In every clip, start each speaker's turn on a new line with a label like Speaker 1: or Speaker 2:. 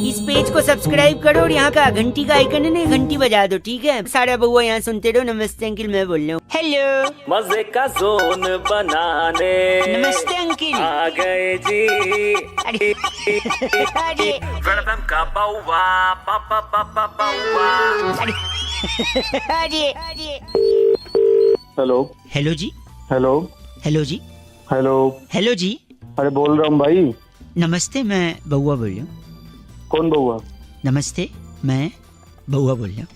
Speaker 1: इस पेज को सब्सक्राइब करो और यहाँ का घंटी का आइकन है ना, घंटी बजा दो, ठीक है? सारा बउआ यहाँ सुनते रहो। नमस्ते अंकिल, मैं बोल रहा हूँ। हेलो,
Speaker 2: मजे का जोन बनाने
Speaker 1: नमस्ते अंकिल।
Speaker 2: आ गए जी।
Speaker 1: अरे अरे
Speaker 2: वेलकम का बाउवा पापा पापा बाउवा।
Speaker 1: अरे अरे
Speaker 3: हेलो
Speaker 1: हेलो जी,
Speaker 3: हेलो
Speaker 1: हेलो जी,
Speaker 3: हेलो।
Speaker 1: हेलो जी,
Speaker 3: अरे बोल रहा हूँ भाई।
Speaker 1: नमस्ते, मैं बउआ बोल रहा हूँ।
Speaker 3: कौन बउआ?
Speaker 1: नमस्ते, मैं बउआ बोल रहा हूँ।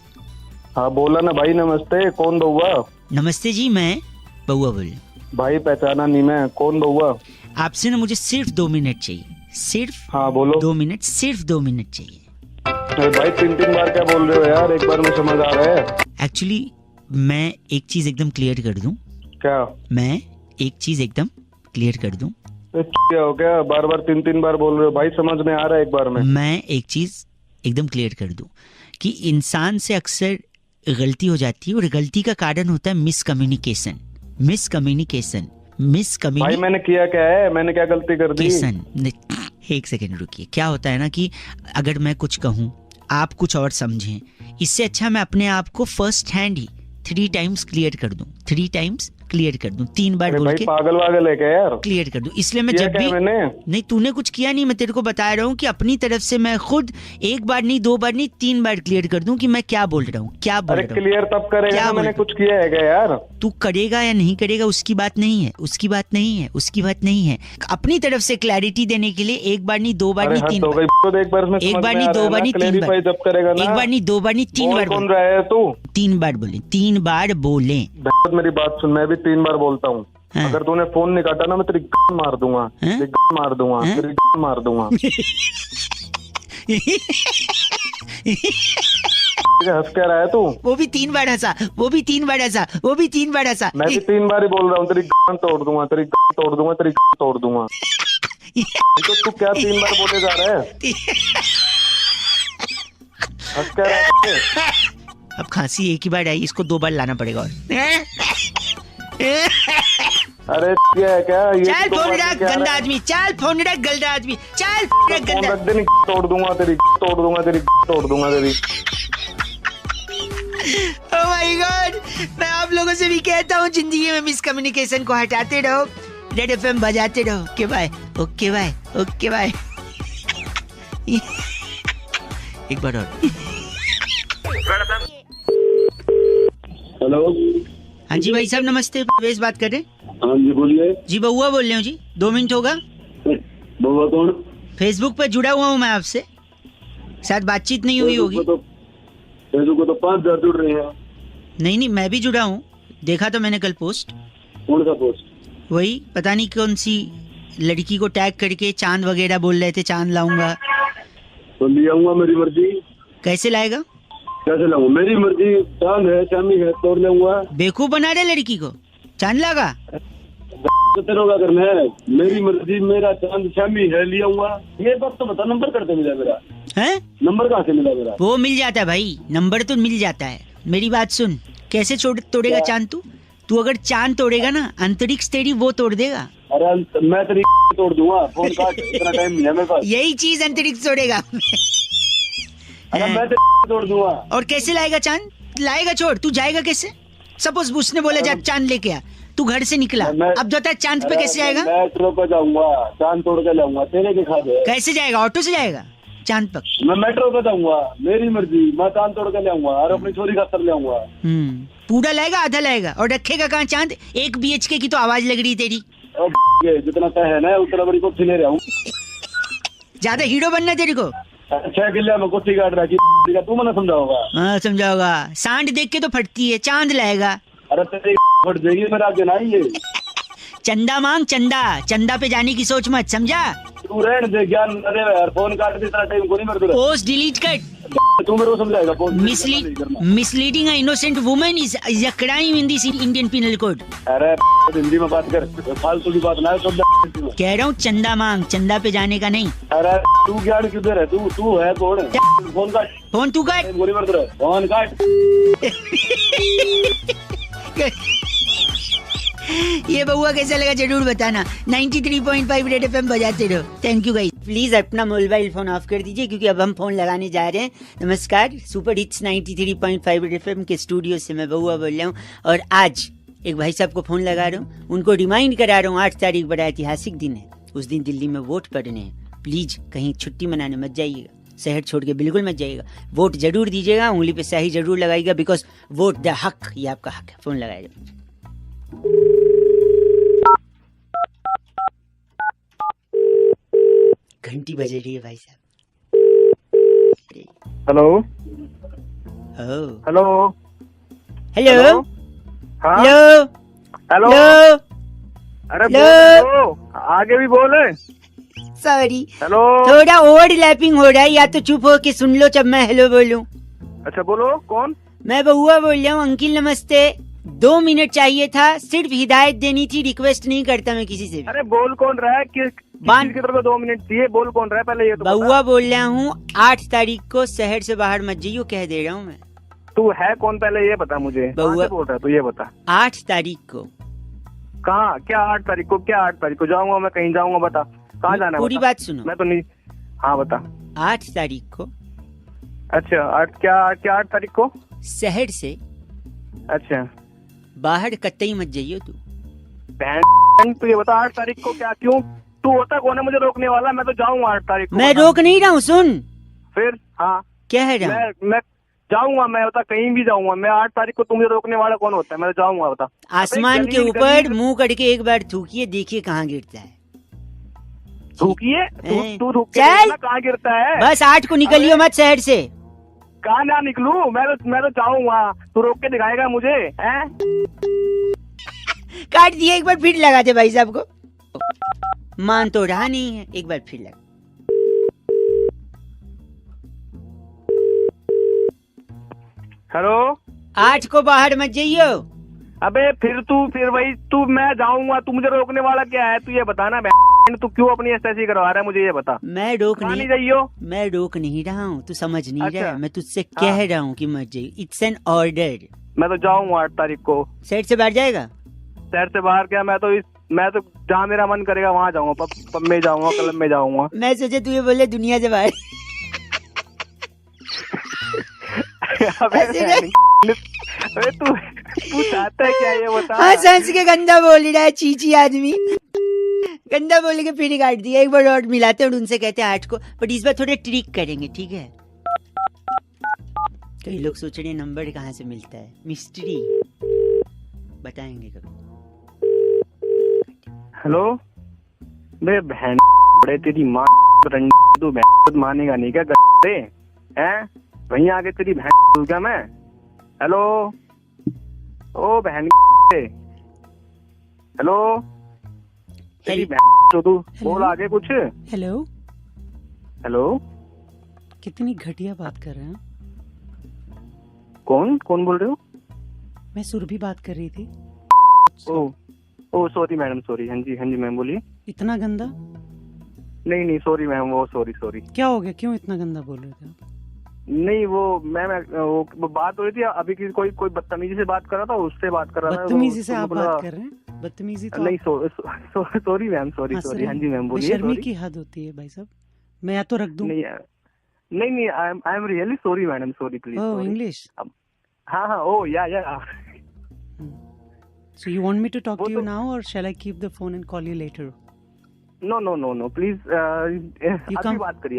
Speaker 3: हाँ बोला ना भाई, नमस्ते। कौन बउआ?
Speaker 1: नमस्ते जी, मैं बउआ बोल रहा हूँ।
Speaker 3: भाई पहचाना नहीं मैं। कौन बउआ?
Speaker 1: आपसे ना मुझे सिर्फ 2 मिनट चाहिए, सिर्फ
Speaker 3: हाँ बोलो।
Speaker 1: 2 मिनट, सिर्फ 2 मिनट चाहिए।
Speaker 3: अरे भाई 3 बार क्या बोल रहे हो यार, एक बार में समझ आ रहा है?
Speaker 1: एक्चुअली मैं एक चीज एकदम क्लियर कर दूं।
Speaker 3: क्या?
Speaker 1: मैं एक चीज एकदम क्लियर कर दूं।
Speaker 3: क्या हो गया? बार बार 3 बार बोल रहे हो भाई, समझ में आ रहा है एक बार में?
Speaker 1: मैं एक चीज एकदम क्लियर कर दूं कि इंसान से अक्सर गलती हो जाती है और गलती का कारण होता है मिसकम्युनिकेशन।
Speaker 3: भाई मैंने किया क्या है? मैंने क्या गलती कर दी?
Speaker 1: एक सेकंड रुकिए। क्या होता है ना कि अगर मैं कुछ कहूँ, आप कुछ और समझें, इससे अच्छा मैं अपने आप को फर्स्ट हैंड ही 3 टाइम्स क्लियर कर दूं। 3 टाइम्स क्लियर कर दूं, 3 बार बोल के
Speaker 3: पागल वागल है क्या यार?
Speaker 1: क्लियर कर दूं। इसलिए मैं
Speaker 3: किया
Speaker 1: जब
Speaker 3: क्या
Speaker 1: भी
Speaker 3: मैंने?
Speaker 1: नहीं, तूने कुछ किया नहीं, मैं तेरे को बता रहा हूँ कि अपनी तरफ से मैं खुद 1 बार नहीं, 2 बार नहीं, 3 बार क्लियर कर दूं कि मैं क्या बोल रहा हूँ, क्या बोल
Speaker 3: अरे
Speaker 1: रहा हूँ।
Speaker 3: क्लियर तब करेगा
Speaker 1: क्या
Speaker 3: ना, मैंने
Speaker 1: बोल-
Speaker 3: कुछ किया है क्या यार?
Speaker 1: तू करेगा या नहीं करेगा उसकी बात नहीं है, उसकी बात नहीं है, उसकी बात नहीं है। अपनी तरफ से क्लैरिटी देने के लिए 1 बार नहीं, 2 बार
Speaker 3: अरे
Speaker 1: नहीं,
Speaker 3: हद
Speaker 1: 3
Speaker 3: हो
Speaker 1: बार,
Speaker 3: गई तो एक बार में
Speaker 1: 1
Speaker 3: समझ
Speaker 1: बार
Speaker 3: में
Speaker 1: नहीं,
Speaker 3: आ रहा
Speaker 1: 2
Speaker 3: है
Speaker 1: बार
Speaker 3: ना,
Speaker 1: नहीं, 3
Speaker 3: clarify
Speaker 1: बार,
Speaker 3: जब करेगा ना।
Speaker 1: 1 बार नहीं, 2 बार नहीं, 3
Speaker 3: बोल
Speaker 1: बार
Speaker 3: कौन
Speaker 1: बोले।
Speaker 3: रहा है तू?
Speaker 1: 3 बार बोले, 3 बार बोले।
Speaker 3: मेरी बात सुन, मैं भी 3 बार बोलता हूँ।
Speaker 1: हाँ।
Speaker 3: अगर तूने फोन नहीं काटा ना, मैं तेरी मार दूंगा,
Speaker 1: हाँ?
Speaker 3: तेरी मार दूंगा,
Speaker 1: हाँ?
Speaker 3: तेरी मार दूंगा। हंस क्या रहा है तू?
Speaker 1: वो भी 3 बार हंसा, वो भी 3 बार हंसा, वो भी 3 बार हंसा।
Speaker 3: मैं भी 3 बार ही बोल रहा हूँ, तेरी तोड़ दूंगा, तेरी तोड़ दूंगा, तेरी तोड़ दूंगा। तो तू क्या 3 बार बोले जा रहा है? हंस क्या रहा है?
Speaker 1: अब खांसी एक ही बार आई, इसको 2 बार लाना पड़ेगा। और
Speaker 3: अरे क्या है क्या ये?
Speaker 1: चल
Speaker 3: तो
Speaker 1: फोन
Speaker 3: बात
Speaker 1: रख
Speaker 3: क्या
Speaker 1: गंदा
Speaker 3: रहा है?
Speaker 1: आदमी, चल फोन रख गंदा आदमी, चल रख
Speaker 3: फोन
Speaker 1: गंदा।
Speaker 3: रख दे, नहीं तोड़ दूंगा तेरी, तोड़ दूंगा तेरी, तोड़ दूंगा तेरी।
Speaker 1: ओह माय गॉड, मैं आप लोगों से भी कहता हूँ, जिंदगी में मिसकम्युनिकेशन को हटाते रहो, रेड एफएम बजाते रहो। Okay bye, okay bye, okay bye. एक बार और।
Speaker 3: हेलो,
Speaker 1: हाँ जी भाई साहब, नमस्ते, परवेज बात कर रहे हैं।
Speaker 3: हाँ जी बोलिए।
Speaker 1: जी बउआ बोल रहे हूँ जी, 2 मिनट होगा?
Speaker 3: बउआ कौन?
Speaker 1: फेसबुक पे जुड़ा हुआ हूँ मैं आपसे, शायद बातचीत नहीं हुई होगी।
Speaker 3: फेसबुक को तो 5,000 जुड़ रहे हैं।
Speaker 1: नहीं नहीं, मैं भी जुड़ा हूँ, देखा तो मैंने कल पोस्ट।
Speaker 3: कौन सा पोस्ट?
Speaker 1: वही पता नहीं कौन सी लड़की को टैग करके चांद वगैरह बोल रहे थे, चांद लाऊंगा।
Speaker 3: तो ले आऊंगा, मेरी मर्जी।
Speaker 1: कैसे लाएगा?
Speaker 3: कैसे लाऊंगा? मेरी मर्जी। चांद है, चांदी है, तोड़ लाऊंगा।
Speaker 1: बेवकूफ बना रहे लड़की को, चांद लागा।
Speaker 3: तो तेरे का करना है, मेरी मर्जी, मेरा चांद शामी है, ले आऊंगा। ये बात तो बता, नंबर करते मिला मेरा?
Speaker 1: है?
Speaker 3: नंबर कहाँ से मिला मेरा?
Speaker 1: वो मिल जाता है भाई, नंबर तो मिल जाता है। मेरी बात सुन, कैसे तोड़ेगा चांद तू अगर चांद तोड़ेगा ना, अंतरिक्ष तेरी वो तोड़ देगा।
Speaker 3: अरे मैं तेरी तोड़ दूंगा, फोन काट, इतना टाइम नहीं है मेरे पास।
Speaker 1: यही चीज अंतरिक्ष तोड़ेगा।
Speaker 3: अरे मैं तेरी तोड़ दूंगा।
Speaker 1: और कैसे लाएगा चांद? लाएगा छोड़, तू जाएगा कैसे? सपोज उसने बोला जा चांद लेके आ, तू घर से निकला, अब बता चांद पे कैसे आएगा?
Speaker 3: मेट्रो पे जाऊंगा, चांद तोड़ के लाऊंगा, तेरे के खा दे।
Speaker 1: कैसे जाएगा? ऑटो से जाएगा चांद तक?
Speaker 3: मैं मेट्रो पे जाऊंगा, मेरी मर्जी, मैं चांद तोड़ के लाऊंगा और अपनी छोरी का सर लाऊंगा।
Speaker 1: पूरा लाएगा आधा लाएगा? और रखेगा कहाँ चांद? 1 BHK की तो आवाज लग रही तेरी।
Speaker 3: जितना तय है ना उतना बड़ी कोठी ले रहा हूँ।
Speaker 1: ज्यादा हीरो बनना तेरे को।
Speaker 3: 6 किले में कोठी काट रहा है, तू मना समझाओगा?
Speaker 1: हाँ समझाओगा, सांड देख के तो फटती है, चांद लाएगा।
Speaker 3: अरे तेरी फट जाएगी मेरा आगे ना ये।
Speaker 1: चंदा मांग, चंदा, चंदा पे जाने की सोच मत, समझा?
Speaker 3: तू रहने दे, ज्ञान न दे यार, फोन काट दे, इतना टाइम को नहीं मेरे को।
Speaker 1: पोस्ट डिलीट कर।
Speaker 3: तू मेरे को समझाएगा?
Speaker 1: Misleading innocent woman is a crime in this Indian penal code.
Speaker 3: अरे हिंदी में बात कर, फालतू की बात ना है।
Speaker 1: कह रहा हूँ चंदा मांग, चंदा पे जाने का नहीं।
Speaker 3: अरे तू ज्ञान किधर है? तू है कौन? फोन काट,
Speaker 1: फोन तू काट।
Speaker 3: गोली मार दे, फोन काट।
Speaker 1: ये बउआ कैसा लगा जरूर बताना। 93.5 रेड एफएम बजाते रहो। Thank you guys. प्लीज अपना मोबाइल फोन ऑफ कर दीजिए क्योंकि अब हम फोन लगाने जा रहे हैं। नमस्कार, सुपर हिट्स 93.5 रेड एफएम के स्टूडियो से मैं बउआ बोल रहा हूँ और आज एक भाई साहब को फोन लगा रहा हूँ, उनको रिमाइंड करा रहा हूँ 8 तारीख बड़ा ऐतिहासिक दिन है, उस दिन दिल्ली में वोट पड़ने हैं। प्लीज कहीं छुट्टी मनाने मत जाइएगा, शहर छोड़ के बिल्कुल मत जाइएगा, वोट जरूर दीजिएगा, उंगली पे स्याही जरूर लगाइएगा, बिकॉज वोट द हक, ये आपका हक है। फोन लगाएगा। घंटी बज रही है भाई साहब।
Speaker 3: हेलो हेलो
Speaker 1: हेलो
Speaker 3: हाँ
Speaker 1: हेलो
Speaker 3: हेलो
Speaker 1: हेलो।
Speaker 3: अरे
Speaker 1: हेलो।
Speaker 3: बोलो, आगे भी बोले।
Speaker 1: सॉरी,
Speaker 3: हेलो
Speaker 1: थोड़ा ओवरलैपिंग हो रहा है, या तो चुप हो के सुन लो जब मैं हेलो बोलूं।
Speaker 3: अच्छा बोलो, कौन?
Speaker 1: मैं बउआ बोल रहा हूँ। अंकिल नमस्ते, 2 मिनट चाहिए था, सिर्फ हिदायत देनी थी, रिक्वेस्ट नहीं करता मैं किसी से भी।
Speaker 3: अरे बोल कौन रहा है? किस
Speaker 1: बान-
Speaker 3: की तरफ 2 मिनट चाहिए? बोल कौन रहा है पहले ये तो
Speaker 1: बउआ बोल रहा हूँ, 8 तारीख को शहर से बाहर मत जाइयो, कह दे रहा हूँ मैं।
Speaker 3: तू है कौन पहले ये बता मुझे।
Speaker 1: बउआ-
Speaker 3: कहाँ से बोल रहा है तू ये बता।
Speaker 1: 8 तारीख को।
Speaker 3: कहाँ? क्या 8 तारीख को? क्या 8 तारीख को जाऊंगा मैं? कहीं जाऊंगा? बता कहाँ जाना है?
Speaker 1: पूरी
Speaker 3: बता।
Speaker 1: बात सुनो।
Speaker 3: मैं तो नहीं। हाँ बता।
Speaker 1: 8 तारीख को
Speaker 3: अच्छा 8 तारीख को
Speaker 1: शहर से
Speaker 3: अच्छा
Speaker 1: बाहर कतई मत जाइयो तू।
Speaker 3: बहन तू ये बता 8 तारीख को क्या? क्यों? तू होता कौन है मुझे रोकने वाला? मैं तो जाऊंगा 8 तारीख को।
Speaker 1: मैं रोक नहीं रहा हूँ, सुन।
Speaker 3: फिर हाँ
Speaker 1: कह रहा हूँ
Speaker 3: मैं जाऊंगा, मैं बता कहीं भी जाऊंगा मैं 8 तारीख को। तू मुझे रोकने वाला कौन होता है? मैं तो जाऊंगा, बता।
Speaker 1: आसमान
Speaker 3: अबे
Speaker 1: के
Speaker 3: गली-
Speaker 1: ऊपर
Speaker 3: गली-
Speaker 1: मुंह करके एक बार थूकिए, देखिए कहाँ गिरता है।
Speaker 3: थूकिए तू थूक के
Speaker 1: चल।
Speaker 3: देखना कहाँ गिरता है।
Speaker 1: बस 8 को निकलियो मत शहर से।
Speaker 3: कहाँ ना निकलूं? मैं तो जाऊंगा, तू रोक के दिखाएगा मुझे हैं?
Speaker 1: काट दिया, एक बार फिर लगा दे भाई साहब को। मान तो रहा नहीं है, एक बार फिर लगा।
Speaker 3: हेलो
Speaker 1: 8 को बाहर मत जाइयो।
Speaker 3: अबे फिर वही तू। मैं जाऊंगा, तू मुझे रोकने वाला क्या है? तू ये बता ना, तू क्यों अपनी एसएससी करवा रहा है? मुझे ये बता।
Speaker 1: मैं रोक
Speaker 3: कहाँ
Speaker 1: नहीं
Speaker 3: जाइयो?
Speaker 1: मैं रोक नहीं रहा हूँ, तू समझ नहीं
Speaker 3: अच्छा।
Speaker 1: रहा। मैं तुझसे कह रहा हूँ कि मत जाइयो, इट्स एन ऑर्डर।
Speaker 3: मैं तो जाऊंगा 8 तारीख को।
Speaker 1: शहर से बाहर जाएगा?
Speaker 3: शहर से बाहर क्या? मैं तो जहाँ मेरा मन करेगा वहाँ जाऊंगा। पब में जाऊंगा, क्लब में जाऊंगा।
Speaker 1: मैं सोचे तू ये बोले दुनिया से बाहर।
Speaker 3: अबे
Speaker 1: ऐसे नहीं।
Speaker 3: अबे तू चाहता है क्या ये बता।
Speaker 1: हाँ, सांस के गंदा बोल रहा है, चीची आदमी। गंदा बोल के फिर काट दिया। एक बार और मिलाते हैं और उनसे कहते हैं 8 को, बट इस बार थोड़े ट्रिक करेंगे, ठीक है? कई लोग सोच रहे हैं नंबर कहाँ से मिलता है, मिस्ट्री बताएंगे कभी।
Speaker 3: हेलो बे बहन बड़े तेरी माँ तू बहन मानेगा नहीं क्या? गधे हैं वहीं आगे तेरी बहन क्या मैं? हेलो ओ बहन हेलो तेरी बहन जो तू बोल आगे कुछ।
Speaker 1: हेलो
Speaker 3: हेलो
Speaker 1: कितनी घटिया बात कर रहे हैं।
Speaker 3: कौन बोल रहे हो?
Speaker 1: मैं सुरभि बात कर रही थी।
Speaker 3: ओ सॉरी मैडम, सॉरी। हाँ जी मैम बोलिए।
Speaker 1: इतना गंदा?
Speaker 3: नहीं सॉरी मैम, वो सॉरी।
Speaker 1: क्या हो गया, क्यों इतना गंदा बोल रहे थे आप?
Speaker 3: नहीं वो मैम वो बात हो रही थी अभी की, कोई बदतमीजी से बात कर रहा था, उससे बात कर रहा था।
Speaker 1: बदतमीजी से आप बात कर रहे हैं? बदतमीजी तो
Speaker 3: नहीं सॉरी मैम, सॉरी। हाँ जी मैम बोलिए।
Speaker 1: शर्मी की हद होती है भाई साहब, मैं या तो रख दूं।
Speaker 3: नहीं I am really sorry madam, sorry please.
Speaker 1: Oh English.
Speaker 3: हाँ ओ या
Speaker 1: So you want me to talk to you now or shall I keep the phone and call you later?
Speaker 3: No please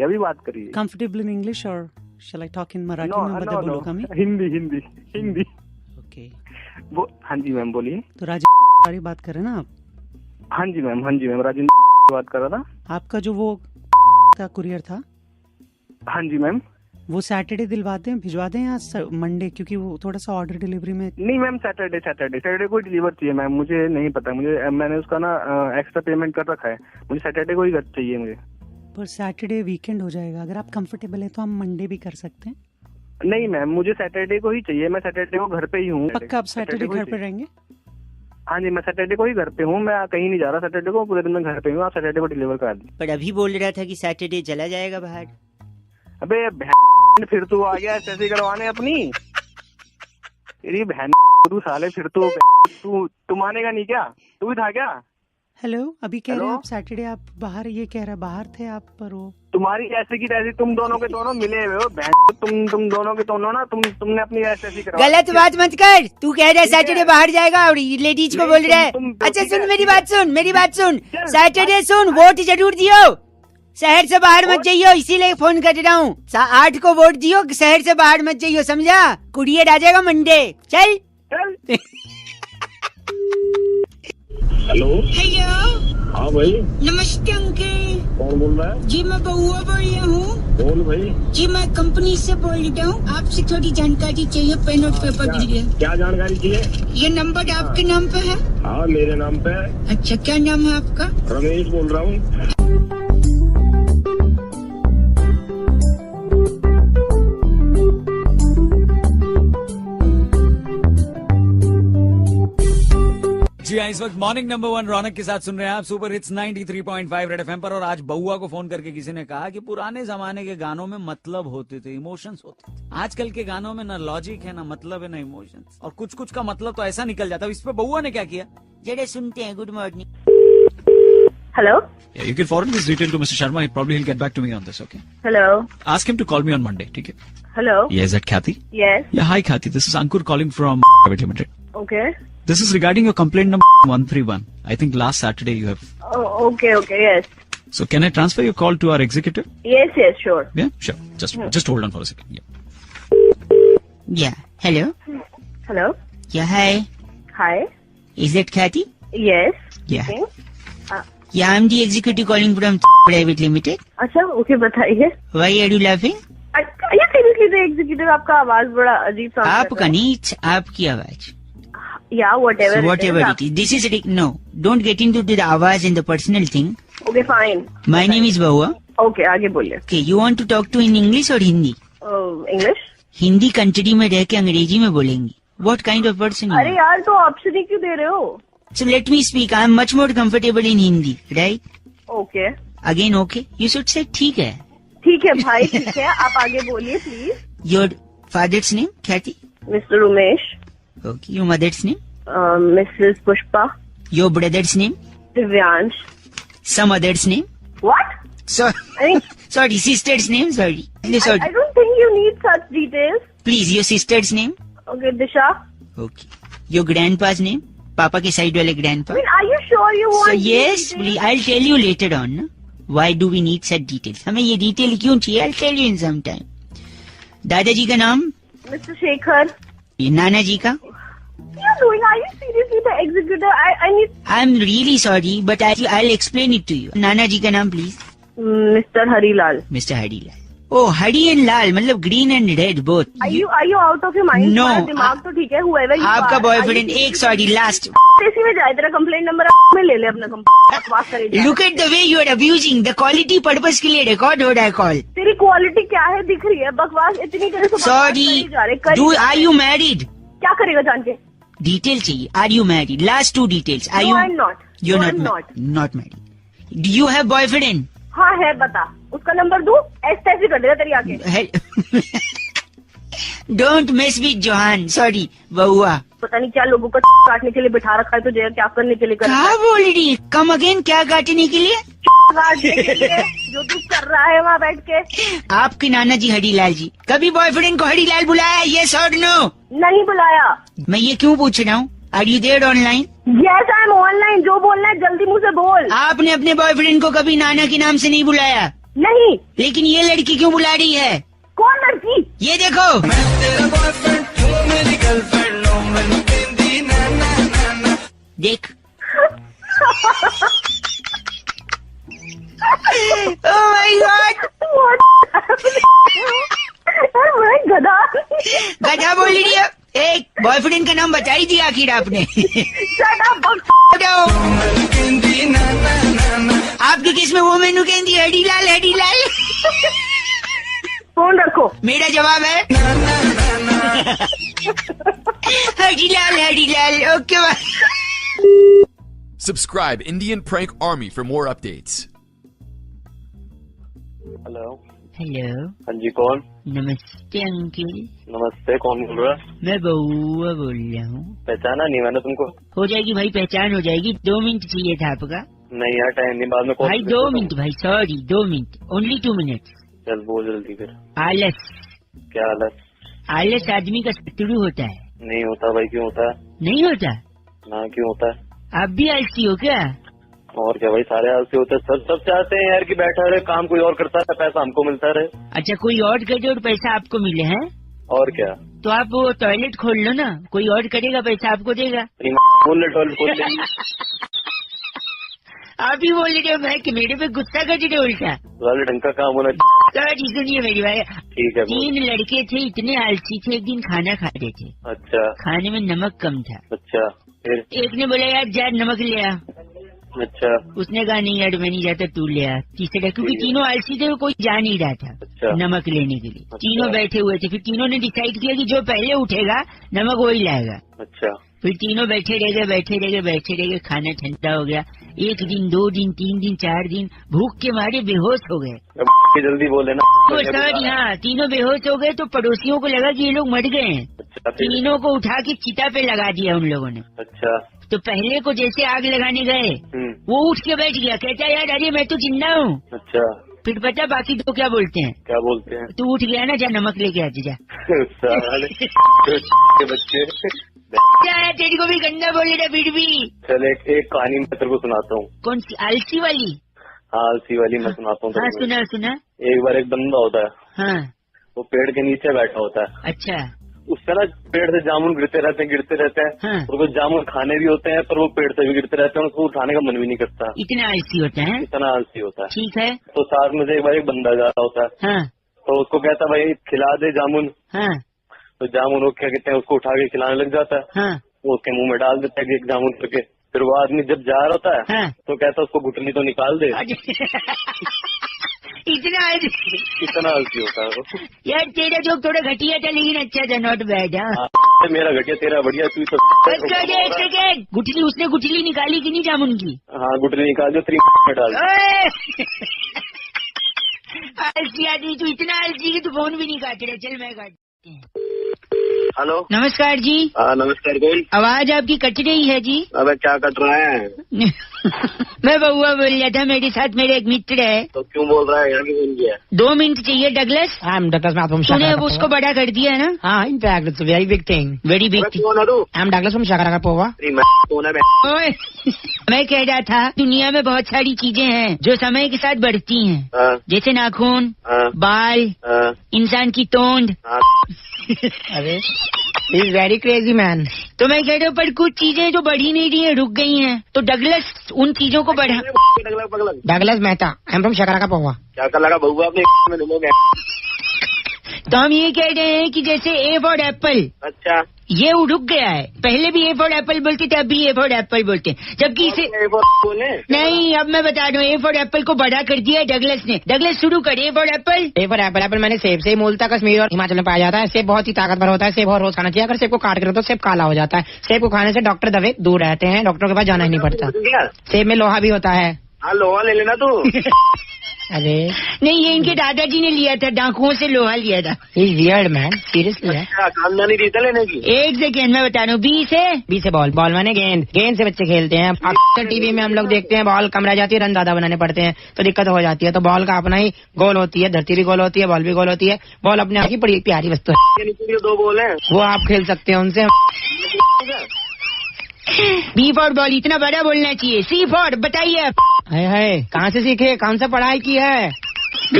Speaker 3: अभी बात करिए।
Speaker 1: Comfortable in English or shall I talk in Marathi में बता बोलो कमी?
Speaker 3: Hindi.
Speaker 1: Okay.
Speaker 3: वो हाँ जी ma'am बोलिए।
Speaker 1: तो राजेंद्र बात कर रहे हैं ना आप?
Speaker 3: हाँ जी मैम राजेंद्र बात कर रहा था।
Speaker 1: आपका जो वो का कुरियर था,
Speaker 3: हाँ जी मैम,
Speaker 1: वो सैटरडे भिजवा दें या मंडे, क्योंकि वो थोड़ा सा ऑर्डर डिलीवरी में।
Speaker 3: नहीं मैम सैटरडे को डिलीवर चाहिए मैम। मुझे नहीं पता, मैंने उसका ना एक्स्ट्रा पेमेंट कर रखा है। मुझे सैटरडे को ही चाहिए मुझे।
Speaker 1: पर सैटरडे वीकेंड हो जाएगा, अगर आप कंफर्टेबल है तो हम मंडे भी कर सकते हैं।
Speaker 3: नहीं मैम मुझे सैटरडे को ही चाहिए। मैं सैटरडे को घर पे ही हूँ।
Speaker 1: पक्का आप सैटरडे घर पे रहेंगे?
Speaker 3: हाँ जी मैं सैटरडे को ही घर पे हूँ। मैं कहीं नहीं जा रहा सैटरडे को, पूरे दिन मैं घर पे हूँ। आप सैटरडे को डिलीवर करा दी।
Speaker 1: पर अभी बोल रहा था कि सैटरडे चला जाएगा बाहर।
Speaker 3: अबे फिर तू आ गया ऐसे करवाने अपनी तेरी बहन तू साले। फिर तू मानेगा नहीं क्या? तू भी था क्या?
Speaker 4: हेलो, अभी कह रहे हैं
Speaker 3: हेलो?
Speaker 4: आप सैटरडे आप बाहर, ये कह रहा है बाहर थे आप, पर वो
Speaker 3: तुम्हारी ऐसे की तैसी तुम दोनों के दोनों मिले हुए हो बहन। तुम दोनों के दोनों ना तुमने अपनी ऐसी करवा
Speaker 1: गलत बात मत कर। तू कह रहा है
Speaker 3: ठीक है।
Speaker 1: सैटरडे बाहर जाएगा और लेडीज को
Speaker 3: नहीं,
Speaker 1: बोल रहा है।
Speaker 3: तुम
Speaker 1: अच्छा
Speaker 3: ठीक
Speaker 1: सुन,
Speaker 3: है,
Speaker 1: मेरी
Speaker 3: ठीक है।
Speaker 1: बात सुन, मेरी बात सुन।
Speaker 3: चल,
Speaker 1: सैटरडे सुन, वोट जरूर दियो। शहर से बाहर मत जाइयो, इसीलिए फोन कर रहा हूँ। 8 को वोट दियो, शहर से बाहर मत जाइयो, समझा? कुरियर आ जाएगा मंडे। चल।
Speaker 3: चल।
Speaker 5: हेलो।
Speaker 6: हेलो,
Speaker 5: हाँ भाई,
Speaker 6: नमस्ते अंकल
Speaker 5: कौन बोल रहा है?
Speaker 6: जी, मैं बउआ बोल रहा हूँ।
Speaker 5: बोल भाई।
Speaker 6: जी, मैं कंपनी से बोल रहा हूँ। आपसे थोड़ी जानकारी चाहिए, पेन और पेपर दीजिए।
Speaker 5: क्या जानकारी चाहिए?
Speaker 6: ये नंबर आपके नाम पे है?
Speaker 5: हाँ, मेरे नाम पे है।
Speaker 6: अच्छा, क्या नाम है आपका?
Speaker 5: रमेश बोल रहा हूँ।
Speaker 7: जी हाँ, इस वक्त मॉर्निंग नंबर 1 रौनक के साथ सुन रहे हैं आप सुपर हिट्स 93.5 रेड एफएम पर। और आज बउआ को फोन करके किसी ने कहा कि पुराने जमाने के गानों में मतलब होते थे, इमोशंस होते थे। आजकल के गानों में ना लॉजिक है, ना मतलब है, ना इमोशंस, और कुछ कुछ का मतलब तो ऐसा निकल जाता है। इस पे बउआ ने क्या किया, जरा सुनते हैं। Good morning.
Speaker 8: Hello?
Speaker 7: Yeah, you can forward this detail to Mr. Sharma. Probably he'll get back to me on this, okay?
Speaker 8: Hello?
Speaker 7: Ask him to call me on Monday, okay?
Speaker 8: Hello?
Speaker 7: Yeah, is that Kathy?
Speaker 8: Yes.
Speaker 7: Yeah, hi Kathy. This is Ankur calling from Private Limited.
Speaker 8: Okay.
Speaker 7: This is regarding your complaint number 131. I think last Saturday you have.
Speaker 8: Oh, okay, yes.
Speaker 7: So can I transfer your call to our executive?
Speaker 8: Yes, sure.
Speaker 7: Yeah, sure. Just hold on for a second. Yeah.
Speaker 1: Yeah. Hello.
Speaker 8: Hello?
Speaker 1: Yeah. Hi.
Speaker 8: Hi.
Speaker 1: Is that Kathy?
Speaker 8: Yes.
Speaker 1: Yeah.
Speaker 8: Okay.
Speaker 1: Yeah, I'm the executive calling from Private Limited.
Speaker 8: अच्छा, okay, बताइए।
Speaker 1: Why are you laughing?
Speaker 8: ये seriously the executive, आपका आवाज बड़ा अजीब सा
Speaker 1: आपका नहीं, आपकी आवाज।
Speaker 8: या whatever
Speaker 1: Whatever it is. This is no. Don't get into the आवाज and the personal thing.
Speaker 8: Okay, fine.
Speaker 1: My name is Bahua.
Speaker 8: Okay, आगे बोलिए।
Speaker 1: Okay, you want to talk to in English or Hindi?
Speaker 8: English?
Speaker 1: Hindi country में रह के अंग्रेजी में बोलेंगी। What kind of person you
Speaker 8: अरे
Speaker 1: are?
Speaker 8: यार, तो ऑप्शन ही क्यों दे रहे हो?
Speaker 1: So let me speak. I am much more comfortable in Hindi, right?
Speaker 8: Okay,
Speaker 1: Again, okay. You should say ठीक है.
Speaker 8: ठीक है भाई, ठीक है, आप आगे बोलिए please.
Speaker 1: Your father's name, Kathy?
Speaker 8: Mister Umesh.
Speaker 1: Okay. Your mother's name?
Speaker 8: Mrs Pushpa.
Speaker 1: Your brother's name?
Speaker 8: Divyansh.
Speaker 1: Some other's name?
Speaker 8: What?
Speaker 1: Sorry, sister's name. Sorry. Sorry.
Speaker 8: I don't think you need such details.
Speaker 1: Please, your sister's name?
Speaker 8: Okay, Disha.
Speaker 1: Okay. Your grandpa's name? पापा के side वाले grandpa?
Speaker 8: I mean, are you sure you want
Speaker 1: So
Speaker 8: these
Speaker 1: yes,
Speaker 8: details?
Speaker 1: please, I'll tell you later on. No? Why do we need such details? हमें ये detail क्यों चाहिए? I'll tell you in some time. दादाजी का नाम?
Speaker 8: Mr. Shekhar.
Speaker 1: ये नाना जी का?
Speaker 8: What are you doing? Are you seriously the executive? I need
Speaker 1: I'm really sorry, but I'll explain it to you. नाना जी का नाम please.
Speaker 8: Mr. Harilal.
Speaker 1: Mr. Harilal. Oh, Hari and लाल मतलब green and red both.
Speaker 8: Are you out of your mind?
Speaker 1: No.
Speaker 8: तुम्हारा दिमाग तो ठीक है, whoever you
Speaker 1: आपका
Speaker 8: are.
Speaker 1: Boyfriend एक सॉरी लास्ट.
Speaker 8: इसी में जाए, तेरा कंप्लेंट नंबर में ले ले अपना बकवास करे।
Speaker 1: Look at the way you are abusing. The quality purpose के लिए रिकॉर्ड हो रहा है कॉल.
Speaker 8: तेरी क्वालिटी क्या है दिख रही है, बकवास इतनी करे तो बकवास
Speaker 1: Sorry.
Speaker 8: करी जा रहे, करी
Speaker 1: Do
Speaker 8: जा
Speaker 1: are
Speaker 8: रहे।
Speaker 1: you married?
Speaker 8: क्या करेगा जान के?
Speaker 1: डिटेल चाहिए. Are you married? Last two details. Are
Speaker 8: No,
Speaker 1: you?
Speaker 8: I'm not.
Speaker 1: You're
Speaker 8: No,
Speaker 1: not.
Speaker 8: I'm not.
Speaker 1: Not married. Do you have boyfriend?
Speaker 8: हाँ है, बता। उसका नंबर दूं? ऐसे कर देगा तेरी आगे।
Speaker 1: Don't mess with Johan. Sorry, बहुआ.
Speaker 8: पता नहीं क्या लोगों को काटने के लिए बिठा रखा है तुझे, क्या करने के लिए कर रखा
Speaker 1: क्या बोल रही है? Come again, क्या काटने के लिए?
Speaker 8: काटने के लिए जो तू कर रहा है वहाँ बैठ के।
Speaker 1: आपके नाना जी हरीलाल जी कभी बॉयफ्रेंड को हरीलाल बुलाया? Yes or no?
Speaker 8: नहीं बुलाया।
Speaker 1: मैं ये क्यों पूछ रहा हूँ? Are you there online?
Speaker 8: Yes, I'm online. जो बोलना है जल्दी मुझे बोल।
Speaker 1: आपने अपने बॉयफ्रेंड को कभी नाना के नाम से नहीं बुलाया,
Speaker 8: नहीं।
Speaker 1: लेकिन ये लड़की क्यों बुला रही है?
Speaker 8: कौन लड़की?
Speaker 1: ये देखो. देख. Oh my God!
Speaker 8: मैं गधा।
Speaker 1: गधा बोल रही है. एक बॉयफ्रेंड का नाम बता ही दिया आखिर आपने.
Speaker 8: Shut up,
Speaker 1: आपकी किस में वो मेनू कहती है हरीलाल हरीलाल.
Speaker 8: फोन रखो।
Speaker 1: मेरा जवाब है Harilal Harilal. Okay bye.
Speaker 9: Subscribe Indian Prank Army for more updates.
Speaker 3: Hello.
Speaker 1: Hello.
Speaker 3: हाँ जी, कौन?
Speaker 1: नमस्ते अंकिल।
Speaker 3: नमस्ते, कौन बोल रहा है?
Speaker 1: मैं बउआ बोल रहा हूँ।
Speaker 3: पहचाना नहीं मैंने तुमको।
Speaker 1: हो जाएगी भाई, पहचान हो जाएगी। 2 मिनट चाहिए था आपका।
Speaker 3: नहीं यार, टाइम नहीं, बाद में कॉल।
Speaker 1: भाई 2 मिनट भाई, सॉरी 2 मिनट, ओनली 2 मिनट।
Speaker 3: चल बोल जल्दी फिर।
Speaker 1: आलस।
Speaker 3: क्या आलस?
Speaker 1: आलस आदमी का शत्रु होता है।
Speaker 3: नहीं होता भाई, क्यों होता है?
Speaker 1: नहीं होता?
Speaker 3: ना, क्यों होता है?
Speaker 1: आप भी आलसी हो क्या?
Speaker 3: और क्या भाई, सारे आलसी होते हैं। सब चाहते हैं यार कि बैठा रहे, काम कोई और करता है, पैसा हमको मिलता रहे।
Speaker 1: अच्छा, कोई और करे और पैसा आपको मिले हैं?
Speaker 3: और क्या?
Speaker 1: तो आप वो टॉयलेट खोल लो ना, कोई और करेगा, पैसा आपको देगा।
Speaker 3: खोल ले टॉयलेट, खोल ले।
Speaker 1: आप ही बोल रहे हो, मैं कि मेरे पे गुस्सा कर रहे हो उल्टा।
Speaker 3: वाले ढंग का काम होना।
Speaker 1: सॉरी, सुनिए मेरी भाई।
Speaker 3: ठीक है।
Speaker 1: 3 लड़के थे, इतने आलसी थे, एक दिन खाना खा रहे थे।
Speaker 3: अच्छा।
Speaker 1: खाने में नमक कम था।
Speaker 3: अच्छा, फिर?
Speaker 1: एक ने बोला यार जा नमक ले आ।
Speaker 3: अच्छा।
Speaker 1: उसने कहा नहीं यार मैं नहीं जाता, तू ले आ। तीसरा, क्योंकि तीनों आलसी थे, कोई जा नहीं रहा था
Speaker 3: अच्छा।
Speaker 1: नमक लेने के लिए। तीनों बैठे हुए थे। फिर तीनों ने डिसाइड किया कि जो पहले उठेगा नमक वही लाएगा।
Speaker 3: अच्छा।
Speaker 1: फिर तीनों बैठे रह गए, खाना ठंडा हो गया। 1 दिन, 2 दिन, 3 दिन, 4 दिन, भूख के मारे बेहोश हो गए।
Speaker 3: जल्दी बोले ना।
Speaker 1: तो सर यहाँ तीनों बेहोश हो गए, तो पड़ोसियों को लगा कि ये लोग मर गए हैं।
Speaker 3: अच्छा, फिर?
Speaker 1: तीनों को उठा के चिता पे लगा दिया उन लोगों ने।
Speaker 3: अच्छा।
Speaker 1: तो पहले को जैसे आग लगाने गए, वो उठ के बैठ गया, कहता यार अरे मैं तो जिंदा हूँ।
Speaker 3: अच्छा।
Speaker 1: फिर पता बाकी 2 क्या बोलते हैं?
Speaker 3: क्या बोलते हैं?
Speaker 1: तू उठ गया ना, जा नमक लेके आते जा।
Speaker 3: के बच्चे।
Speaker 1: तेरी को भी गंदा बोले ना फिर भी।
Speaker 3: चल एक कहानी मैं तेरे को सुनाता हूँ।
Speaker 1: कौन सी? आलसी वाली?
Speaker 3: हाँ, आलसी वाली मैं सुनाता हूँ।
Speaker 1: हाँ सुना।
Speaker 3: एक बार एक बंदा होता है।
Speaker 1: हाँ।
Speaker 3: वो पेड़ के नीचे बैठा होता है।
Speaker 1: अच्छा।
Speaker 3: उससे ना पेड़ से जामुन गिरते रहते हैं।
Speaker 1: हाँ।
Speaker 3: और वो जामुन खाने भी होते हैं, पर वो पेड़ से भी गिरते रहते हैं, उसको उठाने का मन भी नहीं करता।
Speaker 1: इतना आलसी होता है?
Speaker 3: इतना आलसी होता है।
Speaker 1: ठीक है।
Speaker 3: तो साथ में से एक बार एक बंदा जा रहा होता है।
Speaker 1: हाँ।
Speaker 3: तो उसको कहता भाई खिला दे जामुन।
Speaker 1: हाँ।
Speaker 3: तो जामुन वो क्या कहते हैं, उसको उठा के खिलाने लग जाता है।
Speaker 1: हाँ।
Speaker 3: वो उसके मुंह में डाल देता है एक जामुन करके। फिर वो आदमी जब जा रहा होता है
Speaker 1: हाँ।
Speaker 3: तो कहता है उसको गुठली तो निकाल दे।
Speaker 1: इतना
Speaker 3: आलसी होता है वो।
Speaker 1: यार तेरा जोक थोड़ा घटिया था, लेकिन अच्छा था, नॉट बैड।
Speaker 3: मेरा घटिया तेरा बढ़िया। तू तो
Speaker 1: गुठली, उसने गुठली निकाली कि नहीं जामुन की?
Speaker 3: हाँ, गुठली निकाल दो, 3 में डाल।
Speaker 1: आलसी आदमी, तू इतना आलसी कि तू फोन भी नहीं काट रहा। चल मैं काट।
Speaker 3: हेलो,
Speaker 1: नमस्कार जी।
Speaker 3: हाँ नमस्कार, कौन?
Speaker 1: आवाज आपकी कट रही है जी।
Speaker 3: अबे क्या कट रहा है?
Speaker 1: मैं बउआ बोल रहा था, मेरे साथ मेरे एक मित्र है।
Speaker 3: तो क्यों बोल रहा है? यहाँ क्यों फोन किया?
Speaker 1: 2 मिनट चाहिए डगलस। तूने उसको बड़ा कर दिया है ना?
Speaker 4: हाँ, in fact it's a very big thing.
Speaker 1: Very big thing.
Speaker 3: कौन है तू?
Speaker 4: I'm Douglas from Shakarapova.
Speaker 3: कौन है?
Speaker 1: ओए, मैं कह रहा था दुनिया में बहुत सारी चीजें हैं जो समय के साथ बढ़ती हैं, जैसे नाखून, बाल, इंसान की तोंद।
Speaker 4: अरे he's very crazy man.
Speaker 1: तो मैं कह रहा हूँ पर कुछ चीजें जो बढ़ी नहीं रही है, रुक गई हैं। तो डगलस उन चीजों को बढ़ा।
Speaker 4: Douglas Mehta. I'm from Shakarapova.
Speaker 3: क्या कर लगा बउआ अपने में?
Speaker 1: तो हम ये कह रहे हैं कि जैसे ए फॉर एप्पल।
Speaker 3: अच्छा।
Speaker 1: ये रुक गया है। पहले भी ए फॉर एप्पल बोलते थे, अब भी ए फॉर एप्पल बोलते हैं, जबकि इसे नहीं। अब मैं बता रहा हूँ, ए फॉर एप्पल को बड़ा कर दिया है डगलस ने। डगलस शुरू कर। A for Apple.
Speaker 4: A for Apple. Apple मैंने सेब से मूलतः कश्मीर और हिमाचल में पाया जाता है। सेब बहुत ही ताकतवर होता है। सेब और रोज खाना चाहिए। अगर सेब को काट कर तो सेब काला हो जाता है। सेब को खाने से डॉक्टर दवे दूर रहते हैं, डॉक्टरों के पास जाना ही नहीं पड़ता। सेब में लोहा भी होता है।
Speaker 3: हाँ, लोहा ले लेना तू।
Speaker 4: अरे
Speaker 1: नहीं, ये इनके दादाजी ने लिया था, डाकुओं से लोहा लिया था।
Speaker 4: He's weird man, seriously है।
Speaker 3: खानदानी रीत है लेने की।
Speaker 1: एक सेकेंड मैं बता रहा हूँ। बी से
Speaker 4: बॉल। बॉल माने गेंद। गेंद से बच्चे खेलते हैं। अक्सर टीवी में हम लोग देखते हैं बॉल कम रह जाती है, रन ज्यादा बनाने पड़ते हैं, तो दिक्कत हो जाती है। तो बॉल का अपना ही गोल होती है, धरती भी गोल होती है, बॉल भी गोल होती है। बॉल अपने आप की बड़ी प्यारी वस्तु है।
Speaker 3: 2 बॉल है,
Speaker 4: वो आप खेल सकते हैं उनसे।
Speaker 1: बी फॉर बॉल इतना बड़ा बोलना चाहिए। सी फॉर बताइए।
Speaker 4: है कहाँ से सीखे, कौन सा पढ़ाई की है?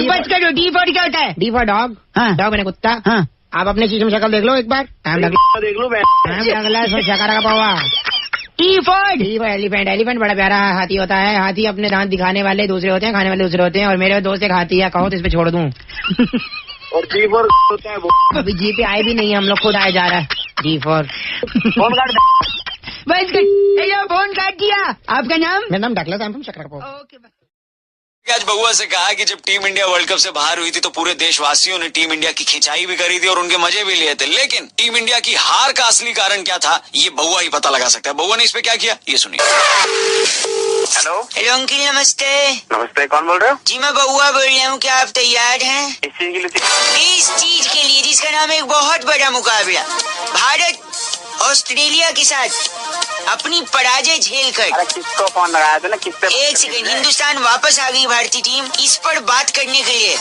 Speaker 1: बच करो। डी फॉर क्या होता है?
Speaker 4: D for dog.
Speaker 1: हाँ।
Speaker 4: डॉग मैंने कुत्ता।
Speaker 1: हाँ।
Speaker 4: आप अपने चीज में शक्ल देख लो एक बार।
Speaker 3: देख लो।
Speaker 1: E for
Speaker 4: elephant. एलिफेंट बड़ा प्यारा हाथी होता है। हाथी अपने दांत दिखाने वाले दूसरे होते हैं, खाने वाले दूसरे होते हैं। और मेरे दोस्त एक हाथी है, कहो तो इस पे छोड़ दूं।
Speaker 3: और जी फॉर होता है वो।
Speaker 4: अभी जी पे आए भी नहीं, हम लोग खुद आए जा रहा है। जी फॉर
Speaker 3: फोन काट।
Speaker 1: बस हेलो, फोन काट दिया। आपका नाम?
Speaker 4: मेरा नाम Douglas, I am from Shakarpur.
Speaker 7: आज बउआ से कहा कि जब टीम इंडिया वर्ल्ड कप से बाहर हुई थी तो पूरे देशवासियों ने टीम इंडिया की खिंचाई भी करी थी और उनके मजे भी लिए थे, लेकिन टीम इंडिया की हार का असली कारण क्या था ये बउआ ही पता लगा सकता है। बउआ ने इस पे क्या किया ये सुनिए।
Speaker 3: हेलो
Speaker 1: हेलो अंकिल, नमस्ते।
Speaker 3: नमस्ते, कौन बोल रहे हो?
Speaker 1: जी मैं बउआ बोल रहा हूँ, क्या आप तैयार हैं
Speaker 3: इस चीज के लिए?
Speaker 1: इस चीज के लिए जिसका नाम है एक बहुत बड़ा मुकाबला, भारत ऑस्ट्रेलिया के साथ अपनी पराजय झेल कर।
Speaker 3: अरे किसको फोन लगाया था ना, किससे?
Speaker 1: एक सेकंड, हिंदुस्तान वापस आ गई भारतीय टीम। इस पर बात करने के लिए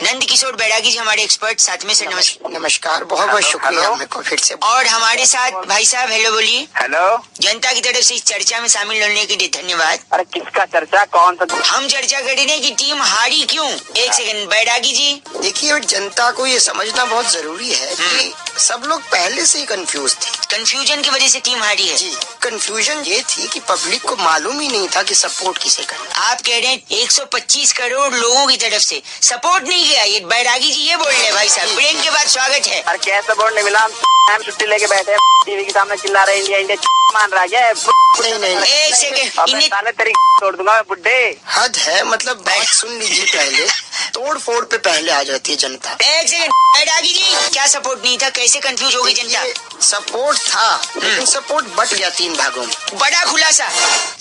Speaker 1: नंद किशोर बैरागी जी हमारे एक्सपर्ट साथ में। सर नमस्कार, बहुत बहुत शुक्रिया मेरे को फिर से। और हमारे साथ भाई साहब, हेलो बोलिए।
Speaker 3: हेलो,
Speaker 1: जनता की तरफ से इस चर्चा में शामिल होने के लिए धन्यवाद।
Speaker 3: अरे किसका चर्चा, कौन सा?
Speaker 1: हम चर्चा कर रहे हैं कि टीम हारी क्यों। एक सेकंड बैरागी जी।
Speaker 9: देखिए, जनता को ये समझना बहुत जरूरी है कि सब लोग पहले से ही कंफ्यूज थे।
Speaker 1: कंफ्यूजन की वजह से टीम हारी है।
Speaker 9: जी, कंफ्यूजन ये थी कि पब्लिक को मालूम ही नहीं था कि सपोर्ट किसे करना।
Speaker 1: आप कह रहे हैं 125 करोड़ लोगों की तरफ से सपोर्ट नहीं किया, ये बैरागी जी ये बोल रहे हैं। भाई साहब, ब्रेक के बाद स्वागत है।
Speaker 3: अरे क्या सपोर्ट नहीं मिला? हम छुट्टी लेके बैठे टीवी के सामने चिल्ला रहे इंडिया इंडिया मान रहा है।
Speaker 9: नहीं,
Speaker 1: एक सेकंड,
Speaker 3: साले तेरी तोड़ दूंगा मैं बुड्ढे।
Speaker 9: हद है, मतलब बात सुन लीजिए पहले। तोड़ फोड़ पे पहले आ जाती है जनता।
Speaker 1: एक सेकंड बैरागी जी, क्या सपोर्ट नहीं था, कैसे कंफ्यूज हो गई जनता?
Speaker 9: सपोर्ट था, लेकिन सपोर्ट बट गया 3 भागों में।
Speaker 1: बड़ा खुलासा,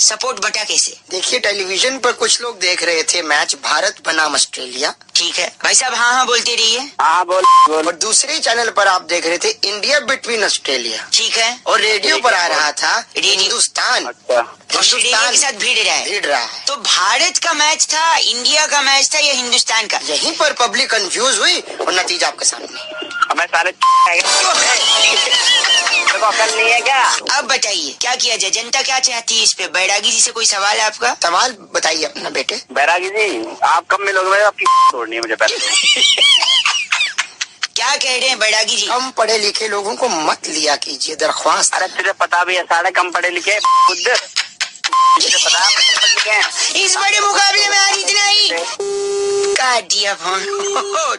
Speaker 1: सपोर्ट बटा कैसे?
Speaker 9: देखिए, टेलीविजन पर कुछ लोग देख रहे थे मैच भारत बनाम ऑस्ट्रेलिया।
Speaker 1: ठीक है भाई साहब, हाँ हाँ बोलते रहिए।
Speaker 3: हाँ बोल।
Speaker 9: और दूसरे चैनल पर आप देख रहे थे इंडिया बिटवीन ऑस्ट्रेलिया।
Speaker 1: ठीक है।
Speaker 9: और रेडियो पर आ रहा था हिंदुस्तान।
Speaker 3: अच्छा,
Speaker 1: ऑस्ट्रेलिया के साथ भिड़ रहा है।
Speaker 9: भिड़ रहा है।
Speaker 1: तो भारत का मैच था, इंडिया का मैच था या हिंदुस्तान का?
Speaker 9: यहीं पर पब्लिक कंफ्यूज हुई और नतीजा आपके सामने।
Speaker 3: हमें साले अकल नहीं है क्या?
Speaker 1: अब बताइए क्या किया जाए, जनता क्या चाहती है इस पे? बैरागी जी से कोई सवाल है आपका?
Speaker 9: सवाल बताइए अपना बेटे।
Speaker 3: बैरागी जी, आप कब मिलोगे? मैं आपकी तोड़नी है मुझे पहले।
Speaker 1: क्या कह रहे हैं बैरागी जी?
Speaker 9: कम पढ़े लिखे लोगों को मत लिया कीजिए, दरख्वास्त।
Speaker 3: अरे तुझे पता भी है सारे कम पढ़े लिखे खुद मुझे पता है।
Speaker 1: इस बड़े मुकाबले में आज इतना ही काट दिया phone.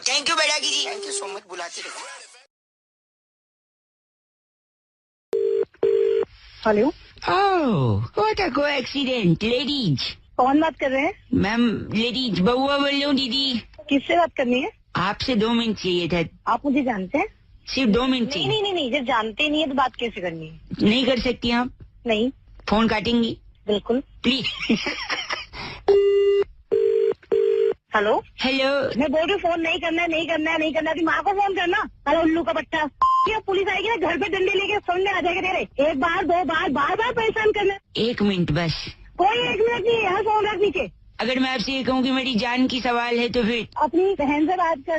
Speaker 1: Thank you Bairagi ji.
Speaker 9: Thank you so much, बुलाते रहिए।
Speaker 8: Hello,
Speaker 1: what a coincident. Ladies,
Speaker 8: कौन बात कर रहे हैं?
Speaker 1: मैम लेडीज, बउआ बोल रही हूँ दीदी।
Speaker 8: किससे बात करनी है?
Speaker 1: आपसे 2 मिनट चाहिए था,
Speaker 8: आप मुझे जानते हैं?
Speaker 1: सिर्फ 2 मिनट
Speaker 8: नहीं
Speaker 1: चाहिए।
Speaker 8: नहीं नहीं नहीं, जब जानते नहीं है तो बात कैसे करनी है?
Speaker 1: नहीं कर सकती आप?
Speaker 8: नहीं,
Speaker 1: फोन काटेंगी
Speaker 8: बिल्कुल।
Speaker 1: प्लीज।
Speaker 8: हेलो,
Speaker 1: हेलो,
Speaker 8: मैं बोल रही हूँ फोन नहीं करना है, नहीं करना है, नहीं करना है। माँ को फोन करना। अरे उल्लू का बच्चा, क्या पुलिस आएगी ना घर पे डंडे लेके सुनने आ जाएगा तेरे। एक बार 2 बार बार बार परेशान करना।
Speaker 1: 1 मिनट बस।
Speaker 8: कोई 1 मिनट नहीं है, फोन रख नीचे।
Speaker 1: अगर मैं आपसे ये कहूँ कि मेरी जान की सवाल है तो फिर?
Speaker 8: अपनी बहन से बात कर।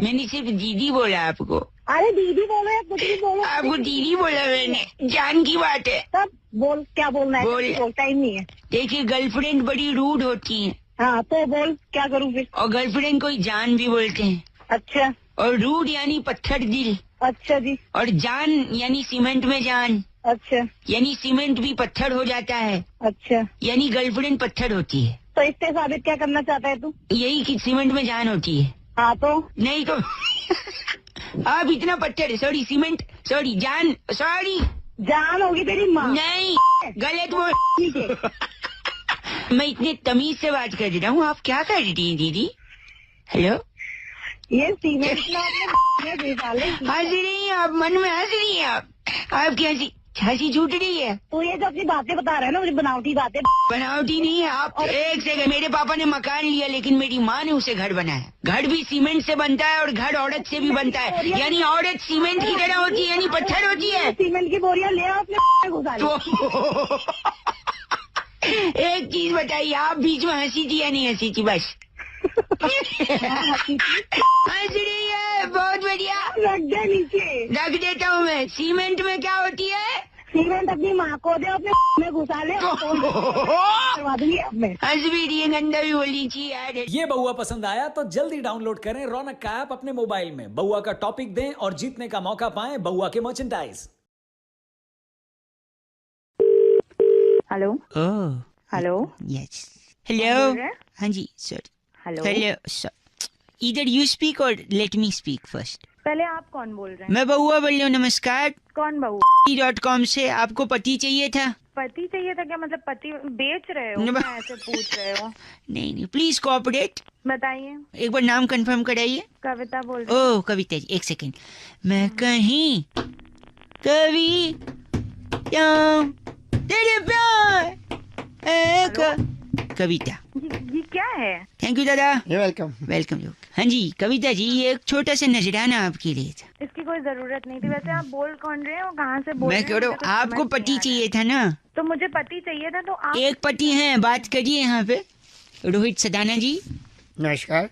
Speaker 1: मैंने सिर्फ दीदी बोला आपको।
Speaker 8: अरे दीदी बोलो या कुछ भी बोलो।
Speaker 1: आपको दीदी बोला मैंने, जान की बात है।
Speaker 8: तब बोल, क्या बोलना है?
Speaker 1: बोल।
Speaker 8: टाइम नहीं है।
Speaker 1: देखिए, गर्लफ्रेंड बड़ी रूड होती है।
Speaker 8: हाँ तो बोल, क्या करूँ फिर?
Speaker 1: और गर्लफ्रेंड को जान भी बोलते हैं।
Speaker 8: अच्छा
Speaker 1: और रूड यानी पत्थर दिल।
Speaker 8: अच्छा जी।
Speaker 1: और जान यानी सीमेंट में जान।
Speaker 8: अच्छा,
Speaker 1: यानी सीमेंट भी पत्थर हो जाता है।
Speaker 8: अच्छा,
Speaker 1: यानी गर्लफ्रेंड पत्थर होती है।
Speaker 8: तो इससे साबित क्या करना चाहता है तू?
Speaker 1: यही कि सीमेंट में जान होती है।
Speaker 8: हाँ तो
Speaker 1: नहीं तो आप इतना पत्थर, सॉरी सीमेंट, सॉरी जान, सॉरी
Speaker 8: जान होगी तेरी माँ।
Speaker 1: नहीं, गलत वो।
Speaker 8: नीचे।
Speaker 1: मैं इतने तमीज से बात कर रहा हूँ, आप क्या कर रही हैं दीदी? हेलो,
Speaker 8: ये सीमेंट में डाले।
Speaker 1: हंस रही हैं आप, मन में हंस रही हैं आप। आपकी हंसी छूट रही है।
Speaker 8: तो ये जो अपनी बातें बता रहा है ना, मुझे बनावटी बातें।
Speaker 1: बनावटी नहीं है आप। एक सेकंड, मेरे पापा ने मकान लिया लेकिन मेरी माँ ने उसे घर बनाया। घर भी सीमेंट से बनता है और घर औरत से भी बनता है। यानी औरत सीमेंट की तरह होती है, यानी पत्थर होती है।
Speaker 8: सीमेंट की बोरियां ले आओ अपने घुसा लो।
Speaker 1: एक चीज बताइए, आप बीच में हंसी थी या नहीं हंसी थी? बस हंस रही है, बहुत बढ़िया।
Speaker 8: रख दे नीचे।
Speaker 1: रख देता हूँ मैं। सीमेंट में क्या होती है?
Speaker 8: सीमेंट अपनी माँ को दे, अपने में घुसा ले। करवा दूंगी अब मैं।
Speaker 1: हंस भी रही है, गंदा भी बोली थी यार।
Speaker 7: ये बउआ पसंद आया तो जल्दी डाउनलोड करें रौनक का ऐप अपने मोबाइल में। बउआ का टॉपिक दें और जीतने का मौका पाएं बउआ के merchandise.
Speaker 8: Hello. Hello.
Speaker 1: Yes. Hello. हाँ जी सर।
Speaker 8: हेलो।
Speaker 1: Hello sir. इधर यू स्पीक और लेट मी स्पीक फर्स्ट।
Speaker 8: पहले आप कौन बोल रहे हैं?
Speaker 1: मैं बउआ बोल रही हूँ। नमस्कार।
Speaker 8: कौन बहू?
Speaker 1: .com से। आपको पति चाहिए था?
Speaker 8: पति चाहिए था क्या? मतलब पति बेच रहे हो? क्या ऐसे पूछ रहे हो?
Speaker 1: नहीं, प्लीज कोऑपरेट।
Speaker 8: बताइए।
Speaker 1: एक बार नाम कंफर्म कराइए।
Speaker 8: कविता बोल रही।
Speaker 1: ओह कविता जी, एक सेकंड। मैं कहीं कभी तेरे प्यार कविता।
Speaker 8: ये क्या है?
Speaker 1: थैंक यू दादा।
Speaker 4: You welcome.
Speaker 1: वेलकम। हाँ जी कविता जी, ये एक छोटा सा नजराना आपके लिए था।
Speaker 8: इसकी कोई जरूरत नहीं थी। वैसे आप बोल कौन रहे हो, कहाँ से बोल
Speaker 1: मैं
Speaker 8: रहे
Speaker 1: कह
Speaker 8: हो?
Speaker 1: रहा हूँ
Speaker 8: मुझे कुछ
Speaker 1: आपको
Speaker 8: समझ नहीं
Speaker 1: पति
Speaker 8: आ रहा
Speaker 1: चाहिए
Speaker 8: है।
Speaker 1: था ना?
Speaker 8: तो मुझे पति चाहिए था, तो आप
Speaker 1: एक पति हैं, बात करिए यहाँ पे। रोहित सदाना जी
Speaker 4: नमस्कार।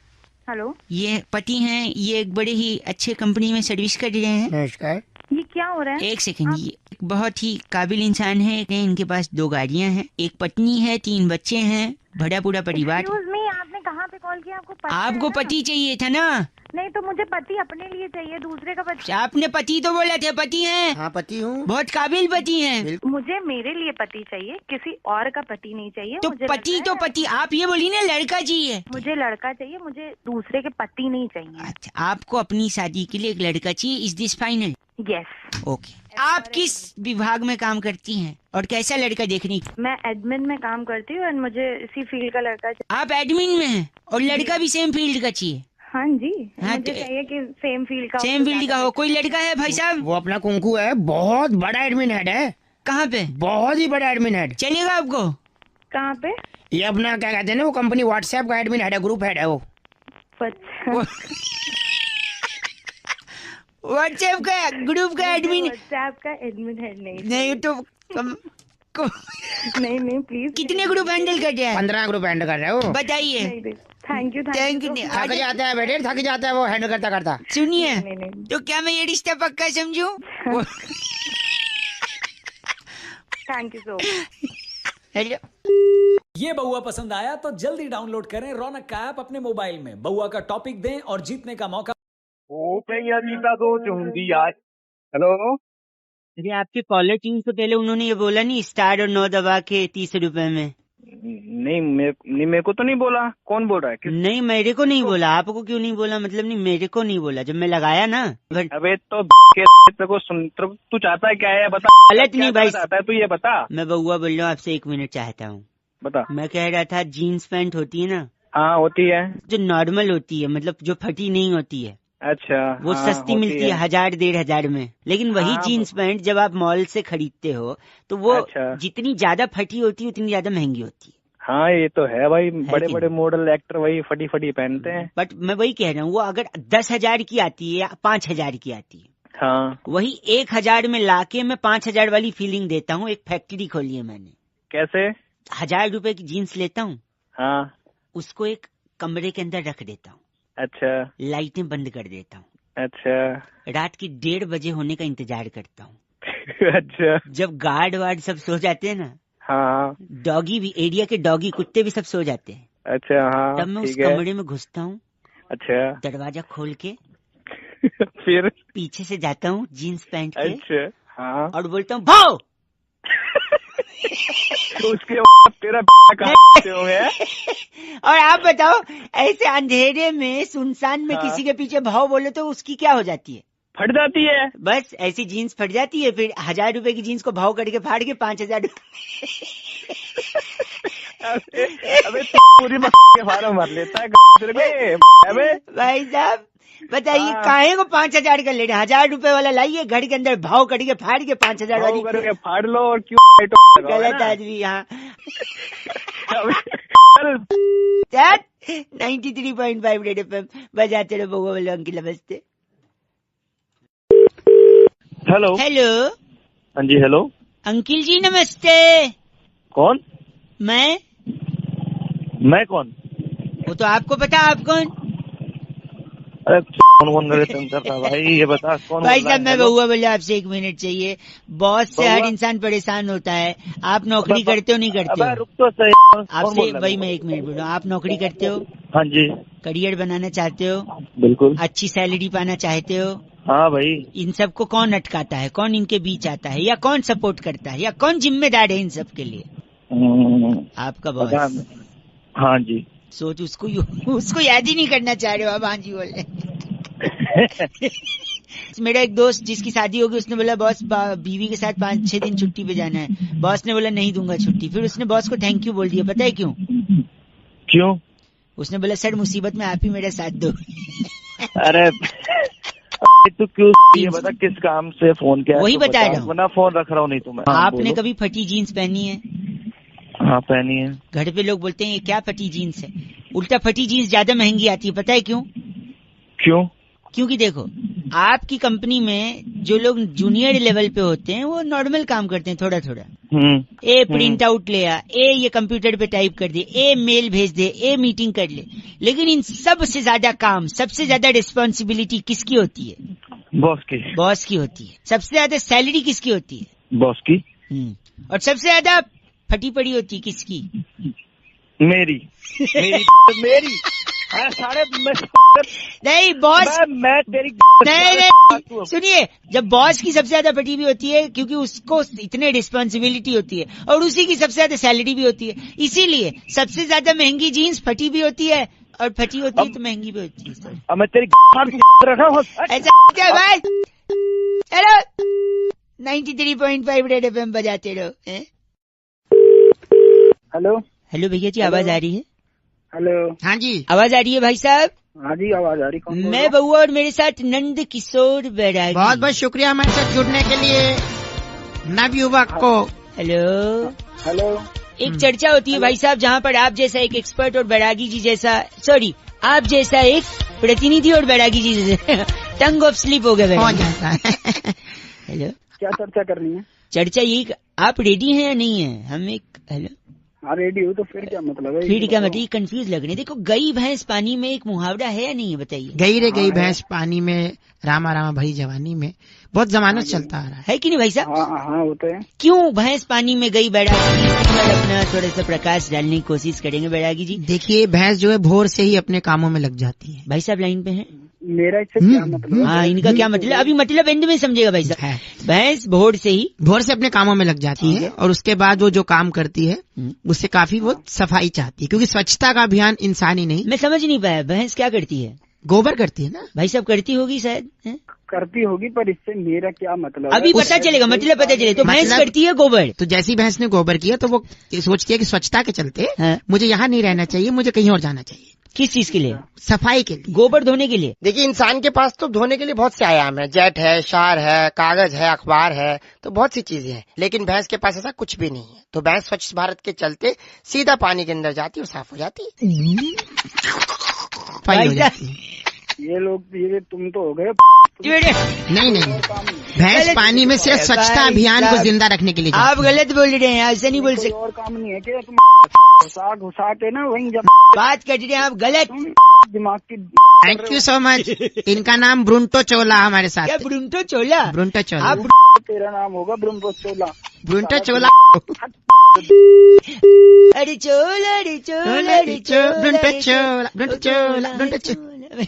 Speaker 8: हेलो,
Speaker 1: ये पति हैं, ये एक बड़े ही अच्छे कंपनी में सर्विस कर रहे हैं।
Speaker 4: नमस्कार।
Speaker 8: ये क्या हो रहा है?
Speaker 1: एक सेकंड, ये बहुत ही काबिल इंसान है। इनके पास 2 गाड़ियां हैं, एक पत्नी है, 3 बच्चे हैं, बड़ा पूरा परिवार।
Speaker 8: Excuse me, आपने कहाँ पे कॉल किया? आपको पता
Speaker 1: आपको
Speaker 8: है ना?
Speaker 1: पति चाहिए था ना?
Speaker 8: नहीं, तो मुझे पति अपने लिए चाहिए, दूसरे का पति।
Speaker 1: आपने पति तो बोला था, पति हैं।
Speaker 4: हाँ पति हूँ।
Speaker 1: बहुत काबिल पति हैं।
Speaker 8: मुझे मेरे लिए पति चाहिए, किसी और का पति नहीं चाहिए।
Speaker 1: तो
Speaker 8: मुझे
Speaker 1: पति
Speaker 8: लगता
Speaker 1: तो
Speaker 8: है-
Speaker 1: पति, आप ये बोली ना लड़का चाहिए।
Speaker 8: मुझे लड़का चाहिए, मुझे दूसरे के पति नहीं चाहिए।
Speaker 1: अच्छा, आपको अपनी शादी के लिए एक लड़का चाहिए। Is this final?
Speaker 8: Yes.
Speaker 1: Okay. आप किस विभाग में काम करती हैं और कैसा लड़का देखने?
Speaker 8: मैं एडमिन में काम करती हूँ और मुझे इसी फील्ड का लड़का चाहिए।
Speaker 1: आप एडमिन में हैं और लड़का भी सेम फील्ड का चाहिए?
Speaker 8: हाँ जी,
Speaker 1: हाँ,
Speaker 8: मुझे
Speaker 1: तो-
Speaker 8: चाहिए कि सेम फील्ड का हो,
Speaker 1: सेम
Speaker 8: तो
Speaker 1: फील्ड का
Speaker 8: ज्यादा
Speaker 1: हो। कोई लड़का है भाई साहब?
Speaker 4: वो अपना कुंकू है, बहुत बड़ा एडमिन हेड है।
Speaker 1: कहाँ पे?
Speaker 4: बहुत ही बड़ा एडमिन हेड।
Speaker 1: चलेगा आपको?
Speaker 8: कहाँ पे?
Speaker 4: ये अपना क्या कहते हैं ना, वो कंपनी व्हाट्सएप का एडमिन हेड है, ग्रुप हेड है वो।
Speaker 1: व्हाट्सएप का ग्रुप का एडमिन?
Speaker 8: व्हाट्सएप का एडमिन है नहीं।
Speaker 1: नहीं तो
Speaker 8: नहीं प्लीज।
Speaker 1: कितने ग्रुप हैंडल कर रहे हैं?
Speaker 4: 15 ग्रुप हैंडल कर रहे हो।
Speaker 1: बताइए।
Speaker 8: Thank you.
Speaker 1: Thank you.
Speaker 4: थक जाता है बेटे, थक जाता है वो हैंडल करता करता।
Speaker 1: सुनिए,
Speaker 8: नहीं।
Speaker 1: तो क्या मैं ये रिश्ता पक्का समझूं?
Speaker 8: Thank you so much.
Speaker 1: Hello.
Speaker 7: ये बउआ पसंद आया तो जल्दी डाउनलोड करें रौनक का ऐप अपने मोबाइल में। बउआ का टॉपिक दें और जीतने का मौका।
Speaker 5: ओ भैया जीता तो चुंदी आज। हेलो,
Speaker 1: अरे आपके कॉलर ट्यून से पहले उन्होंने ये बोला नहीं, स्टार और 9 दबा के 30 रुपए में?
Speaker 3: नहीं मेरे को तो नहीं बोला। कौन बोल रहा है?
Speaker 1: नहीं मेरे को नहीं बोला। आपको क्यों नहीं बोला? मतलब नहीं, मेरे को नहीं बोला जब मैं लगाया ना।
Speaker 3: अबे तो तेरे को सुन, तू चाहता है क्या है बता।
Speaker 1: गलत नहीं भाई,
Speaker 3: चाहता है तू ये बता।
Speaker 1: मैं बउआ बोल रहा हूँ आपसे, 1 मिनट चाहता हूँ।
Speaker 3: बता।
Speaker 1: मैं कह रहा था जीन्स पैंट होती है ना,
Speaker 3: हाँ होती है।
Speaker 1: जो नॉर्मल होती है, मतलब जो फटी नहीं होती है,
Speaker 3: अच्छा।
Speaker 1: वो
Speaker 3: हाँ,
Speaker 1: सस्ती मिलती है 1000-1500 में। लेकिन वही
Speaker 3: हाँ,
Speaker 1: जीन्स पैंट जब आप मॉल से खरीदते हो तो वो
Speaker 3: अच्छा।
Speaker 1: जितनी ज्यादा फटी होती है उतनी ज्यादा महंगी होती है।
Speaker 3: हाँ ये तो है भाई, बड़े
Speaker 1: कि
Speaker 3: बड़े मॉडल एक्टर वही फटी फटी पहनते हैं।
Speaker 1: बट मैं वही कह रहा हूँ, वो अगर 10,000 की आती है या 5,000 की आती है,
Speaker 3: हाँ।
Speaker 1: वही 1,000 में लाके मैं 5,000 वाली फीलिंग देता हूँ। एक फैक्ट्री खोली है मैंने।
Speaker 3: कैसे?
Speaker 1: 1,000 रुपए की जीन्स लेता हूँ,
Speaker 3: हाँ।
Speaker 1: उसको एक कमरे के अंदर रख देता हूँ,
Speaker 3: अच्छा
Speaker 1: लाइटें बंद कर देता हूँ,
Speaker 3: अच्छा।
Speaker 1: रात की 1:30 बजे होने का इंतजार करता हूँ।
Speaker 3: अच्छा।
Speaker 1: जब गार्ड वार्ड सब सो जाते हैं ना,
Speaker 3: हाँ।
Speaker 1: डॉगी भी, एरिया के डॉगी कुत्ते भी सब सो जाते हैं,
Speaker 3: अच्छा। हाँ
Speaker 1: तब मैं उस
Speaker 3: ठीक है।
Speaker 1: कमरे में घुसता हूँ,
Speaker 3: अच्छा।
Speaker 1: दरवाजा खोल के
Speaker 3: फिर?
Speaker 1: पीछे से जाता हूँ जीन्स पैंट के,
Speaker 3: अच्छा। हाँ।
Speaker 1: और बोलता हूँ भाओ।
Speaker 3: उसके बाद तेरा कहाँ से हो गया?
Speaker 1: और आप बताओ, ऐसे अंधेरे में सुनसान में
Speaker 3: हाँ।
Speaker 1: किसी के पीछे भाव बोले तो उसकी क्या हो जाती है?
Speaker 3: फट जाती है।
Speaker 1: बस ऐसी जीन्स फट जाती है। फिर 1,000 रुपए की जीन्स को भाव करके फाड़ के 5,000
Speaker 3: अबे पूरी के फार्म भर लेता है तेरे को। अबे
Speaker 1: भाई साहब बताइए,
Speaker 3: हाँ।
Speaker 1: काहे को 5,000 का ले रहे? 1,000 रुपए वाला लाइए, घर के अंदर भाव करके फाड़ के 5,000 वाली।
Speaker 3: करके फाड़ लो और क्यों
Speaker 1: गलत आदमी यहाँ। 93.5 रेड एफएम बजाते रहो। बउआ बोलो अंकिल नमस्ते।
Speaker 3: हेलो।
Speaker 1: हेलो
Speaker 3: हाँ जी हेलो।
Speaker 1: अंकिल जी नमस्ते।
Speaker 3: कौन? मैं कौन?
Speaker 1: वो तो आपको पता, आप कौन?
Speaker 3: अरे कौन करता भाई, ये बता कौन?
Speaker 1: भाई साहब मैं बउआ बोले आपसे 1 मिनट चाहिए। बॉस से हर इंसान परेशान होता है। आप नौकरी करते हो नहीं करते हो?
Speaker 3: रुक तो सही।
Speaker 1: आपसे वही मैं 1 मिनट बोल रहा हूँ। आप नौकरी करते हो?
Speaker 3: हाँ जी
Speaker 1: करियर बनाना चाहते हो?
Speaker 3: बिल्कुल।
Speaker 1: अच्छी सैलरी पाना चाहते हो?
Speaker 3: हाँ भाई।
Speaker 1: इन सब को कौन अटकाता है? कौन इनके बीच आता है? या कौन सपोर्ट करता है? या कौन जिम्मेदार है इन सब के लिए? आपका बॉस।
Speaker 3: हाँ जी।
Speaker 1: सोच, उसको याद ही नहीं करना चाह रहे हो अब? हाँ जी बोले। मेरा एक दोस्त जिसकी शादी होगी, उसने बोला बॉस बीवी के साथ 5-6 दिन छुट्टी पे जाना है। बॉस ने बोला नहीं दूंगा छुट्टी। फिर उसने बॉस को थैंक यू बोल दिया। पता है क्यों?
Speaker 3: क्यों?
Speaker 1: उसने बोला सर मुसीबत में आप ही मेरा साथ दो।
Speaker 3: अरे तू क्यों ये बता किस काम से फोन किया?
Speaker 1: वही बता रहा हूँ।
Speaker 3: वरना फोन रख रहा हूँ नहीं तो मैं।
Speaker 1: आपने कभी फटी जीन्स पहनी है?
Speaker 5: हाँ पहनी है।
Speaker 1: घर पे लोग बोलते हैं ये क्या फटी जीन्स है। उल्टा फटी जीन्स ज्यादा महंगी आती है, पता है क्यों?
Speaker 5: क्यों?
Speaker 1: क्योंकि देखो, आपकी कंपनी में जो लोग जूनियर लेवल पे होते हैं वो नॉर्मल काम करते हैं थोड़ा थोड़ा। ए प्रिंट आउट ले आ, ए ये कंप्यूटर पे टाइप कर दे, ए मेल भेज दे, ए मीटिंग कर ले। लेकिन इन सबसे ज्यादा काम, सबसे ज्यादा रिस्पॉन्सिबिलिटी किसकी होती है?
Speaker 5: बॉस की।
Speaker 1: बॉस की होती है। सबसे ज्यादा सैलरी किसकी होती है?
Speaker 5: बॉस की।
Speaker 1: और सबसे ज्यादा फटी पड़ी होती है किसकी?
Speaker 5: मेरी। मेरी साढ़े
Speaker 1: नहीं बॉस,
Speaker 5: मैं तेरी
Speaker 1: नहीं सुनिए, जब बॉस की सबसे ज्यादा फटी भी होती है क्योंकि उसको इतने रिस्पॉन्सिबिलिटी होती है और उसी की सबसे ज्यादा सैलरी भी होती है, इसीलिए सबसे ज्यादा महंगी जीन्स फटी भी होती है और फटी होती है तो महंगी भी होती है।
Speaker 5: अब मैं तेरी रखा हूँ
Speaker 1: ऐसा क्या भाई? हेलो 93.5 रेड एफएम बजाते रहो।
Speaker 3: हेलो
Speaker 1: हेलो भैया जी, आवाज आ रही है?
Speaker 3: हेलो।
Speaker 4: हाँ जी,
Speaker 1: आवाज आ रही है भाई साहब?
Speaker 3: हाँ जी आवाज आ रही। कौन बोल
Speaker 1: मैं बउआ और मेरे साथ नंद किशोर बैरागी।
Speaker 4: बहुत बहुत शुक्रिया हमारे साथ जुड़ने के लिए नवयुवक को।
Speaker 1: हेलो।
Speaker 3: हेलो।
Speaker 1: एक चर्चा होती है भाई साहब जहाँ पर आप जैसा एक एक्सपर्ट और बैरागी जी जैसा, सॉरी आप जैसा एक प्रतिनिधि और बैरागी जी जैसा टंग ऑफ स्लिप हो गया
Speaker 4: जाता है।
Speaker 1: हेलो,
Speaker 3: क्या चर्चा करनी है?
Speaker 1: चर्चा ये आप रेडी हैं या नहीं है? हम एक हेलो
Speaker 3: हाँ रेडी हो तो फिर क्या मतलब है?
Speaker 1: फिर क्या मतलब? कंफ्यूज लग रहे हैं। देखो गई भैंस पानी में एक मुहावरा है या नहीं है, बताइए।
Speaker 4: गई रे गई भैंस पानी में, रामा रामा भरी जवानी में, बहुत जमाना चलता आ रहा है
Speaker 1: कि नहीं भाई साहब?
Speaker 3: हाँ वो तो है।
Speaker 1: क्यों भैंस पानी में गई बैरागी? अपना थोड़ा सा प्रकाश डालने की कोशिश करेंगे बैरागी जी।
Speaker 4: देखिए भैंस जो है भोर से ही अपने कामों में लग जाती है।
Speaker 1: भाई साहब लाइन पे हैं?
Speaker 3: मेरा इससे क्या मतलब?
Speaker 1: हाँ इनका क्या मतलब? अभी मतलब एंड में समझेगा भाई साहब। भैंस भोर से अपने कामों में लग जाती है और उसके बाद वो जो काम करती है उससे काफी वो सफाई चाहती है, क्योंकि स्वच्छता का अभियान इंसान ही नहीं। मैं समझ नहीं पाया, भैंस क्या करती है?
Speaker 4: गोबर करती है ना भाई
Speaker 1: साहब? करती होगी शायद,
Speaker 3: करती होगी, पर इससे मेरा क्या मतलब?
Speaker 1: अभी पता चलेगा, मतलब पता चले। तो भैंस करती है गोबर,
Speaker 4: तो जैसी भैंस ने गोबर किया तो वो सोचती है कि स्वच्छता के चलते मुझे यहाँ नहीं रहना चाहिए, मुझे कहीं और जाना चाहिए।
Speaker 1: किस चीज के लिए?
Speaker 4: सफाई के लिए,
Speaker 1: गोबर धोने के लिए।
Speaker 4: देखिए इंसान के पास तो धोने के लिए बहुत से आयाम है, जेट है, शार है, कागज है, अखबार है, तो बहुत सी चीजें हैं, लेकिन भैंस के पास ऐसा कुछ भी नहीं है। तो भैंस स्वच्छ भारत के चलते सीधा पानी के अंदर जाती है और साफ हो जाती है। हो जाती है।
Speaker 3: ये लोग ये तुम तो हो गए।
Speaker 4: नहीं भैंस पानी में सिर्फ स्वच्छता अभियान को जिंदा रखने के लिए।
Speaker 1: आप गलत बोल रहे हैं, ऐसा नहीं बोल सकते।
Speaker 3: और काम नहीं है क्या? तुम घुसा के ना वहीं जब
Speaker 1: बात कर रहे हैं आप गलत
Speaker 3: दिमाग की।
Speaker 4: Thank you so much. इनका नाम ब्रुंटो चोला हमारे साथ।
Speaker 1: क्या ब्रुंटो चोला?
Speaker 4: ब्रुंटो चोला।
Speaker 3: तेरा नाम होगा ब्रुंटो चोला।
Speaker 4: ब्रुंटो चोला।
Speaker 1: अरे चोला, अरे चोला, अरे चोला,
Speaker 4: ब्रुंटो चोला, ब्रुंटो चोला, ब्रुंटो चोला।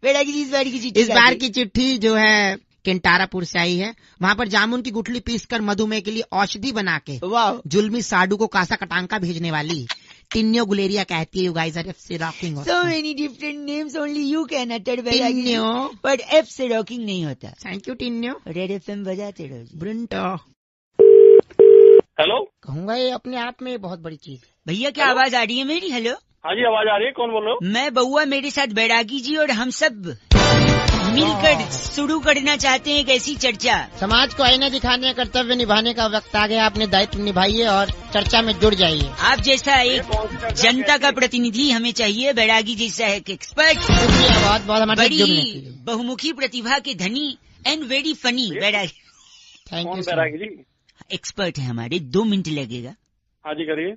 Speaker 4: इस बार की चिट्ठी जो है केंटारापुर से आई है। वहाँ पर जामुन की गुठली पीसकर मधुमेह के लिए औषधि बना के जुल्मी साडू को कासा कटांका भेजने वाली टिन्यो गुलेरिया कहती है, यू गाइस आर एफ से rocking.
Speaker 1: So many different names, only you can utter
Speaker 4: टिन्यो,
Speaker 1: but F से रॉकिंग नहीं होता।
Speaker 4: थैंक यू टिन्यो।
Speaker 1: रेड एफएम बजाते रहो।
Speaker 4: ब्रुंटो।
Speaker 5: हेलो।
Speaker 4: कहूँगा ये अपने आप में बहुत बड़ी चीज है।
Speaker 1: भैया क्या आवाज आ रही है मेरी? हेलो।
Speaker 5: हाँ जी आवाज आ रही है, कौन बोल रहे हो?
Speaker 1: मैं बउआ, मेरे साथ बैरागी जी और हम सब मिलकर शुरू करना चाहते हैं एक ऐसी चर्चा।
Speaker 4: समाज को आईना दिखाने, कर्तव्य निभाने का वक्त आ गया। अपने दायित्व निभाइए और चर्चा में जुड़ जाइए।
Speaker 1: आप जैसा एक जनता का प्रतिनिधि हमें चाहिए, बैरागी जैसा एक एक्सपर्ट।
Speaker 4: बहुत बहुत हमारे
Speaker 1: बड़ी बहुमुखी प्रतिभा के धनी and very funny Bairagi.
Speaker 5: Thank you Bairagi ji.
Speaker 1: Expert है हमारे, 2 मिनट लगेगा।
Speaker 5: हाँ जी करिए।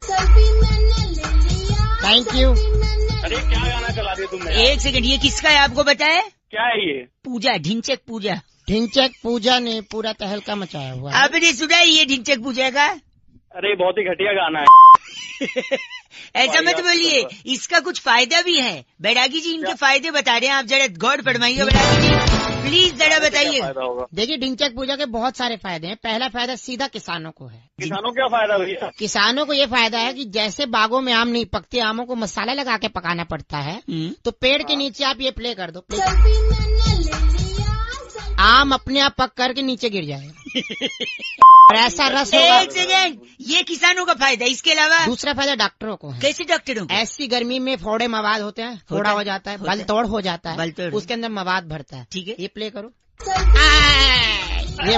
Speaker 4: Thank you.
Speaker 5: अरे क्या गाना चला दिया तुमने?
Speaker 1: 1 सेकंड, ये किसका है आपको बताया?
Speaker 5: क्या है ये?
Speaker 1: पूजा, ढिंचक पूजा।
Speaker 4: ढिंचक पूजा ने पूरा तहलका मचाया हुआ है।
Speaker 1: आपने सुना है ये ढिंचक पूजा का?
Speaker 5: अरे बहुत ही घटिया गाना है।
Speaker 1: ऐसा मत बोलिए, इसका कुछ फायदा भी है। बैरागी जी इनके फायदे बता रहे हैं, आप जरा गौर फरमाइए बैरागी जी, प्लीज जरा बताइए।
Speaker 4: देखिए ढिंचक पूजा के बहुत सारे फायदे हैं। पहला फायदा सीधा किसानों को है।
Speaker 5: किसानों क्या फायदा भैया?
Speaker 4: किसानों को ये फायदा है कि जैसे बागों में आम नहीं पकते, आमों को मसाला लगा के पकाना पड़ता है, तो पेड़ के नीचे आप ये प्ले कर दो, आम अपने आप पक करके नीचे गिर जाएगा और ऐसा रस होगा।
Speaker 1: 1 सेकंड, ये किसानों का फायदा। इसके अलावा
Speaker 4: दूसरा फायदा डॉक्टरों को है।
Speaker 1: कैसे डॉक्टरों को?
Speaker 4: ऐसी गर्मी में फोड़े मवाद होते हैं, फोड़ा हो जाता है, बल तोड़ हो जाता है, उसके अंदर मवाद भरता है।
Speaker 1: ठीक है,
Speaker 4: ये प्ले करो। ये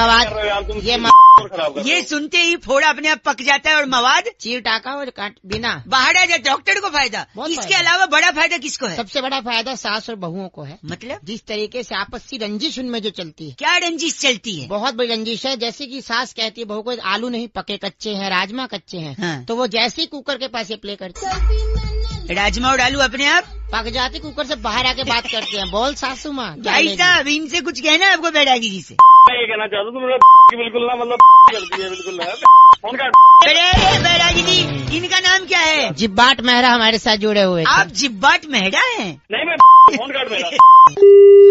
Speaker 4: आवाज
Speaker 1: ये सुनते ही फोड़ा अपने आप पक जाता है और मवाद
Speaker 4: चीर टाका और काट बिना
Speaker 1: बाहर आ जाए। डॉक्टर को फायदा,
Speaker 4: बहुत
Speaker 1: इसके
Speaker 4: फायदा।
Speaker 1: अलावा बड़ा फायदा किसको है?
Speaker 4: सबसे बड़ा फायदा सास और बहुओं को है।
Speaker 1: मतलब
Speaker 4: जिस तरीके से आपसी रंजिश उनमें जो चलती है,
Speaker 1: क्या रंजिश चलती है?
Speaker 4: बहुत बड़ी रंजिश है। जैसे कि सास कहती है बहू को आलू नहीं पके कच्चे हैं, राजमा कच्चे हैं,
Speaker 1: हाँ।
Speaker 4: तो वो जैसे ही कुकर के पास ये प्ले करती है,
Speaker 1: राजमा और आलू अपने आप
Speaker 4: पक जाती, कुकर से बाहर आके बात करते हैं, बोल सासू माँ क्या
Speaker 1: भाई
Speaker 4: लेगी?
Speaker 1: साहब इनसे कुछ कहना है आपको बैरागी जी से?
Speaker 5: मैं ये कहना चाहता हूँ तुम बिल्कुल ना मतलब करती है बिल्कुल ना फोन काट।
Speaker 1: अरे बैरागी जी, इनका नाम क्या है?
Speaker 4: जिब्बाट मेहरा हमारे साथ जुड़े हुए थे।
Speaker 1: आप जिब्बाट मेहरा हैं?
Speaker 5: नहीं मैं फोन काट मेरा।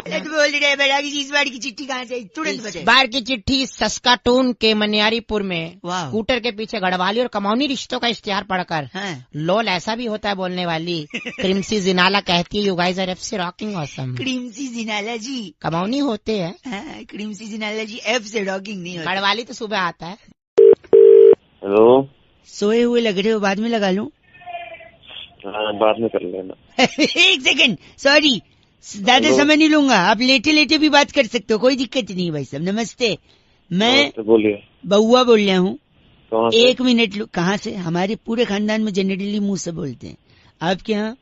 Speaker 1: गलत बोल रहे बैरागी जी। इस बार की चिट्ठी कहाँ से? तुरंत बताइए।
Speaker 4: बार की चिट्ठी सस्काटून के मनियारीपुर में
Speaker 1: वाह।
Speaker 4: स्कूटर के पीछे गढ़वाली और कमौनी रिश्तों का इश्तिहार पढ़कर
Speaker 1: हाँ।
Speaker 4: लोल ऐसा भी होता है बोलने वाली क्रिमसी जिनाला कहती है, you guys are FC rocking awesome.
Speaker 1: क्रीमसी जिनाला जी,
Speaker 4: कमौनी होते हैं,
Speaker 1: हाँ, क्रीमसी जिनाला जी एफ से रॉकिंग नहीं होता।
Speaker 4: गढ़वाली तो सुबह आता है।
Speaker 3: हेलो,
Speaker 1: सोए हुए लग रहे हो, बाद में लगा लूं?
Speaker 3: हाँ बाद में कर लेना।
Speaker 1: एक सेकंड, सॉरी, ज्यादा
Speaker 3: हेलो।
Speaker 1: समय नहीं लूंगा। आप लेटे लेटे भी बात कर सकते हो, कोई दिक्कत नहीं भाई साहब। नमस्ते, मैं
Speaker 3: तो बोलिए
Speaker 1: बउआ बोल रहा हूँ।
Speaker 3: कहाँ से?
Speaker 1: 1 मिनट कहाँ से? हमारे पूरे खानदान में जनरली मुंह से बोलते हैं। आपके यहाँ?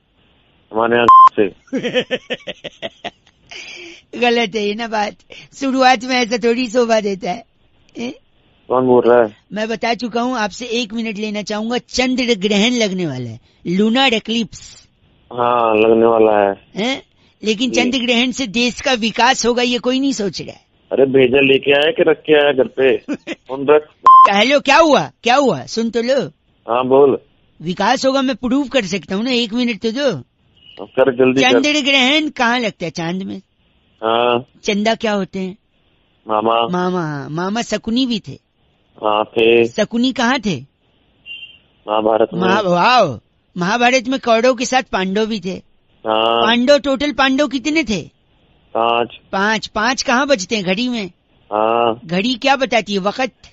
Speaker 3: हमारे यहाँ से।
Speaker 1: गलत है ये ना बात। शुरुआत में ऐसा थोड़ी शोभा देता है।
Speaker 3: कौन बोल रहा है?
Speaker 1: मैं बता चुका हूँ, आपसे 1 मिनट लेना चाहूंगा। चंद्र ग्रहण लगने वाला है, लूनार एक्लिप्स
Speaker 3: हाँ लगने वाला है।
Speaker 1: लेकिन
Speaker 3: जी।
Speaker 1: चंद्र ग्रहण से देश का विकास होगा ये कोई नहीं सोच रहा है।
Speaker 3: अरे भेजा लेके आया कि रख के आया घर पे? फोन रख।
Speaker 1: हेलो, क्या हुआ? क्या हुआ? सुन तो लो।
Speaker 3: हाँ बोल।
Speaker 1: विकास होगा, मैं प्रूव कर सकता हूँ ना। 1 मिनट तो दो।
Speaker 3: कर जल्दी कर।
Speaker 1: चंद्र ग्रहण कहाँ लगता है? चांद में।
Speaker 3: हाँ
Speaker 1: चंदा क्या होते हैं?
Speaker 3: मामा।
Speaker 1: मामा। मामा शकुनी भी थे।
Speaker 3: हाँ थे।
Speaker 1: शकुनी कहाँ थे?
Speaker 3: महाभारत में।
Speaker 1: वाह, महाभारत में कौरव के साथ पांडव भी थे।
Speaker 3: हाँ
Speaker 1: पांडव, टोटल पांडव कितने थे?
Speaker 3: 5।
Speaker 1: 5 कहाँ बजते हैं घड़ी में?
Speaker 3: हाँ
Speaker 1: घड़ी क्या बताती है? वक्त,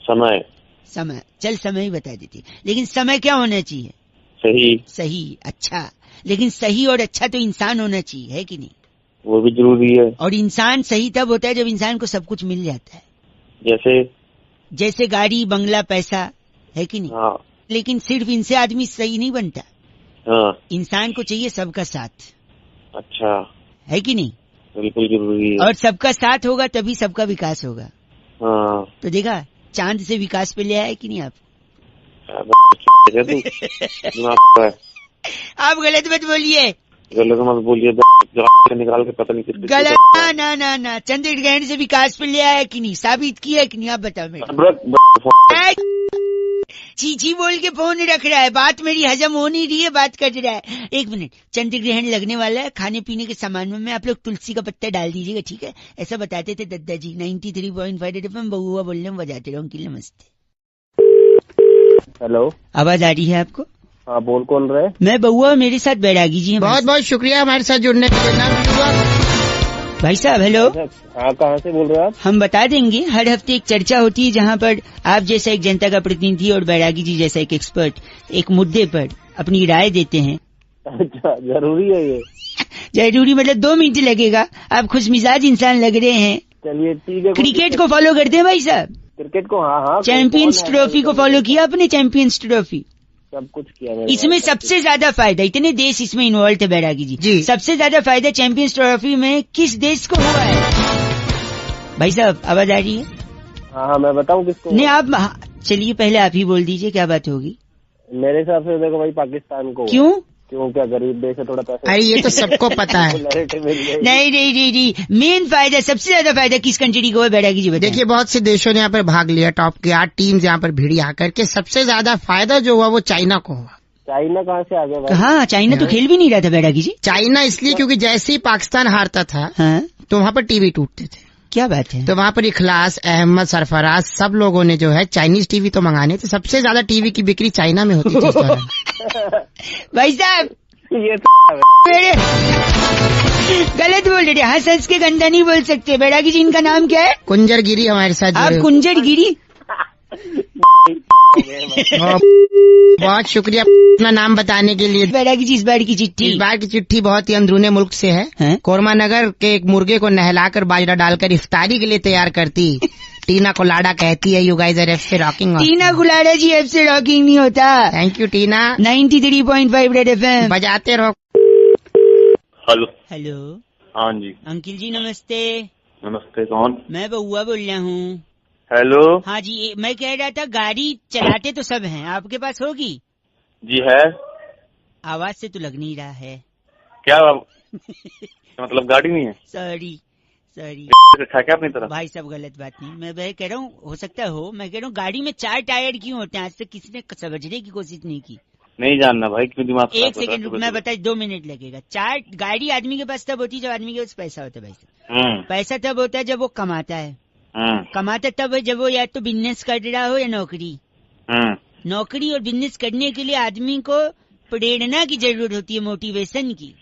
Speaker 3: समय।
Speaker 1: समय। चल समय ही बता देती है, लेकिन समय क्या होना चाहिए?
Speaker 3: सही।
Speaker 1: सही। अच्छा, लेकिन सही और अच्छा तो इंसान होना चाहिए, है कि नहीं?
Speaker 3: वो भी जरूरी है।
Speaker 1: और इंसान सही तब होता है जब इंसान को सब कुछ मिल जाता है। जैसे गाड़ी, बंगला, पैसा, है कि नहीं?
Speaker 3: हाँ।
Speaker 1: लेकिन सिर्फ इनसे आदमी सही नहीं बनता।
Speaker 3: हाँ।
Speaker 1: इंसान को चाहिए सबका साथ।
Speaker 3: अच्छा।
Speaker 1: है कि नहीं?
Speaker 3: बिल्कुल जरूरी है।
Speaker 1: और सबका साथ होगा तभी सबका विकास होगा।
Speaker 3: हाँ।
Speaker 1: तो देखा, चांद से विकास पे ले आया कि नहीं आप? आप गलत मत बोलिए।
Speaker 3: गलत मत बोलिए, निकाल के पता नहीं कितने।
Speaker 1: गलत ना, चंद्र ग्रहण से विकास पे ले आया कि नहीं? साबित किया कि नहीं? आप बताओ मेरे। चीची बोल के फोन रख रहा है, बात मेरी हजम हो नहीं रही है, बात कर रहा है। 1 मिनट, चंद्र ग्रहण लगने वाला है। खाने पीने के सामान में आप लोग तुलसी का पत्ता डाल दीजिएगा, ठीक है? ऐसा बताते थे दादाजी। 93.5 FM बहुआ बोलने में बजाते रहो। अंकिल नमस्ते।
Speaker 3: हेलो,
Speaker 1: आवाज आ रही है आपको?
Speaker 3: हाँ बोल, कौन रहे?
Speaker 1: मैं बहुआ, मेरे साथ बैरागी जी हैं।
Speaker 4: बहुत बहुत शुक्रिया हमारे साथ जुड़ने के लिए।
Speaker 1: भाई साहब हेलो।
Speaker 3: हाँ कहाँ से बोल रहे हैं आप?
Speaker 1: हम बता देंगे। हर हफ्ते एक चर्चा होती है जहाँ पर आप जैसा एक जनता का प्रतिनिधि और बैरागी जी जैसा एक एक्सपर्ट एक मुद्दे पर अपनी राय देते हैं।
Speaker 3: अच्छा, जरूरी है ये?
Speaker 1: जरूरी मतलब 2 मिनट लगेगा। आप खुश मिजाज इंसान लग रहे हैं।
Speaker 3: चलिए ठीक है।
Speaker 1: क्रिकेट को फॉलो करते हैं भाई साहब?
Speaker 3: क्रिकेट को हाँ।
Speaker 1: चैंपियंस ट्रॉफी को फॉलो किया आपने? चैंपियंस ट्रॉफी
Speaker 3: सब कुछ किया।
Speaker 1: इसमें सबसे ज्यादा फायदा, इतने देश इसमें इन्वॉल्व थे बैरागी जी, सबसे ज्यादा फायदा चैंपियंस ट्रॉफी में किस देश को हुआ है? भाई साहब आवाज आ रही है?
Speaker 3: हाँ मैं बताऊँ किसको?
Speaker 1: नहीं आप चलिए पहले आप ही बोल दीजिए, क्या बात होगी?
Speaker 3: मेरे हिसाब से देखो भाई, पाकिस्तान को।
Speaker 1: क्यों?
Speaker 3: क्यों, क्या गरीब देश है, थोड़ा पैसा।
Speaker 4: अरे ये तो सबको पता है।
Speaker 1: नहीं, मेन फायदा, सबसे ज्यादा फायदा किस कंट्री को है बैरागी जी बताइए?
Speaker 4: देखिए बहुत से देशों ने यहाँ पर भाग लिया, टॉप की 8 टीम्स यहाँ पर भिड़ी आकर के। सबसे ज्यादा फायदा जो हुआ वो चाइना को हुआ।
Speaker 3: चाइना कहाँ से आ गया भाई?
Speaker 1: हाँ, चाइना तो खेल भी नहीं रहा था बैरागी जी।
Speaker 4: चाइना इसलिए क्योंकि जैसे ही पाकिस्तान हारता था तो वहाँ पर टीवी टूटते थे।
Speaker 1: क्या बात है? तो
Speaker 4: वहाँ पर इखलास, अहमद, सरफराज सब लोगों ने जो है चाइनीज टीवी तो मंगाने थे। सबसे ज्यादा टीवी की बिक्री चाइना में होती थी।
Speaker 1: भाई साहब
Speaker 3: ये
Speaker 1: गलत बोल रहे, हंस हंस के गंदा नहीं बोल सकते। बैरागी जी इनका नाम क्या है?
Speaker 4: कुंजर गिरी हमारे साथ।
Speaker 1: आप कुंजर गिरी?
Speaker 4: बहुत शुक्रिया अपना नाम बताने के लिए।
Speaker 1: बैरागी जी इस बार की चिट्ठी
Speaker 4: बहुत ही अंदरूनी मुल्क से है। कोरमा नगर के एक मुर्गे को नहलाकर बाजरा डालकर इफ्तारी के लिए तैयार करती टीना कोलाडा कहती है you guys are FC rocking.
Speaker 1: Tina गुलाडा जी एफसी रॉकिंग नहीं होता।
Speaker 4: Thank you Tina.
Speaker 1: 93.5 red FM
Speaker 4: बजाते रहो।
Speaker 5: हेलो।
Speaker 1: हेलो
Speaker 5: हाँ जी।
Speaker 1: अंकिल जी नमस्ते।
Speaker 5: नमस्ते, कौन?
Speaker 1: मैं बउआ बोल रहा हूँ।
Speaker 5: हेलो।
Speaker 1: हाँ जी, मैं कह रहा था गाड़ी चलाते तो सब हैं, आपके पास होगी?
Speaker 5: जी है।
Speaker 1: आवाज से तो लग नहीं रहा है।
Speaker 5: क्या मतलब गाड़ी नहीं है?
Speaker 1: सॉरी सॉरी
Speaker 5: रखा क्या अपनी तरफ?
Speaker 1: भाई सब गलत बात नहीं, मैं कह रहा हूँ हो सकता हो, मैं कह रहा हूँ गाड़ी में 4 टायर क्यों होते हैं? आज तक किसी ने समझने की कोशिश नहीं की।
Speaker 5: नहीं जानना भाई, क्यों दिमाग खराब
Speaker 1: एक
Speaker 5: कर रहा है?
Speaker 1: सेकंड रुक, मैं बता 2 मिनट लगेगा। 4 गाड़ी आदमी के पास तब होती है जब आदमी के पास पैसा होता है भाई साहब। पैसा तब होता है जब वो कमाता है। कमाता तब है जब वो या तो बिजनेस कर रहा हो या नौकरी। नौकरी और बिजनेस करने के लिए आदमी को प्रेरणा की जरूरत होती है, मोटिवेशन की।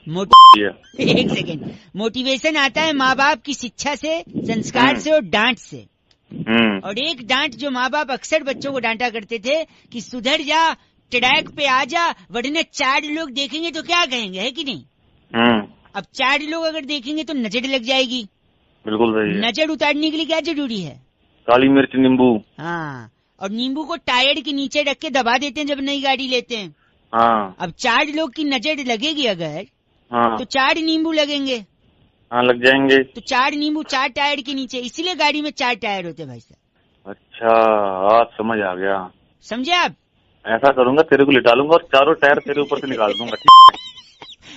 Speaker 1: एक सेकेंड, मोटिवेशन आता है माँ बाप की शिक्षा से, संस्कार से और डांट से। और एक डांट जो माँ बाप अक्सर बच्चों को डांटा करते थे कि सुधर जा, ट्रैक पे आ जा, वरना 4 लोग देखेंगे तो क्या कहेंगे, है कि नहीं? अब 4 लोग अगर देखेंगे तो नजर लग जाएगी।
Speaker 5: बिल्कुल सही है।
Speaker 1: नजर उतारने के लिए क्या जरूरी है?
Speaker 5: काली मिर्च, नींबू।
Speaker 1: हाँ, और नींबू को टायर के नीचे रख के दबा देते हैं जब नई गाड़ी लेते हैं।
Speaker 5: हाँ।
Speaker 1: अब 4 लोग की नजर लगेगी अगर,
Speaker 5: हाँ।
Speaker 1: तो 4 नींबू लगेंगे।
Speaker 5: हाँ लग जाएंगे।
Speaker 1: तो 4 नींबू 4 टायर के नीचे, इसीलिए गाड़ी में 4 टायर होते हैं भाई साहब।
Speaker 5: अच्छा, आज समझ आ गया।
Speaker 1: समझे आप?
Speaker 5: ऐसा करूंगा, तेरे को लिटा लूंगा और 4 टायर तेरे ऊपर से निकाल दूंगा।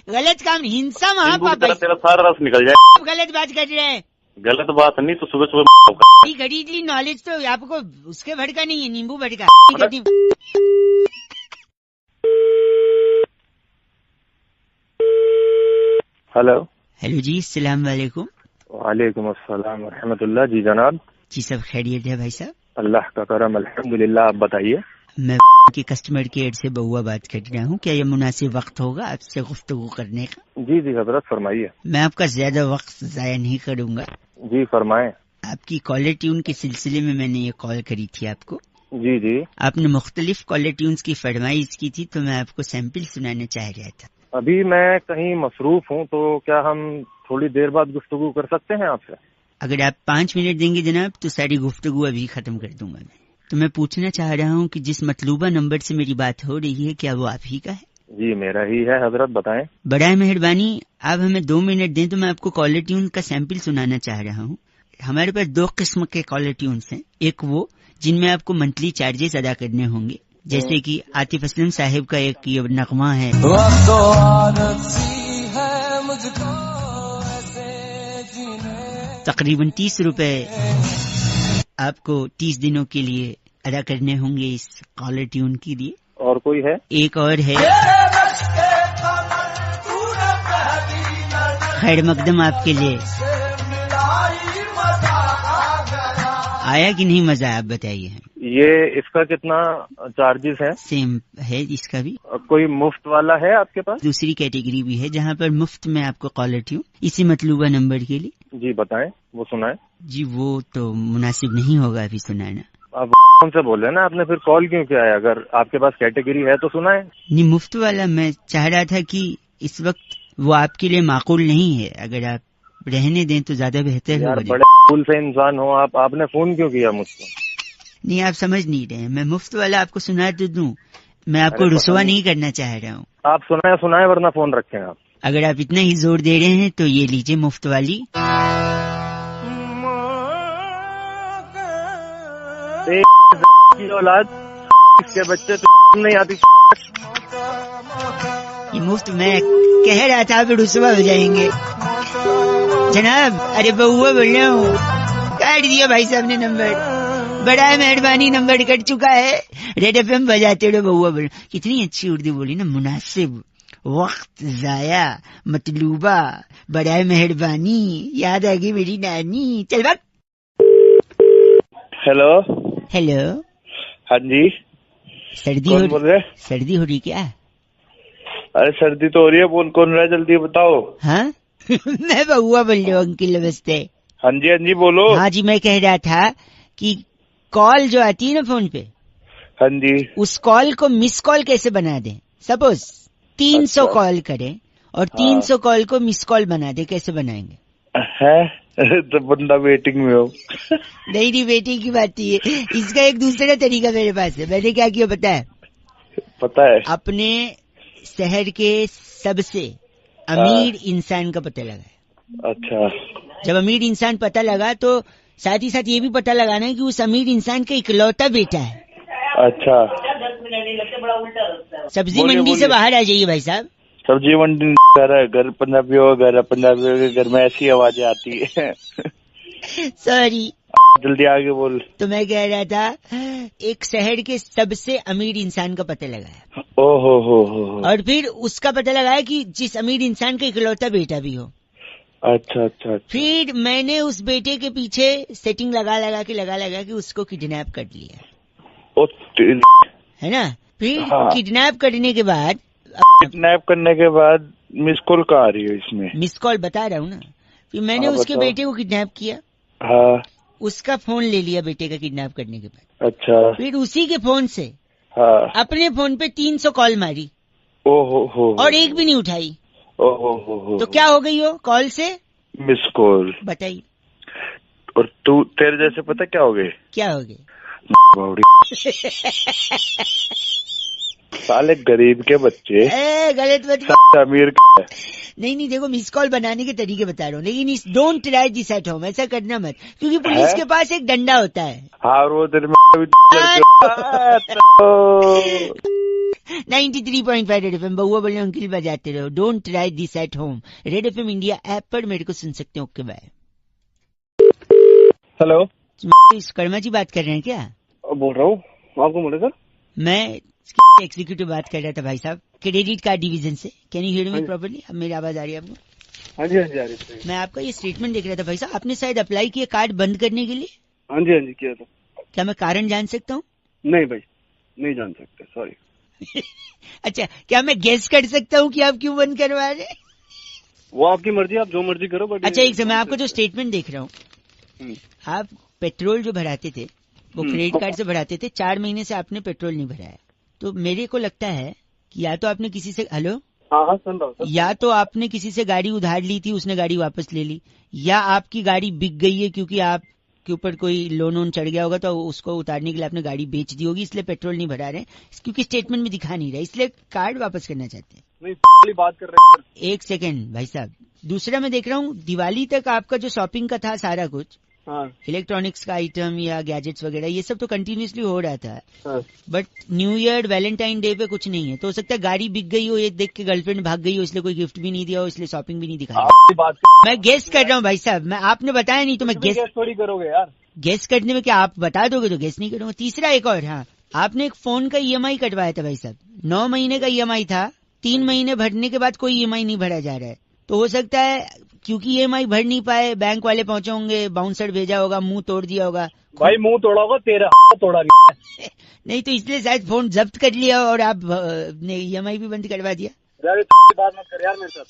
Speaker 1: गलत काम, हिंसा महापाप।
Speaker 5: तेरा सारा रस निकल जाए।
Speaker 1: गलत बात कर रहे हैं।
Speaker 5: गलत बात नहीं तो सुबह सुबह
Speaker 1: खरीद ली नॉलेज, तो आपको उसके भड़का नहीं है, नींबू भड़का।
Speaker 3: हेलो।
Speaker 1: हेलो जी, अस्सलाम वालेकुम।
Speaker 3: वालेकुम अस्सलाम व रहमतुल्लाह। जी जनाब।
Speaker 1: जी सब खैरियत है भाई साहब?
Speaker 3: अल्लाह का करम अल्हम्दुलिल्लाह। आप बताइए।
Speaker 1: मैं की कस्टमर केयर से बउआ बात कर रहा हूँ, क्या ये मुनासिब वक्त होगा आपसे गुफ्तगू करने का?
Speaker 3: जी जी हजरत फरमाइए।
Speaker 1: मैं आपका ज्यादा वक्त जाया नहीं करूँगा।
Speaker 3: जी फरमाएं।
Speaker 1: आपकी कॉलर ट्यून के सिलसिले में मैंने ये कॉल करी थी आपको।
Speaker 3: जी जी।
Speaker 1: आपने मुख्तलिफ कॉलर ट्यून्स की फरमाइश की थी, तो मैं आपको सैंपल सुनाना चाह रहा था।
Speaker 3: अभी मैं कहीं मसरूफ हूँ, तो क्या हम थोड़ी देर बाद गुफ्तगू कर सकते हैं आपसे?
Speaker 1: अगर आप 5 मिनट देंगे जनाब तो सारी गुफ्तगू अभी खत्म कर दूंगा मैं। तो मैं पूछना चाह रहा हूँ कि जिस मतलूबा नंबर से मेरी बात हो रही है, क्या वो आप ही का है?
Speaker 3: जी मेरा ही है हजरत, बताएं।
Speaker 1: बड़ा मेहरबानी, आप हमें 2 मिनट दें तो मैं आपको कॉलर ट्यून का सैंपल सुनाना चाह रहा हूँ। हमारे पास 2 किस्म के कॉलर ट्यून्स हैं। एक वो जिनमें आपको मंथली चार्जेस अदा करने होंगे, जैसे कि आतिफ असलम साहिब का एक ये नगमा है, तकरीबन 30 रुपए आपको 30 दिनों के लिए अदा करने होंगे इस कॉलर ट्यून के लिए।
Speaker 3: और कोई है? एक
Speaker 1: और है, खैर मकदम आपके लिए। आया कि नहीं मजा, आप बताइए।
Speaker 3: ये इसका कितना चार्जेस है?
Speaker 1: सेम है इसका भी।
Speaker 3: कोई मुफ्त वाला है आपके पास?
Speaker 1: दूसरी कैटेगरी भी है जहाँ पर मुफ्त में आपको कॉलर ट्यून इसी मतलूबा नंबर के लिए।
Speaker 3: जी बताएं, वो सुनाएं।
Speaker 1: जी वो तो मुनासिब नहीं होगा अभी सुनाना।
Speaker 3: आप कौन से बोल रहे हैं ना, आपने फिर कॉल क्यों किया है? अगर आपके पास कैटेगरी है तो सुनाएं।
Speaker 1: नहीं, मुफ्त वाला मैं चाह रहा था कि इस वक्त वो आपके लिए माकूल नहीं है, अगर आप रहने दें तो ज्यादा बेहतर
Speaker 3: यार
Speaker 1: होगा।
Speaker 3: बड़े फूल से इंसान हो आप, आपने फोन क्यों किया मुझको?
Speaker 1: नहीं आप समझ नहीं रहे, मैं मुफ्त वाला आपको सुना तो दूं, मैं आपको रुसवा नहीं करना चाह रहा हूँ। आप
Speaker 3: सुनाए वरना फोन रखें आप।
Speaker 1: अगर आप इतना ही जोर दे रहे हैं तो ये लीजिए मुफ्त वाली।
Speaker 3: औलाद इसके बच्चे तो नहीं आती।
Speaker 1: ये मुफ्त मैं कह रहा था, आप रुसवा हो जाएंगे जनाब। अरे बउआ बोल रहा हूँ, काट दिया भाई साहब ने नंबर। बड़ा मेहरबानी, नंबर कट चुका है। रेड एफएम बजाते रहो। बउआ बोल, कितनी अच्छी उर्दू बोली ना, मुनासिब, वक्त जाया, मतलूबा, बड़ा मेहरबानी, याद आ गई मेरी नानी। चल बात।
Speaker 5: हेलो।
Speaker 1: हेलो।
Speaker 5: हाँ जी।
Speaker 1: सर्दी
Speaker 5: कौन बोल रहे?
Speaker 1: सर्दी हो रही क्या?
Speaker 5: अरे सर्दी तो हो रही है, बोल कौन रहा है, जल्दी बताओ।
Speaker 1: हाँ मैं बउआ बोल रहा हूँ अंकिल, नमस्ते।
Speaker 5: हाँ जी बोलो।
Speaker 1: हाँ जी, मैं कह रहा था कि कॉल जो आती है ना फोन पे,
Speaker 5: हाँ जी, उस
Speaker 1: कॉल को मिस कॉल कैसे बना दें? सपोज 300 कॉल करें और 300 कॉल को मिस कॉल बना दे, कैसे बनाएंगे?
Speaker 10: है तो बंदा वेटिंग में हो।
Speaker 1: नहीं वेटिंग की बात नहीं है, इसका एक दूसरा तरीका मेरे पास है। मैंने क्या किया पता है?
Speaker 10: पता है?
Speaker 1: अपने शहर के सबसे अमीर इंसान का पता लगाया।
Speaker 10: अच्छा।
Speaker 1: जब अमीर इंसान पता लगा तो साथ ही साथ ये भी पता लगाना है कि उस अमीर इंसान का इकलौता बेटा है।
Speaker 10: अच्छा।
Speaker 1: सब्जी मंडी से बाहर आ जाइए भाई साहब।
Speaker 10: सब्जी मंडी घर पंजाबी होगा, घर पंजाबी होगा, घर में ऐसी आवाजें आती है।
Speaker 1: सॉरी,
Speaker 10: जल्दी आगे बोल।
Speaker 1: तो मैं कह रहा था एक शहर के सबसे अमीर इंसान का पता लगाया।
Speaker 10: ओहो हो।
Speaker 1: और फिर उसका पता लगाया कि जिस अमीर इंसान का इकलौता बेटा भी हो।
Speaker 10: अच्छा।
Speaker 1: फिर मैंने उस बेटे के पीछे सेटिंग लगा के उसको किडनैप कर लिया। है ना? फिर किडनैप करने के बाद
Speaker 10: मिस कॉल कहाँ आ रही है इसमें?
Speaker 1: मिस कॉल बता रहा हूँ ना। फिर मैंने उसके बेटे को किडनैप किया।
Speaker 10: हाँ।
Speaker 1: उसका फोन ले लिया बेटे का किडनैप करने के बाद।
Speaker 10: अच्छा।
Speaker 1: फिर उसी के फोन से अपने फोन पे 300 कॉल मारी।
Speaker 10: ओहो।
Speaker 1: और एक भी नहीं उठाई।
Speaker 10: ओहो।
Speaker 1: तो क्या हो गई हो कॉल से?
Speaker 10: Miss call.
Speaker 1: बताइए।
Speaker 10: और तू तेरे जैसे पता क्या हो गए?
Speaker 1: क्या हो गए?
Speaker 10: साले गरीब के बच्चे।
Speaker 1: गलत बात।
Speaker 10: अमीर
Speaker 1: नहीं देखो, मिस कॉल बनाने के तरीके बता रहा हूँ, लेकिन don't try this at home. ऐसा करना मत, क्योंकि पुलिस के पास एक डंडा होता है।
Speaker 10: हाँ, वो तेरे में
Speaker 1: 93.5 रेड एफएम बउआ बोले अंकिल बजाते रहो। Don't try this at home. Red FM India app पर मेरे को सुन सकते हो। ओके बाय।
Speaker 3: हेलो,
Speaker 1: कर्मा जी बात कर रहे हैं क्या?
Speaker 3: बोल रहा हूँ। आपको बोले सर?
Speaker 1: मैं एग्जीक्यूटिव बात कर रहा था भाई साहब, क्रेडिट कार्ड डिवीजन से। Can you hear me properly? अब मेरी आवाज आ रही है आपको?
Speaker 3: हाँ जी आ रही है।
Speaker 1: मैं आपका ये स्टेटमेंट देख रहा था भाई साहब, आपने शायद अप्लाई किया कार्ड बंद करने के लिए।
Speaker 3: हाँ जी किया था।
Speaker 1: क्या मैं कारण जान सकता हूँ?
Speaker 3: नहीं भाई, नहीं जान सकते, सॉरी।
Speaker 1: अच्छा, क्या मैं गेस कर सकता हूँ कि आप क्यों बंद करवा रहे?
Speaker 3: वो आपकी मर्जी, आप जो मर्जी करो। बट
Speaker 1: अच्छा, एक समय आपको जो स्टेटमेंट देख रहा हूँ, आप पेट्रोल जो भराते थे वो क्रेडिट कार्ड से भराते थे। 4 महीने से आपने पेट्रोल नहीं भराया, तो मेरे को लगता है कि या तो आपने किसी से हेलो
Speaker 3: हाँ सुन रहा हूँ,
Speaker 1: या तो आपने किसी से गाड़ी उधार ली थी, उसने गाड़ी वापस ले ली, या आपकी गाड़ी बिक गई है क्योंकि आपके ऊपर कोई लोन चढ़ गया होगा, तो उसको उतारने के लिए आपने गाड़ी बेच दी होगी, इसलिए पेट्रोल नहीं भरा रहे, क्योंकि स्टेटमेंट में दिखा नहीं रहा, इसलिए कार्ड वापस करना चाहते हैं।
Speaker 3: नहीं बात कर रहे हैं।
Speaker 1: एक सेकेंड भाई साहब, दूसरा मैं देख रहा हूँ दिवाली तक आपका जो शॉपिंग का था सारा कुछ, इलेक्ट्रॉनिक्स का आइटम या गैजेट्स वगैरह, ये सब तो कंटिन्यूसली हो रहा था। But new year Valentine day पे कुछ नहीं है, तो हो सकता है गाड़ी बिक गई हो, ये देख के गर्लफ्रेंड भाग गई हो, इसलिए कोई गिफ्ट भी नहीं दिया हो, इसलिए शॉपिंग भी नहीं दिखाई। मैं गेस कर रहा हूँ भाई साहब, मैं आपने बताया नहीं तो मैं गेस
Speaker 3: थोड़ी करोगे यार।
Speaker 1: गेस करने में क्या आप बता दोगे तो गेस नहीं करूंगा। तीसरा एक और, हाँ, आपने एक फोन का ईएमआई कटवाया था भाई साहब, 9 महीने का ईएमआई था, 3 महीने भरने के बाद कोई ईएमआई नहीं भरा जा रहा है, तो हो सकता है क्योंकि ईएमआई भर नहीं पाए, बैंक वाले पहुंचे होंगे, बाउंसर भेजा होगा, मुंह तोड़ दिया होगा।
Speaker 3: भाई मुंह तोड़ा होगा तेरा, तोड़ा
Speaker 1: नहीं तो इसलिए शायद फोन जब्त कर लिया और आप ने ईएमआई भी बंद करवा दिया।
Speaker 3: बात मत कर यार मेरे साथ।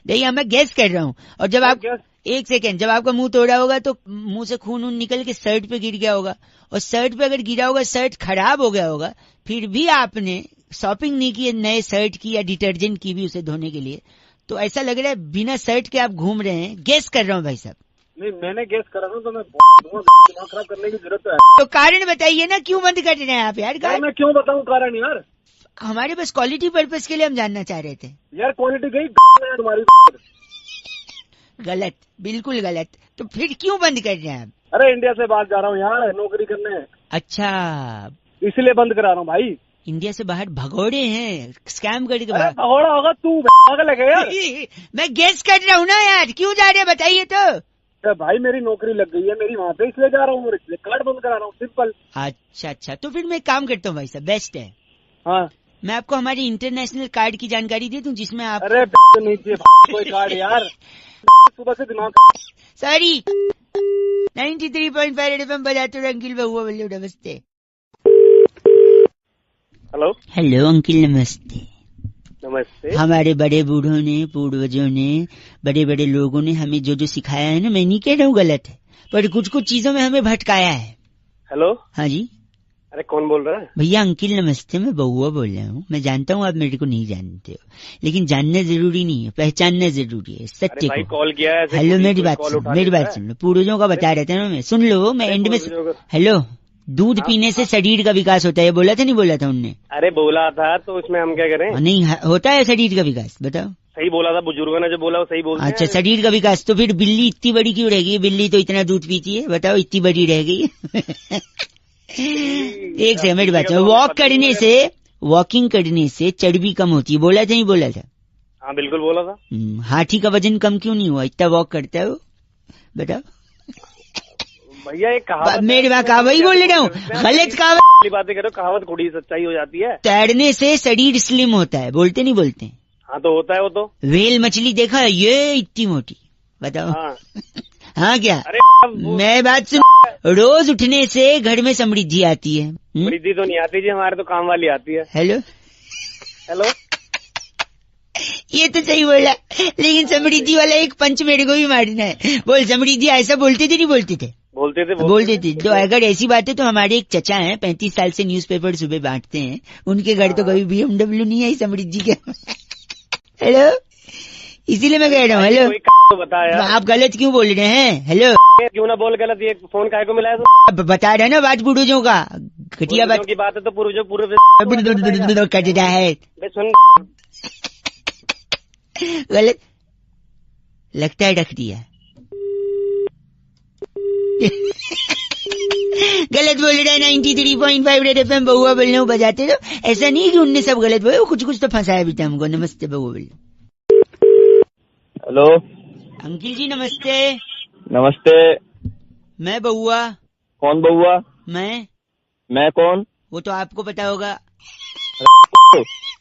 Speaker 1: नहीं, मैं गेस कर रहा हूँ। और जब आप एक सेकेंड, जब आपका मुंह तोड़ा होगा तो मुंह से खून निकल के शर्ट पे गिर गया होगा, और शर्ट पे अगर गिरा होगा, शर्ट खराब हो गया होगा, फिर भी आपने शॉपिंग नहीं की नए शर्ट की या डिटर्जेंट की भी उसे धोने के लिए, तो ऐसा लग रहा है बिना शर्ट के आप घूम रहे हैं। गेस कर रहा हूँ भाई साहब।
Speaker 3: नहीं, मैंने गेस करा था तो मैं दिमाग खराब करने की जरूरत है।
Speaker 1: तो कारण बताइए ना, क्यों बंद कर रहे हैं आप यार?
Speaker 3: मैं क्यों बताऊं कारण यार?
Speaker 1: हमारे पास क्वालिटी पर्पस के लिए हम जानना चाह रहे थे
Speaker 3: यार। क्वालिटी गई तुम्हारी।
Speaker 1: गलत, बिल्कुल गलत। तो फिर क्यों बंद कर रहे हैं आप?
Speaker 3: अरे इंडिया से बाहर जा रहा हूँ यार, नौकरी करने।
Speaker 1: अच्छा,
Speaker 3: इसलिए बंद करा रहा हूँ भाई।
Speaker 1: इंडिया से बाहर भगोड़े हैं, स्कैम करके बाहर।
Speaker 3: भगोड़ा होगा तू, पागल है यार।
Speaker 1: मैं गेस कर रहा हूँ ना यार, क्यों जा रहे हैं बताइए तो।
Speaker 3: भाई मेरी नौकरी लग गई है मेरी वहाँ पे, इसलिए जा रहा हूँ, इसलिए कार्ड बंद करा रहा हूँ, सिंपल।
Speaker 1: अच्छा, तो फिर मैं एक काम करता हूँ भाई साहब, बेस्ट है।
Speaker 3: हाँ,
Speaker 1: मैं आपको हमारी इंटरनेशनल कार्ड की जानकारी दे दूं, जिसमें आप।
Speaker 3: अरे नहीं चाहिए कोई कार्ड यार, सुबह से दिमाग।
Speaker 1: सॉरी, 93.5 एफएम बजाते रहो अंकिल बउआ बोले। नमस्ते। हेलो अंकिल, नमस्ते।
Speaker 3: नमस्ते।
Speaker 1: हमारे बड़े बूढ़ों ने, पूर्वजों ने, बड़े बड़े लोगों ने हमें जो जो सिखाया है ना, मैं नहीं कह रहा हूँ गलत है, पर कुछ कुछ चीजों में हमें भटकाया है।
Speaker 3: हेलो।
Speaker 1: हाँ जी।
Speaker 5: अरे कौन बोल रहा है?
Speaker 1: भैया अंकिल नमस्ते, मैं बउआ बोल रहा हूँ। मैं जानता हूँ आप मेरे को नहीं जानते हो, लेकिन जानना जरूरी नहीं है, पहचानना जरूरी है सत्य को।
Speaker 5: कॉल किया है।
Speaker 1: हेलो, मेरी बात सुन लो। पूर्वजों का बता रहे थे ना मैं, सुन लो, मैं एंड में। हेलो, दूध पीने से शरीर का विकास होता है, बोला था नहीं बोला था उनने?
Speaker 5: अरे बोला था, तो उसमें हम क्या करें?
Speaker 1: नहीं होता है शरीर का विकास, बताओ।
Speaker 5: सही बोला था, बुजुर्गों ने जो बोला वो सही बोल।
Speaker 1: अच्छा, शरीर का विकास। तो फिर बिल्ली इतनी बड़ी क्यों रह गई? बिल्ली तो इतना दूध पीती है, बताओ, इतनी बड़ी रह गई। एक सेकंड मेरी बात, वॉकिंग करने से चर्बी कम होती है, बोला था नहीं बोला था?
Speaker 5: हाँ बिल्कुल बोला था।
Speaker 1: हाथी का वजन कम क्यों नहीं हुआ? इतना वॉक करता हो, बताओ
Speaker 5: भैया। एक कहावत,
Speaker 1: मेरी बात वही बोल रहा हूँ, गलत कहावत
Speaker 5: बातें करो, कहावत खुड़ी सच्चाई हो जाती है।
Speaker 1: तैरने से शरीर स्लिम होता है, बोलते नहीं बोलते?
Speaker 5: हाँ तो होता है वो तो।
Speaker 1: व्हेल मछली देखा है, ये इतनी मोटी, बताओ। हाँ क्या?
Speaker 5: अरे
Speaker 1: मैं बात सुन, रोज उठने से घर में समृद्धि आती है।
Speaker 5: समृद्धि तो नहीं आती जी, हमारे तो काम वाली आती है।
Speaker 1: हेलो, ये तो सही बोला, लेकिन समृद्धि वाला एक पंच मेरे को भी मारना है। बोल समृद्धि, ऐसा बोलते थे नहीं बोलते थे? बोलते थे। तो अगर ऐसी बात है तो हमारे एक चचा हैं, 35 साल से न्यूज़पेपर सुबह बांटते हैं, उनके घर तो कभी BMW नहीं आई समृद्धि के। हेलो, इसीलिए मैं कह रहा हूँ। हेलो,
Speaker 5: तो बताया
Speaker 1: आप गलत क्यों बोल रहे हैं? हेलो,
Speaker 5: क्यों ना बोल गलत, ये फोन काहे को मिला है? तो
Speaker 1: बता रहे ना बात पूर्वजों का, घटिया बात
Speaker 5: की बात है तो पूर्वजों पूर्व
Speaker 1: कट रहा है।
Speaker 5: सुन,
Speaker 1: गलत लगता है, रख दिया। गलत बोल रहे हैं। 93.5 रेड FM बउआ बोल रहे हो, बजाते रहो। ऐसा नहीं कि उनने सब गलत बोले, कुछ तो फंसाया भी था हमको। नमस्ते बउआ बोल।
Speaker 10: हेलो
Speaker 1: अंकिल जी नमस्ते।
Speaker 10: नमस्ते।
Speaker 1: मैं बउआ।
Speaker 10: कौन बउआ?
Speaker 1: मैं
Speaker 10: कौन?
Speaker 1: वो तो आपको पता होगा।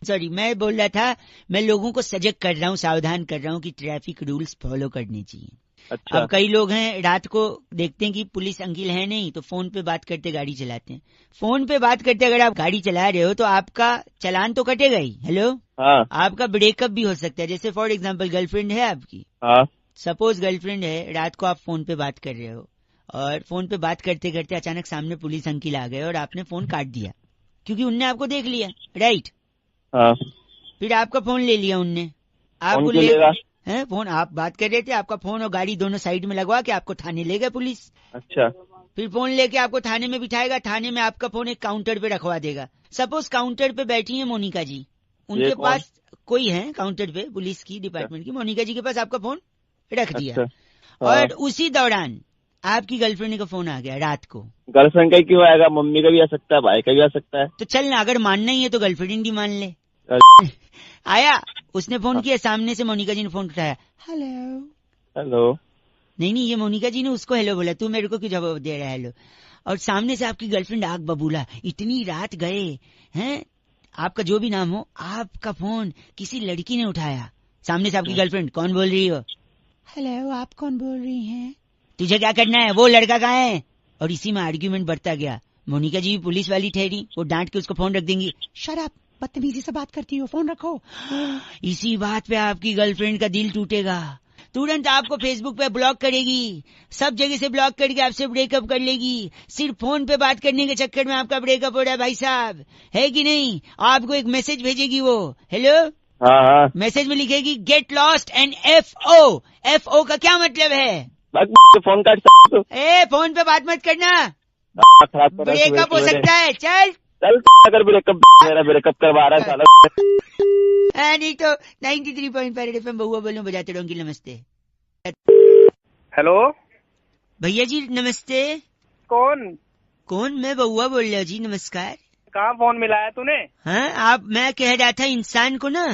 Speaker 1: सॉरी, मैं बोल रहा था, मैं लोगों को सजग कर रहा हूँ, सावधान कर रहा हूँ कि ट्रैफिक रूल्स फॉलो करने चाहिए।
Speaker 10: अच्छा।
Speaker 1: अब कई लोग हैं, रात को देखते हैं कि पुलिस अंकिल है नहीं, तो फोन पे बात करते गाड़ी चलाते हैं। फोन पे बात करते अगर आप गाड़ी चला रहे हो तो आपका चालान तो कटेगा ही। हेलो,
Speaker 10: हाँ।
Speaker 1: आपका ब्रेकअप भी हो सकता है। जैसे फॉर एग्जांपल गर्लफ्रेंड है आपकी,
Speaker 10: हाँ।
Speaker 1: सपोज गर्लफ्रेंड है, रात को आप फोन पे बात कर रहे हो और फोन पे बात करते करते अचानक सामने पुलिस अंकिल आ गए और आपने फोन काट दिया क्योंकि उनने आपको देख लिया, राइट?
Speaker 10: हाँ।
Speaker 1: फिर आपका फोन ले लिया उनने, आपको
Speaker 10: लेगा
Speaker 1: है फोन, आप बात कर रहे थे, आपका फोन और गाड़ी दोनों साइड में लगवा के आपको थाने ले गए पुलिस।
Speaker 10: अच्छा।
Speaker 1: फिर फोन लेके आपको थाने में बिठाएगा, थाने में आपका फोन एक काउंटर पे रखवा देगा। सपोज काउंटर पे बैठी है मोनिका जी, उनके पास कोई है काउंटर पे, पुलिस की डिपार्टमेंट की, मोनिका जी के पास आपका फोन रख दिया। और उसी दौरान आपकी गर्लफ्रेंड का फोन आ गया रात को।
Speaker 10: गर्लफ्रेंड का क्यों आएगा? मम्मी का भी आ सकता है, भाई का भी आ सकता है।
Speaker 1: तो चल ना, अगर मानना ही है तो गर्लफ्रेंड ही मान ले। आया, उसने फोन किया, सामने से मोनिका जी ने फोन उठाया, हेलो। नहीं, ये मोनिका जी ने उसको हेलो बोला, तू मेरे को क्यों जवाब दे रहा है हेलो? और सामने से आपकी गर्लफ्रेंड आग बबूला, इतनी रात गए हैं, आपका जो भी नाम हो, आपका फोन किसी लड़की ने उठाया। सामने से आपकी गर्लफ्रेंड, कौन बोल रही हो? हेलो, आप कौन बोल रही हैं? तुझे क्या करना है? वो लड़का कहाँ है? और इसी में आर्ग्यूमेंट बढ़ता गया। मोनिका जी पुलिस वाली ठहरी, वो डांट के उसको फोन रख देंगी, शट अप, बदतमीजी से बात करती हो, फोन रखो। इसी बात पे आपकी गर्लफ्रेंड का दिल टूटेगा, तुरंत आपको फेसबुक पे ब्लॉक करेगी, सब जगह से ब्लॉक करके आपसे ब्रेकअप कर लेगी। सिर्फ फोन पे बात करने के चक्कर में आपका ब्रेकअप हो रहा है भाई साहब, है कि नहीं? आपको एक मैसेज भेजेगी वो, हेलो।
Speaker 10: हाँ।
Speaker 1: मैसेज में लिखेगी get lost and FO। FO का क्या मतलब है?
Speaker 10: फोन काट सकते हो।
Speaker 1: फोन पे बात मत करना, ब्रेकअप हो सकता है। चल
Speaker 10: अगर मेरा ब्रेकअप करवा रहा है साला।
Speaker 1: नहीं तो 93.5 FM बउआ बोलूं, बजाते रहो। अंकिल नमस्ते।
Speaker 3: हेलो
Speaker 1: भैया जी नमस्ते। कौन? मैं बउआ बोल रहा हूँ जी, नमस्कार।
Speaker 3: कहाँ फोन मिलाया तूने?
Speaker 1: हाँ, मैं कह रहा था इंसान को ना,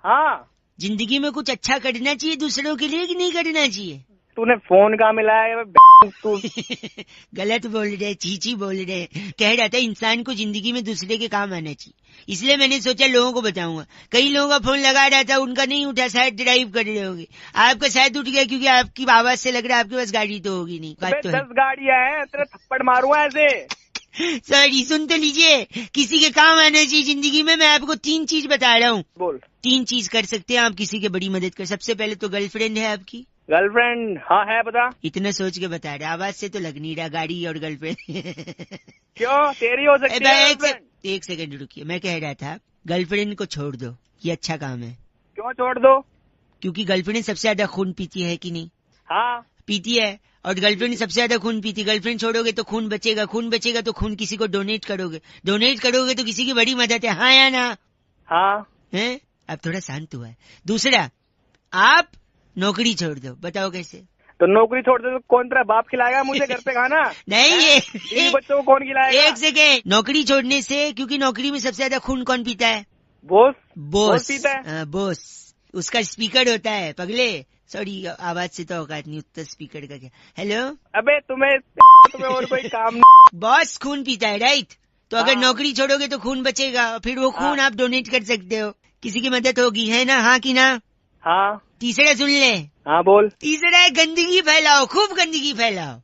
Speaker 3: हाँ,
Speaker 1: जिंदगी में कुछ अच्छा करना चाहिए दूसरों के लिए कि नहीं करना चाहिए?
Speaker 3: तूने फोन कहाँ मिलाया? तू
Speaker 1: गलत बोल रहे, चीची बोल रहे। कह रहा था इंसान को जिंदगी में दूसरे के काम आना चाहिए, इसलिए मैंने सोचा लोगों को बताऊंगा। कई लोगों का फोन लगा रहा था, उनका नहीं उठा, शायद ड्राइव कर रहे होंगे। आपका शायद उठ गया क्योंकि आपकी आवाज से लग रहा है आपके पास गाड़ी तो होगी नहीं।
Speaker 3: 10 गाड़ियां हैं, तेरे थप्पड़ मारूंगा ऐसे।
Speaker 1: सॉरी, सुन तो लीजिए, किसी के काम आना चाहिए जिंदगी में। मैं आपको 3 चीज बता रहा हूँ।
Speaker 3: बोल।
Speaker 1: 3 चीज कर सकते हैं आप किसी की बड़ी मदद कर। सबसे पहले तो गर्लफ्रेंड है आपकी,
Speaker 3: गर्लफ्रेंड हाँ है बता।
Speaker 1: इतना सोच के बता रहा, आवाज से तो लग नहीं रहा गाड़ी और गर्लफ्रेंड।
Speaker 3: क्यों तेरी हो सकती है गर्लफ्रेंड?
Speaker 1: एक सेकंड रुकिए, मैं कह रहा था गर्लफ्रेंड को छोड़ दो, ये अच्छा काम है।
Speaker 3: क्यों छोड़ दो?
Speaker 1: क्योंकि गर्लफ्रेंड सबसे ज्यादा खून पीती है कि नहीं?
Speaker 3: हाँ
Speaker 1: पीती है, और गर्लफ्रेंड सबसे ज्यादा खून पीती। गर्लफ्रेंड छोड़ोगे तो खून बचेगा, खून बचेगा तो खून किसी को डोनेट करोगे, डोनेट करोगे तो किसी की बड़ी मदद है। हाँ या ना?
Speaker 3: हाँ
Speaker 1: है। अब थोड़ा शांत हुआ है। दूसरा, आप नौकरी छोड़ दो, बताओ कैसे?
Speaker 3: तो नौकरी छोड़ दे तो कौन तेरा बाप खिलाएगा मुझे घर पे खाना?
Speaker 1: नहीं, ये
Speaker 3: इन बच्चों को कौन खिलाएगा?
Speaker 1: एक सेकेंड, नौकरी छोड़ने से, क्योंकि नौकरी में सबसे ज्यादा खून कौन पीता है?
Speaker 3: बॉस।
Speaker 1: बॉस
Speaker 3: पीता है।
Speaker 1: बॉस, उसका स्पीकर होता है पगले। सॉरी, आवाज से तो औकात नहीं, उत्तर स्पीकर का क्या। हेलो,
Speaker 3: अबे तुम्हें और कोई काम नहीं।
Speaker 1: बॉस खून पीता है, राइट? तो अगर
Speaker 3: हाँ।
Speaker 1: नौकरी छोड़ोगे तो खून बचेगा, फिर वो खून आप डोनेट कर सकते हो, किसी की मदद होगी, है ना? हाँ कि ना?
Speaker 3: हाँ
Speaker 1: तीसरा सुन ले।
Speaker 3: हाँ बोल।
Speaker 1: तीसरा है गंदगी फैलाओ, खूब गंदगी फैलाओ।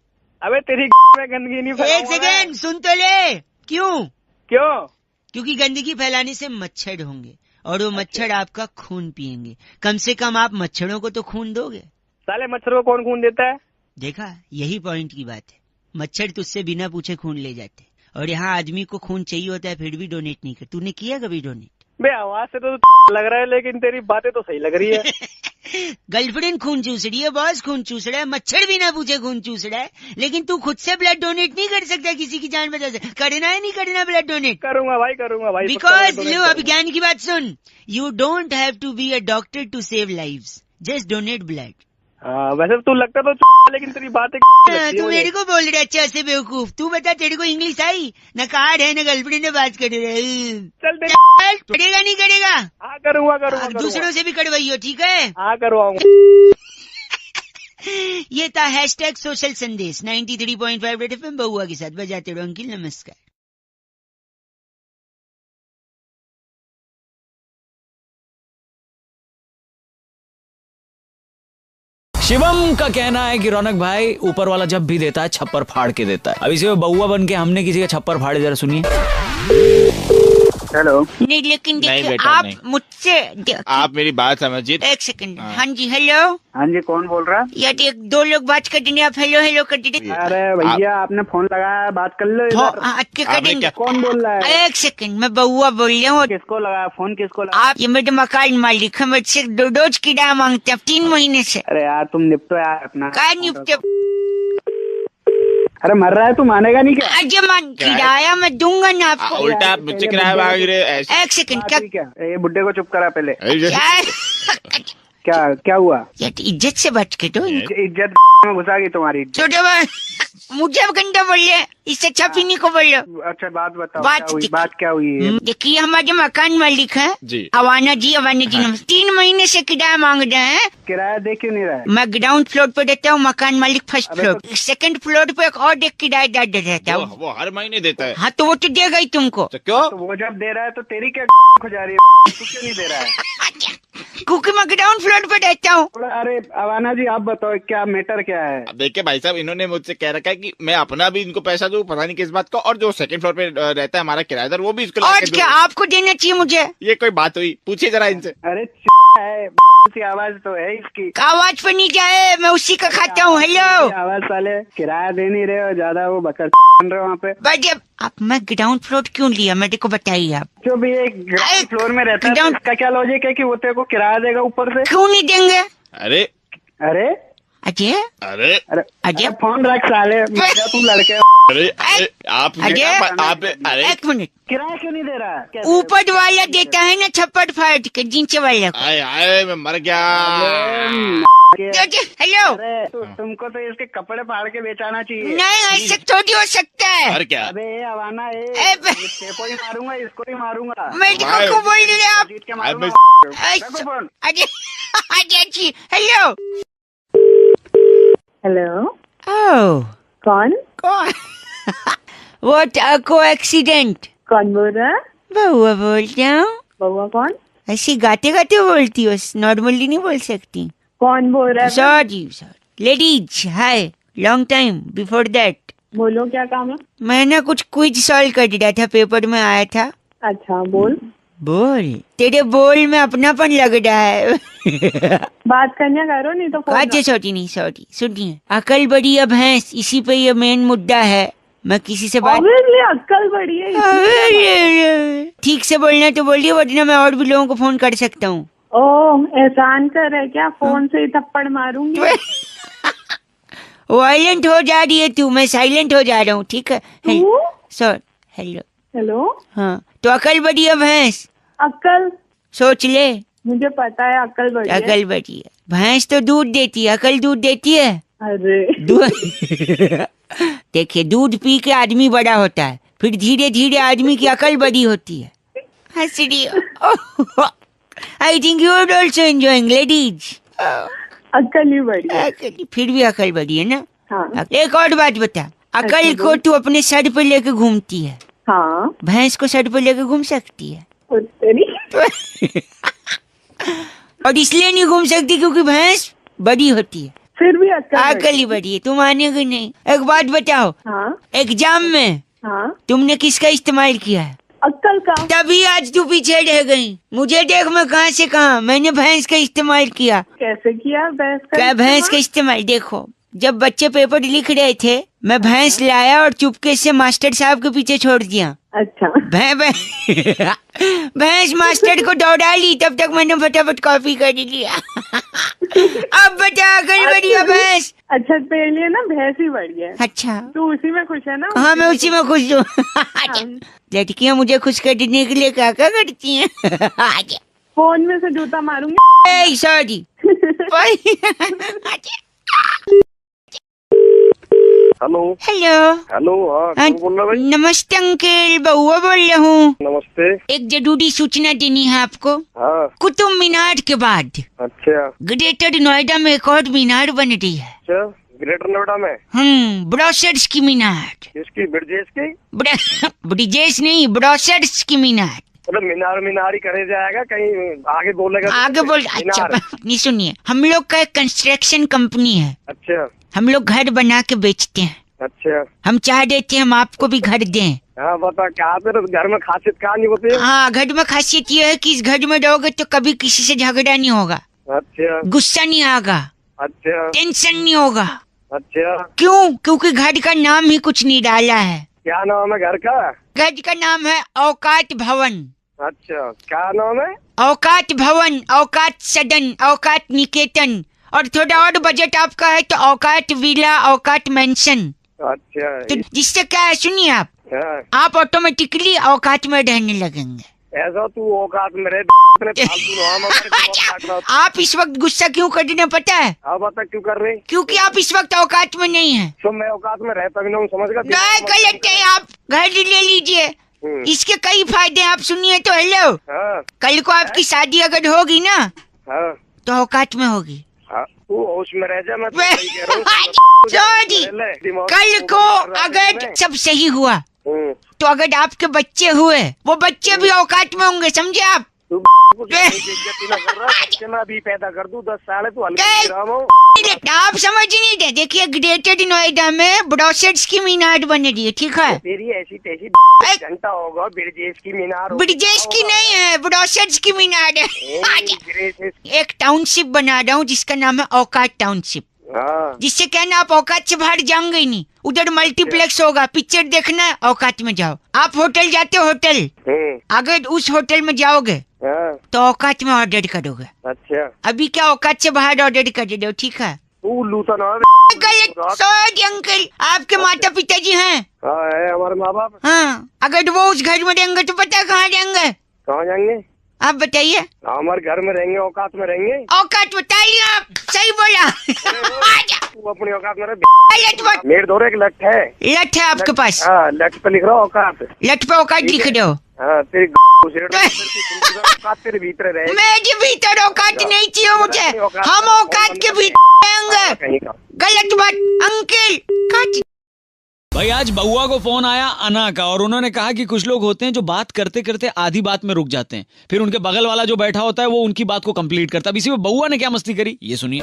Speaker 3: अबे तेरी में गंदगी नहीं
Speaker 1: एक
Speaker 3: फैलाऊंगा
Speaker 1: सेकेंड,
Speaker 3: मैं।
Speaker 1: सुन तो ले। क्यों?
Speaker 3: क्यों?
Speaker 1: क्योंकि गंदगी फैलाने से मच्छर होंगे, और वो मच्छर आपका खून पिएंगे। कम से कम आप मच्छरों को तो खून दोगे।
Speaker 3: साले मच्छर को कौन खून देता है?
Speaker 1: देखा, यही पॉइंट की बात है। मच्छर तुझसे बिना पूछे खून ले जाते, और यहाँ आदमी को खून चाहिए होता है फिर भी डोनेट नहीं कर। तूने किया कभी डोनेट?
Speaker 3: बे आवाज से तो लग रहा है, लेकिन तेरी बातें तो सही लग रही है।
Speaker 1: गर्लफ्रेंड खून चूस रही है, बॉस खून चूस रहा है, मच्छर बिना पूछे खून चूस रहा है, लेकिन तू खुद से ब्लड डोनेट नहीं कर सकता किसी की जान बचा से। करना है नहीं करना ब्लड डोनेट?
Speaker 3: करूंगा भाई, करूंगा भाई।
Speaker 1: बिकॉज लो, अब ज्ञान की बात सुन। You don't have to be a doctor to save lives, just donate blood.
Speaker 3: हाँ वैसे तू लगता तो लेकिन तेरी बातें
Speaker 1: तू मेरे को बोल रहा है अच्छा से बेवकूफ। तू बता, तेरे को इंग्लिश आई? न कार्ड है न गर्लफ्रेंड ने बात कर रहे।
Speaker 3: चल
Speaker 1: करेगा नहीं करेगा?
Speaker 3: हाँ करूंगा करूंगा।
Speaker 1: दूसरों से भी करवाइयो, ठीक है?
Speaker 3: हाँ करवाऊंगा।
Speaker 1: ये था हैशटैग सोशल संदेश 93.5 रेड एफएम बहुआ के साथ। बजाते रहो अंकिल, नमस्कार।
Speaker 7: शिवम का कहना है कि रौनक भाई ऊपर वाला जब भी देता है छप्पर फाड़ के देता है। अब इसे बउआ बन के हमने किसी का छप्पर फाड़े, जरा सुनिए।
Speaker 3: हेलो।
Speaker 1: नहीं, लेकिन
Speaker 10: नहीं
Speaker 1: देखिए
Speaker 10: बेटा,
Speaker 1: आप
Speaker 10: नहीं।
Speaker 1: मुझसे
Speaker 10: आप मेरी बात समझिए।
Speaker 1: एक सेकंड। हाँ जी, हेलो।
Speaker 3: हाँ जी, कौन बोल रहा है?
Speaker 1: यार एक दो लोग बात कर देंगे, आप हेलो हेलो कर दीजिए।
Speaker 3: अरे भैया आपने फोन लगाया, बात कर लो इधर।
Speaker 1: के करेंगे।
Speaker 3: कौन बोल रहा है?
Speaker 1: एक सेकंड, मैं बउआ बोल रहा हूँ।
Speaker 3: किसको लगाया फोन, किसको लगाया?
Speaker 1: आप ये मेरे मकान मालिक है, मुझसे रोज किराया मांगते हैं 3 महीने से।
Speaker 3: अरे यार तुम निपटो यार अपना।
Speaker 1: क्या निपटे?
Speaker 3: अरे मर रहा है, तू मानेगा नहीं क्या?
Speaker 1: अजय मान किराया मैं दूंगा ना आपको।
Speaker 10: उल्टा आप मुझसे किराया मांग रहे हो ऐसे।
Speaker 1: एक सेकंड, क्या
Speaker 3: ये बुड्ढे को चुप करा पहले।
Speaker 1: क्या
Speaker 3: क्या हुआ?
Speaker 1: यार इज्जत से बात करो।
Speaker 3: इज्जत में घुसा गई तुम्हारी।
Speaker 1: छोटे भाई मुझे अब गंदा बोल रहे, इससे अच्छा पीने को बोल रहे।
Speaker 3: अच्छा बात बताओ,
Speaker 1: बात
Speaker 3: बात क्या हुई है?
Speaker 1: देखिए हमारे मकान मालिक है
Speaker 10: जी।
Speaker 1: अवाना जी नमस्ते। 3 महीने से किराया मांग रहे हैं।
Speaker 3: किराया दे क्यों नहीं रहा है?
Speaker 1: मैं ग्राउंड फ्लोर पे रहता हूँ, मकान मालिक फर्स्ट फ्लोर। सेकंड फ्लोर पे एक और किराएदार रहता है।
Speaker 10: वो हर महीने देता है।
Speaker 1: हाँ तो वो तो देगा ही तुमको।
Speaker 10: तो क्यों?
Speaker 3: तो वो जब दे रहा है तो तेरी क्या हो जा रही है? तू क्यों नहीं दे रहा है?
Speaker 1: क्योंकि मैं ग्राउंड फ्लोर पे रहता हूँ।
Speaker 3: अरे अवाना जी आप बताओ क्या मैटर क्या है?
Speaker 10: अब देखिए भाई साहब, इन्होंने मुझसे कह रखा है कि मैं अपना भी इनको पैसा दूं, पता नहीं किस बात का, और जो सेकंड फ्लोर पे रहता है हमारा किराएदार वो भी इसको ला
Speaker 1: और
Speaker 10: के दूं।
Speaker 1: क्या आपको देना चाहिए मुझे?
Speaker 10: ये कोई बात हुई? पूछिए जरा इनसे।
Speaker 3: अरे है सी आवाज तो है इसकी।
Speaker 1: आवाज पर नहीं जाए, मैं उसी का खाता हूँ। हेलो
Speaker 3: आवाज साले किराया दे नहीं रहे हो, ज्यादा वो बकर बन रहे हो वहाँ पे।
Speaker 1: भाई आप मैं ग्राउंड फ्लोर क्यों लिया मेरे को बताइए आप।
Speaker 3: जो भी एक ग्राउंड फ्लोर में रहता है तो इसका क्या लॉजिक है कि वो तेरे को किराया देगा ऊपर से?
Speaker 1: क्यों नहीं देंगे?
Speaker 10: अरे
Speaker 3: अरे
Speaker 1: अजय
Speaker 10: अरे
Speaker 3: अरे
Speaker 1: अजय
Speaker 3: फोन रख साले, मेरा तुम लड़के।
Speaker 10: अरे अरे आप अरे
Speaker 1: एक मिनट,
Speaker 3: किराया क्यों नहीं दे रहा है?
Speaker 1: ऊपर वाला देता है ना छप्पर फाड़ के, नीचे वाला को।
Speaker 10: आए मैं मर गया।
Speaker 1: हेलो
Speaker 3: तुमको तो इसके कपड़े फाड़ के बेचाना चाहिए।
Speaker 1: नहीं, ऐसे थोड़ी हो सकता है।
Speaker 10: और क्या?
Speaker 3: अबे अवाना इसको ही मारूंगा, इसको ही मारूंगा।
Speaker 1: मेरे को बोल रहे आप।
Speaker 3: जीत के मारूंगा। रखो फोन।
Speaker 1: अजय हेलो
Speaker 8: हेलो
Speaker 1: ओह
Speaker 8: कौन
Speaker 1: व्हाट अ कोएक्सीडेंट।
Speaker 8: कौन बोल रहा है?
Speaker 1: बउआ बोलती हूँ।
Speaker 8: बउआ कौन?
Speaker 1: ऐसी गाते गाते बोलती हो, नॉर्मली नहीं बोल सकती।
Speaker 8: कौन बोल रहा है?
Speaker 1: Sorry ladies, hi long time before that.
Speaker 8: बोलो क्या काम है?
Speaker 1: मैं ना कुछ क्विज सॉल्व कर रहा था, पेपर में आया था।
Speaker 8: अच्छा बोल।
Speaker 1: बोल, तेरे बोल में अपनापन लग रहा है।
Speaker 8: बात करना करो नहीं तो
Speaker 1: अच्छा छोटी नहीं, सॉरी सुनिए, अकल बड़ी है भैंस, इसी पे ये मेन मुद्दा है। मैं किसी से बात
Speaker 8: अक्कल बड़ी है।
Speaker 1: ठीक से बोलना तो बोलिए, वरना मैं और भी लोगों को फोन कर सकता हूँ।
Speaker 8: ओह, एहसान कर रहे क्या? फोन से ही थप्पड़ मारूंगी।
Speaker 1: वायलेंट हो जा रही है तू, मैं साइलेंट हो जा रहा हूँ, ठीक है? Sir hello
Speaker 8: hello.
Speaker 1: हाँ, तो अकल बड़ी है भैंस,
Speaker 8: अक्कल
Speaker 1: सोच ले।
Speaker 8: मुझे पता है अक्कल बड़ी है।
Speaker 1: अकल बड़ी है भैंस तो दूध देती है, अकल दूध देती है?
Speaker 8: अरे
Speaker 1: दूध देखिए, दूध पी के आदमी बड़ा होता है, फिर धीरे धीरे आदमी की अकल बड़ी होती है। हंस रही हो? I think you are also enjoying ladies.
Speaker 8: अक्कल ही बड़ी है।
Speaker 1: फिर भी अकल बड़ी है ना?
Speaker 8: हाँ।
Speaker 1: एक और बात बता, अकल को तू अपने सर पे लेके घूमती है,
Speaker 8: हाँ।
Speaker 1: भैंस को सर पे लेके घूम सकती है? और इसलिए नहीं घूम सकती क्योंकि भैंस बड़ी होती है,
Speaker 8: फिर भी
Speaker 1: अकल ही बड़ी है। तुम मानेगी नहीं। एक बात बताओ,
Speaker 8: हाँ?
Speaker 1: एग्जाम में तुमने किसका इस्तेमाल किया है?
Speaker 8: अक्कल का।
Speaker 1: तभी आज तू पीछे रह गई। मुझे देख, मैं कहाँ से कहाँ, मैंने भैंस का इस्तेमाल किया।
Speaker 8: कैसे किया
Speaker 1: भैंस का इस्तेमाल? देखो, जब बच्चे पेपर लिख रहे थे, मैं भैंस लाया और चुपके से मास्टर साहब के पीछे छोड़ दिया।
Speaker 8: अच्छा।
Speaker 1: भैंस मास्टर को दौड़ा ली, तब तक मैंने फटाफट कॉपी कर लिया। अब बता, अकल बड़ी है भैंस?
Speaker 8: अच्छा, तेरे लिए ना भैंस ही बड़ी है।
Speaker 1: अच्छा,
Speaker 8: तू उसी में खुश है ना?
Speaker 1: हाँ, मैं उसी में खुश हूँ। लड़कियाँ मुझे खुश करने के लिए क्या क्या करती हैं?
Speaker 8: फोन में से जूता मारूंगी।
Speaker 1: सॉरी।
Speaker 3: Hello
Speaker 1: hello
Speaker 3: hello. हाँ, कौन बोल रहा भाई?
Speaker 1: नमस्ते अंकल, बउआ बोल रहा हूँ।
Speaker 3: नमस्ते।
Speaker 1: एक जरूरी सूचना देनी है आपको।
Speaker 3: हाँ।
Speaker 1: कुतुब मीनार के बाद
Speaker 3: अच्छा,
Speaker 1: ग्रेटर नोएडा में एक और मीनार बन रही है।
Speaker 3: अच्छा, ग्रेटर नोएडा में?
Speaker 1: ब्रोशर्स की मीनार।
Speaker 3: किसकी? ब्रिजेश की?
Speaker 1: ब्रिजेश नहीं, ब्रोशर्स की मीनार।
Speaker 3: मतलब मीनार ही करे जाएगा, कहीं आगे बोलेगा?
Speaker 1: आगे बोल। अच्छा, नहीं सुनिए, हम लोग का एक कंस्ट्रक्शन कंपनी है।
Speaker 3: अच्छा।
Speaker 1: हम लोग घर बना के बेचते हैं।
Speaker 3: अच्छा।
Speaker 1: हम चाह देते हैं हम आपको भी घर दें।
Speaker 3: हाँ, बता क्या तेरे घर में खासियत क्या नहीं होती?
Speaker 1: हाँ, घर में खासियत ये है कि इस घर में रहोगे तो कभी किसी से झगड़ा नहीं होगा।
Speaker 3: अच्छा।
Speaker 1: गुस्सा नहीं आएगा।
Speaker 3: अच्छा।
Speaker 1: टेंशन नहीं होगा।
Speaker 3: अच्छा।
Speaker 1: क्यों? क्योंकि घर का नाम ही कुछ निराला है।
Speaker 3: क्या नाम है घर का?
Speaker 1: घर का नाम है औकात भवन।
Speaker 3: अच्छा, क्या नाम है?
Speaker 1: औकात भवन, औकात सदन, औकात निकेतन, और थोड़ा और बजट आपका है तो औकात विला, औकात मेंशन।
Speaker 3: अच्छा।
Speaker 1: तो जिससे क्या है, सुनिए आप ऑटोमेटिकली औकात में रहने लगेंगे।
Speaker 3: ऐसा तू औकात में रहे?
Speaker 1: आप इस वक्त गुस्सा क्यों कर रहे हैं पता है?
Speaker 3: हाँ, बता क्यों कर रहे?
Speaker 1: क्योंकि आप इस वक्त औकात में नहीं है।
Speaker 3: तो मैं औकात में रहता भी नहीं, समझ गया?
Speaker 1: गलत है, आप घर ले लीजिए, इसके कई फायदे आप सुनिए तो। हेलो, कल को आपकी शादी अगर होगी ना, तो औकात में होगी।
Speaker 3: तू उसमें रह जा, मैं तो सही कह रहा हूँ।
Speaker 1: कल को अगर सब सही हुआ तो अगर आपके बच्चे हुए, वो बच्चे भी औकात में होंगे, समझे आप?
Speaker 3: मैं अभी पैदा कर दूं 10 साल है, तू
Speaker 1: आप समझ नहीं रहे। देखिए, ग्रेटर नोएडा में ब्रोशर्स की मीनार बन रही है, ठीक है?
Speaker 3: तेरी ऐसी तैसी घंटा होगा, ब्रिजेश की मीनार।
Speaker 1: ब्रिजेश की नहीं है, ब्रोशर्स की मीनार है। एक टाउनशिप बना रहा हूँ जिसका नाम है औकात टाउनशिप। जिससे कहना आप औकात से बाहर जाएंगे ही नहीं। उधर मल्टीप्लेक्स होगा, पिक्चर देखना है औकात में जाओ। आप होटल जाते हो, होटल, अगर उस होटल में जाओगे तो औकात में ऑर्डर करोगे।
Speaker 3: अच्छा।
Speaker 1: अभी क्या औकात से बाहर ऑर्डर कर रहे हो, ठीक है? सॉरी अंकल, आपके माता पिताजी हैं?
Speaker 3: है हमारे माँ बाप।
Speaker 1: हाँ, अगर वो उस घर में रहेंगे तो पता है कहाँ जाएंगे?
Speaker 3: कहाँ जाएंगे
Speaker 1: आप बताइए?
Speaker 3: हमारे घर में रहेंगे, औकात में रहेंगे।
Speaker 1: औकात बताइए आप, सही बोला।
Speaker 3: तू अपनी औकात में रह। मेरे दौरे एक लठ है।
Speaker 1: लठ है आपके पास?
Speaker 3: हाँ, लठ पे लिख रहा हूँ औकात।
Speaker 1: लठ पे औकात लिख रहे हो?
Speaker 3: हाँ, तेरी औकात तेरे भीतर रहे।
Speaker 1: मेरे भीतर औकात नहीं चाहिए मुझे, हम औकात के भीतर रहेंगे। गलत बात अंकल।
Speaker 7: भाई, आज बउआ को फोन आया अना का, और उन्होंने कहा कि कुछ लोग होते हैं जो बात करते करते आधी बात में रुक जाते हैं, फिर उनके बगल वाला जो बैठा होता है वो उनकी बात को कंप्लीट करता है। अब इसी में बउआ ने क्या मस्ती करी, ये सुनिए।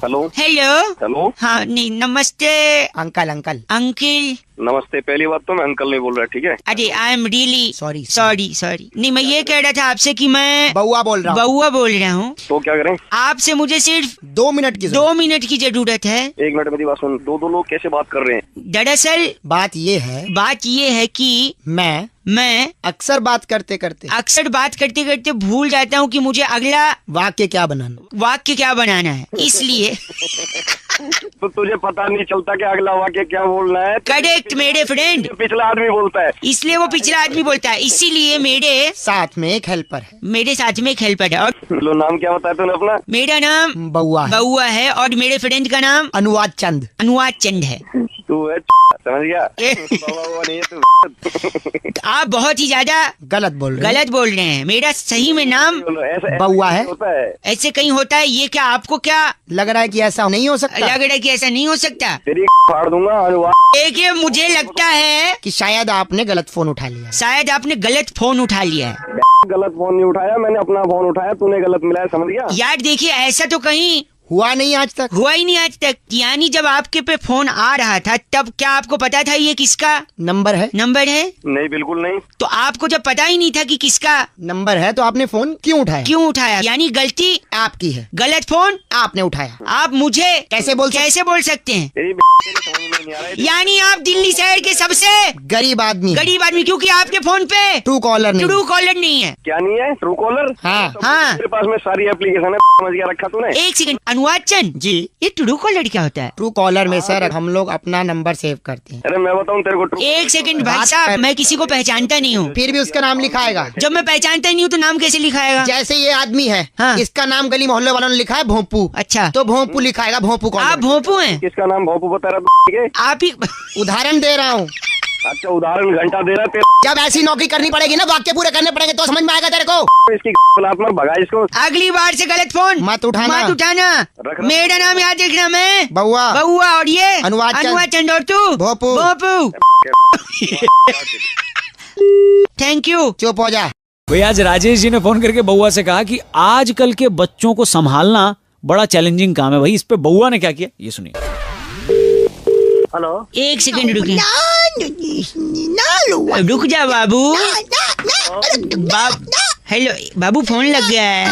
Speaker 3: Hello
Speaker 1: hello
Speaker 3: hello.
Speaker 1: हाँ नहीं नमस्ते
Speaker 4: अंकल अंकल
Speaker 1: अंकिल।
Speaker 3: नमस्ते। पहली बात तो मैं अंकल नहीं बोल रहा, ठीक है?
Speaker 1: अरे I am really
Speaker 4: sorry
Speaker 1: sorry नहीं मैं ये कह रहा था आपसे कि मैं
Speaker 4: बउआ बोल रहा हूँ।
Speaker 1: बउआ बोल रहा हूँ।
Speaker 3: तो क्या करें?
Speaker 1: आपसे मुझे सिर्फ
Speaker 4: 2 मिनट की
Speaker 1: 2 मिनट की जरूरत है।
Speaker 3: 1 मिनट मेरी बात सुन। दो लोग कैसे बात कर रहे हैं?
Speaker 1: दरअसल
Speaker 4: बात ये है
Speaker 1: कि मैं
Speaker 4: अक्सर बात करते करते
Speaker 1: भूल जाता हूँ कि मुझे अगला
Speaker 4: वाक्य क्या बनाना
Speaker 1: है इसलिए
Speaker 3: तो तुझे पता नहीं चलता कि अगला वाक्य क्या बोलना है?
Speaker 1: करेक्ट मेरे फ्रेंड।
Speaker 3: पिछला आदमी बोलता है
Speaker 1: इसलिए वो पिछला आदमी बोलता है, इसीलिए मेरे
Speaker 4: साथ में एक हेल्पर है और
Speaker 3: लो, नाम क्या बताया तूने अपना?
Speaker 1: मेरा नाम बउआ है और मेरे फ्रेंड का नाम
Speaker 4: अनुवाद चंद है।
Speaker 3: तू है समझ गया? बाबा नहीं है तू।
Speaker 1: आप बहुत ही ज्यादा
Speaker 4: गलत बोल रहे हैं।
Speaker 1: मेरा सही में नाम
Speaker 4: बउआ है।
Speaker 1: ऐसे कहीं होता है ये? क्या आपको क्या
Speaker 4: लग रहा है कि ऐसा नहीं हो सकता?
Speaker 1: ऐसा नहीं हो सकता?
Speaker 3: तेरी फाड़ दूंगा अनुवाद।
Speaker 1: देखिए मुझे लगता है
Speaker 4: कि शायद आपने गलत फोन उठा लिया है।
Speaker 3: गलत फोन नहीं उठाया, मैंने अपना फोन उठाया, तूने गलत मिलाया, समझ गया?
Speaker 1: यार देखिए ऐसा तो कहीं
Speaker 4: हुआ ही नहीं आज तक। यानी जब आपके पे फोन आ रहा था तब क्या आपको पता था ये किसका नंबर है?
Speaker 3: नहीं, बिल्कुल नहीं।
Speaker 1: तो आपको जब पता ही नहीं था कि किसका
Speaker 4: नंबर है तो आपने फोन क्यों उठाया?
Speaker 1: यानी गलती
Speaker 4: आपकी है।
Speaker 1: गलत फोन
Speaker 4: आपने उठाया।
Speaker 1: आप मुझे कैसे बोल सकते हैं? यानी आप दिल्ली शहर के सबसे
Speaker 4: गरीब आदमी
Speaker 1: क्योंकि आपके फोन पे
Speaker 4: ट्रू कॉलर
Speaker 1: नहीं है।
Speaker 3: क्या नहीं है? True collar?
Speaker 4: हाँ
Speaker 3: मेरे पास में सारी एप्लीकेशन है, समझ गया? रखा तूने?
Speaker 1: एक सेकंड अनुवाद चंद
Speaker 4: जी,
Speaker 1: ये ट्रू कॉलर क्या होता है?
Speaker 4: ट्रू कॉलर में सर हम लोग अपना नंबर सेव करते हैं।
Speaker 3: अरे मैं बताऊं तेरे को।
Speaker 1: एक सेकंड भाई साहब, मैं किसी को पहचानता नहीं हूँ।
Speaker 4: फिर भी उसका नाम लिखाएगा।
Speaker 1: जब मैं पहचानता नहीं हूँ तो नाम कैसे लिखाएगा?
Speaker 4: जैसे ये आदमी है, इसका नाम गली मोहल्ले वालों ने लिखा है भोंपू।
Speaker 1: अच्छा
Speaker 4: तो भोंपू लिखाएगा, भोंपू कॉलर।
Speaker 1: आप भोंपू हैं?
Speaker 3: किसका नाम भोंपू बता रहा?
Speaker 1: आप ही
Speaker 4: उदाहरण दे रहा हूँ।
Speaker 3: अच्छा उदाहरण घंटा दे रहा है।
Speaker 4: जब ऐसी नौकरी करनी पड़ेगी ना, वाक्य पूरे करने पड़ेंगे तो समझ में आएगा तेरे को।
Speaker 3: इसकी में भगा इसको।
Speaker 1: अगली बार से गलत फोन
Speaker 4: मत उठाना।
Speaker 3: मेरा
Speaker 1: नाम याद रखना, मैं
Speaker 4: बउआ
Speaker 1: और ये
Speaker 4: अनुवाद
Speaker 1: चंद और तू भोंपू। Thank you.
Speaker 4: चुप हो जा।
Speaker 7: भाई आज राजेश जी ने फोन करके बउआ से कहा कि आजकल के बच्चों को संभालना बड़ा चैलेंजिंग काम है। भाई इस पे बउआ ने क्या किया ये सुनिए।
Speaker 3: हेलो,
Speaker 1: एक सेकंड रुक जा बाबू। हेलो बाबू, फोन लग गया है।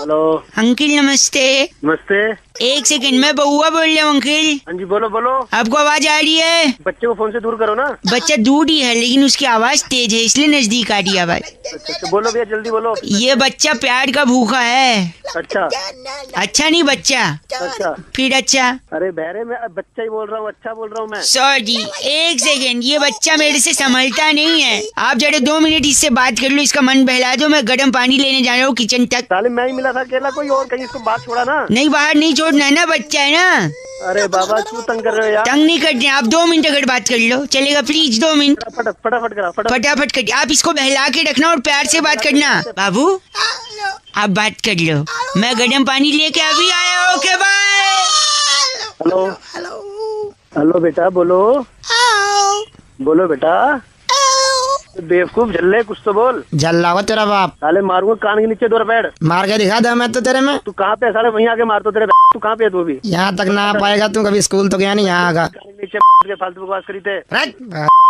Speaker 3: हेलो
Speaker 1: अंकिल नमस्ते।
Speaker 3: नमस्ते।
Speaker 1: एक सेकंड, मैं बउआ बोल रहा हूँ अंकिल।
Speaker 3: हाँ जी बोलो।
Speaker 1: आपको आवाज आ रही है?
Speaker 3: बच्चे को फोन से दूर करो ना।
Speaker 1: बच्चा दूर ही है लेकिन उसकी आवाज तेज है इसलिए नजदीक आ रही है आवाज।
Speaker 3: अच्छा बोलो भैया, जल्दी बोलो।
Speaker 1: ये बच्चा प्यार का भूखा है।
Speaker 3: अच्छा
Speaker 1: नहीं बच्चा।
Speaker 3: अच्छा
Speaker 1: फिर अच्छा?
Speaker 3: अरे बहरे मैं बच्चा ही बोल रहा हूँ, अच्छा बोल रहा हूँ मैं।
Speaker 1: सॉरी एक सेकंड, ये बच्चा मेरे से संभलता नहीं है। आप जरा 2 मिनट इससे बात कर लो, इसका मन बहला दो। मैं गर्म पानी लेने जा रहा हूँ किचन तक।
Speaker 3: साले मैं ही मिला था अकेला, कोई और कहीं इसको बात छोड़ा ना।
Speaker 1: नहीं बाहर नहीं छोड़ना है ना, बच्चा है ना।
Speaker 3: अरे बाबा क्यों तंग कर रहे हो यार?
Speaker 1: तंग नहीं करते आप, 2 मिनट अगर बात कर लो चलेगा प्लीज। 2 मिनट
Speaker 3: फटाफट करा।
Speaker 1: फटाफट कर। आप इसको बहला के रखना और प्यार से बात करना। बाबू आप बात कर लो, मैं गर्म पानी लेके अभी आया। ओके बाय।
Speaker 3: हेलो बेटा, बोलो बेटा। बेवकूफ झल्ले, कुछ तो बोल।
Speaker 4: झल्ला हुआ तेरा बाप।
Speaker 3: साले मारूंगा कान के नीचे 2 रपेड़
Speaker 4: मार के दिखा दे। मैं तो तेरे में।
Speaker 3: तू कहाँ पे है? साले वहीं आके मार तो तेरे। तू कहाँ पे है? तू भी
Speaker 4: यहाँ तक ना आ पाएगा तू। कभी स्कूल तो गया नहीं, यहाँ आगा।
Speaker 3: नीचे के फालतू बकवास करी थे।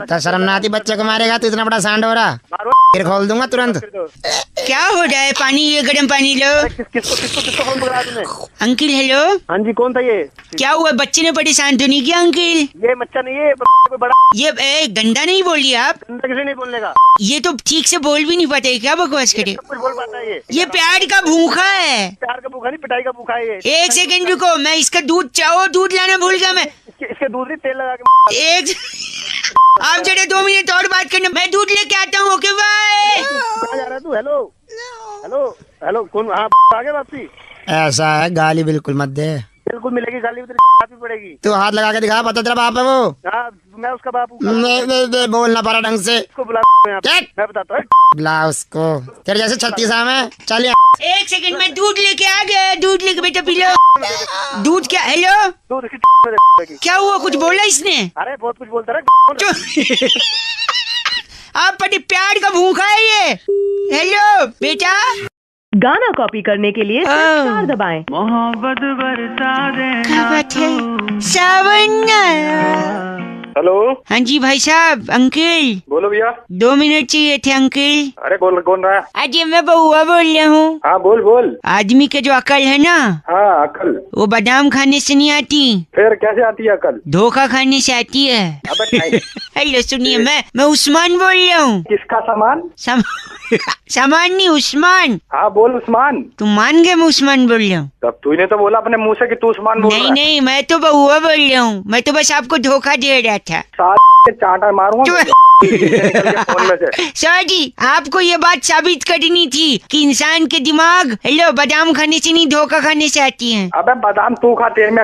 Speaker 4: तो शर्म ना आती? बच्चे को मारेगा तो इतना बड़ा सांड हो रहा। फिर खोल दूंगा तुरंत।
Speaker 1: क्या हो रहा है? पानी, ये गर्म पानी लो।
Speaker 3: किसको फोन पकड़ा तूने?
Speaker 1: Uncle hello.
Speaker 3: हाँ जी कौन था ये?
Speaker 1: क्या हुआ? बच्चे ने परेशान तो नहीं किया अंकिल?
Speaker 3: ये बच्चा नहीं है, कोई बड़ा।
Speaker 1: ये गंदा नहीं बोलिए आप।
Speaker 3: गंदा किसी नहीं बोलने का।
Speaker 1: ये तो ठीक से बोल भी नहीं पाते, क्या बकवास करे?
Speaker 3: कुछ बोल पाता है
Speaker 1: ये प्यार का भूखा है।
Speaker 3: प्यार का भूखा नहीं, पिटाई का भूखा है ये।
Speaker 1: एक सेकंड रुको, मैं इसका दूध चाहो, दूध लाना भूल गया मैं।
Speaker 3: इसके दूध ही तेल लगा के।
Speaker 1: एक आप जरा 2 मिनट और बात करना, मैं दूध लेके आता हूँ। Okay bye.
Speaker 3: कहाँ जा रहा है तू? हेलो कौन? हाँ आगे वापसी।
Speaker 4: ऐसा है, गाली बिल्कुल मत दे।
Speaker 3: बिल्कुल मिलेगी गाली, भी पड़ेगी।
Speaker 4: तू हाथ लगा के दिखा, पता तेरा बाप है वो।
Speaker 3: हाँ मैं उसका बाप हूँ।
Speaker 4: बोलना पड़ा ढंग से।
Speaker 3: उसको बुला मैं बताता हूँ।
Speaker 4: बुला उसको। तेरे जैसे 36 में चल।
Speaker 1: एक सेकंड, मैं दूध लेके आ गया। दूध लेके बेटा पी लो। दूध क्या? हेलो
Speaker 3: दूध
Speaker 1: क्या हुआ? कुछ बोला इसने?
Speaker 3: अरे बहुत कुछ बोलता रहा।
Speaker 1: आप बड़ी प्यार का भूखा है ये। हेलो बेटा।
Speaker 11: गाना कॉपी करने के लिए स्टार दबाएं।
Speaker 12: मोहब्बत बरसा देना।
Speaker 1: क्या बात है? सावन आया।
Speaker 3: हेलो।
Speaker 1: हाँ जी भाई साहब, अंकल।
Speaker 3: बोलो भैया।
Speaker 1: 2 मिनट चाहिए थे अंकल।
Speaker 3: अरे कौन रहा है?
Speaker 1: अजय मैं बउआ बोल रहा हूँ।
Speaker 3: हाँ बोल।
Speaker 1: आदमी के जो अकल है ना,
Speaker 3: हाँ अकल,
Speaker 1: वो बादाम खाने से नहीं आती।
Speaker 3: फिर कैसे आती है अकल?
Speaker 1: धोखा खाने से आती है। हेलो सुनिए, मैं उस्मान बोल रहा हूँ।
Speaker 3: किसका सामान?
Speaker 1: सामान नहीं, उस्मान।
Speaker 3: हाँ बोल उस्मान।
Speaker 1: तुम मान गए मैं उस्मान बोल रहा हूँ?
Speaker 3: तब तूने तो बोला अपने मुंह से कि तू उस्मान बोल रहा है।
Speaker 1: नहीं, मैं तो बउआ बोल रहा हूँ। मैं तो बस आपको धोखा दे रहा था।
Speaker 3: चांटा मारूंगा फोन में से।
Speaker 1: सर जी, आपको ये बात साबित करनी थी कि इंसान के दिमाग बादाम खाने से नहीं, धोखा खाने से आती है।
Speaker 3: अबे बादाम तू खा, तेरे में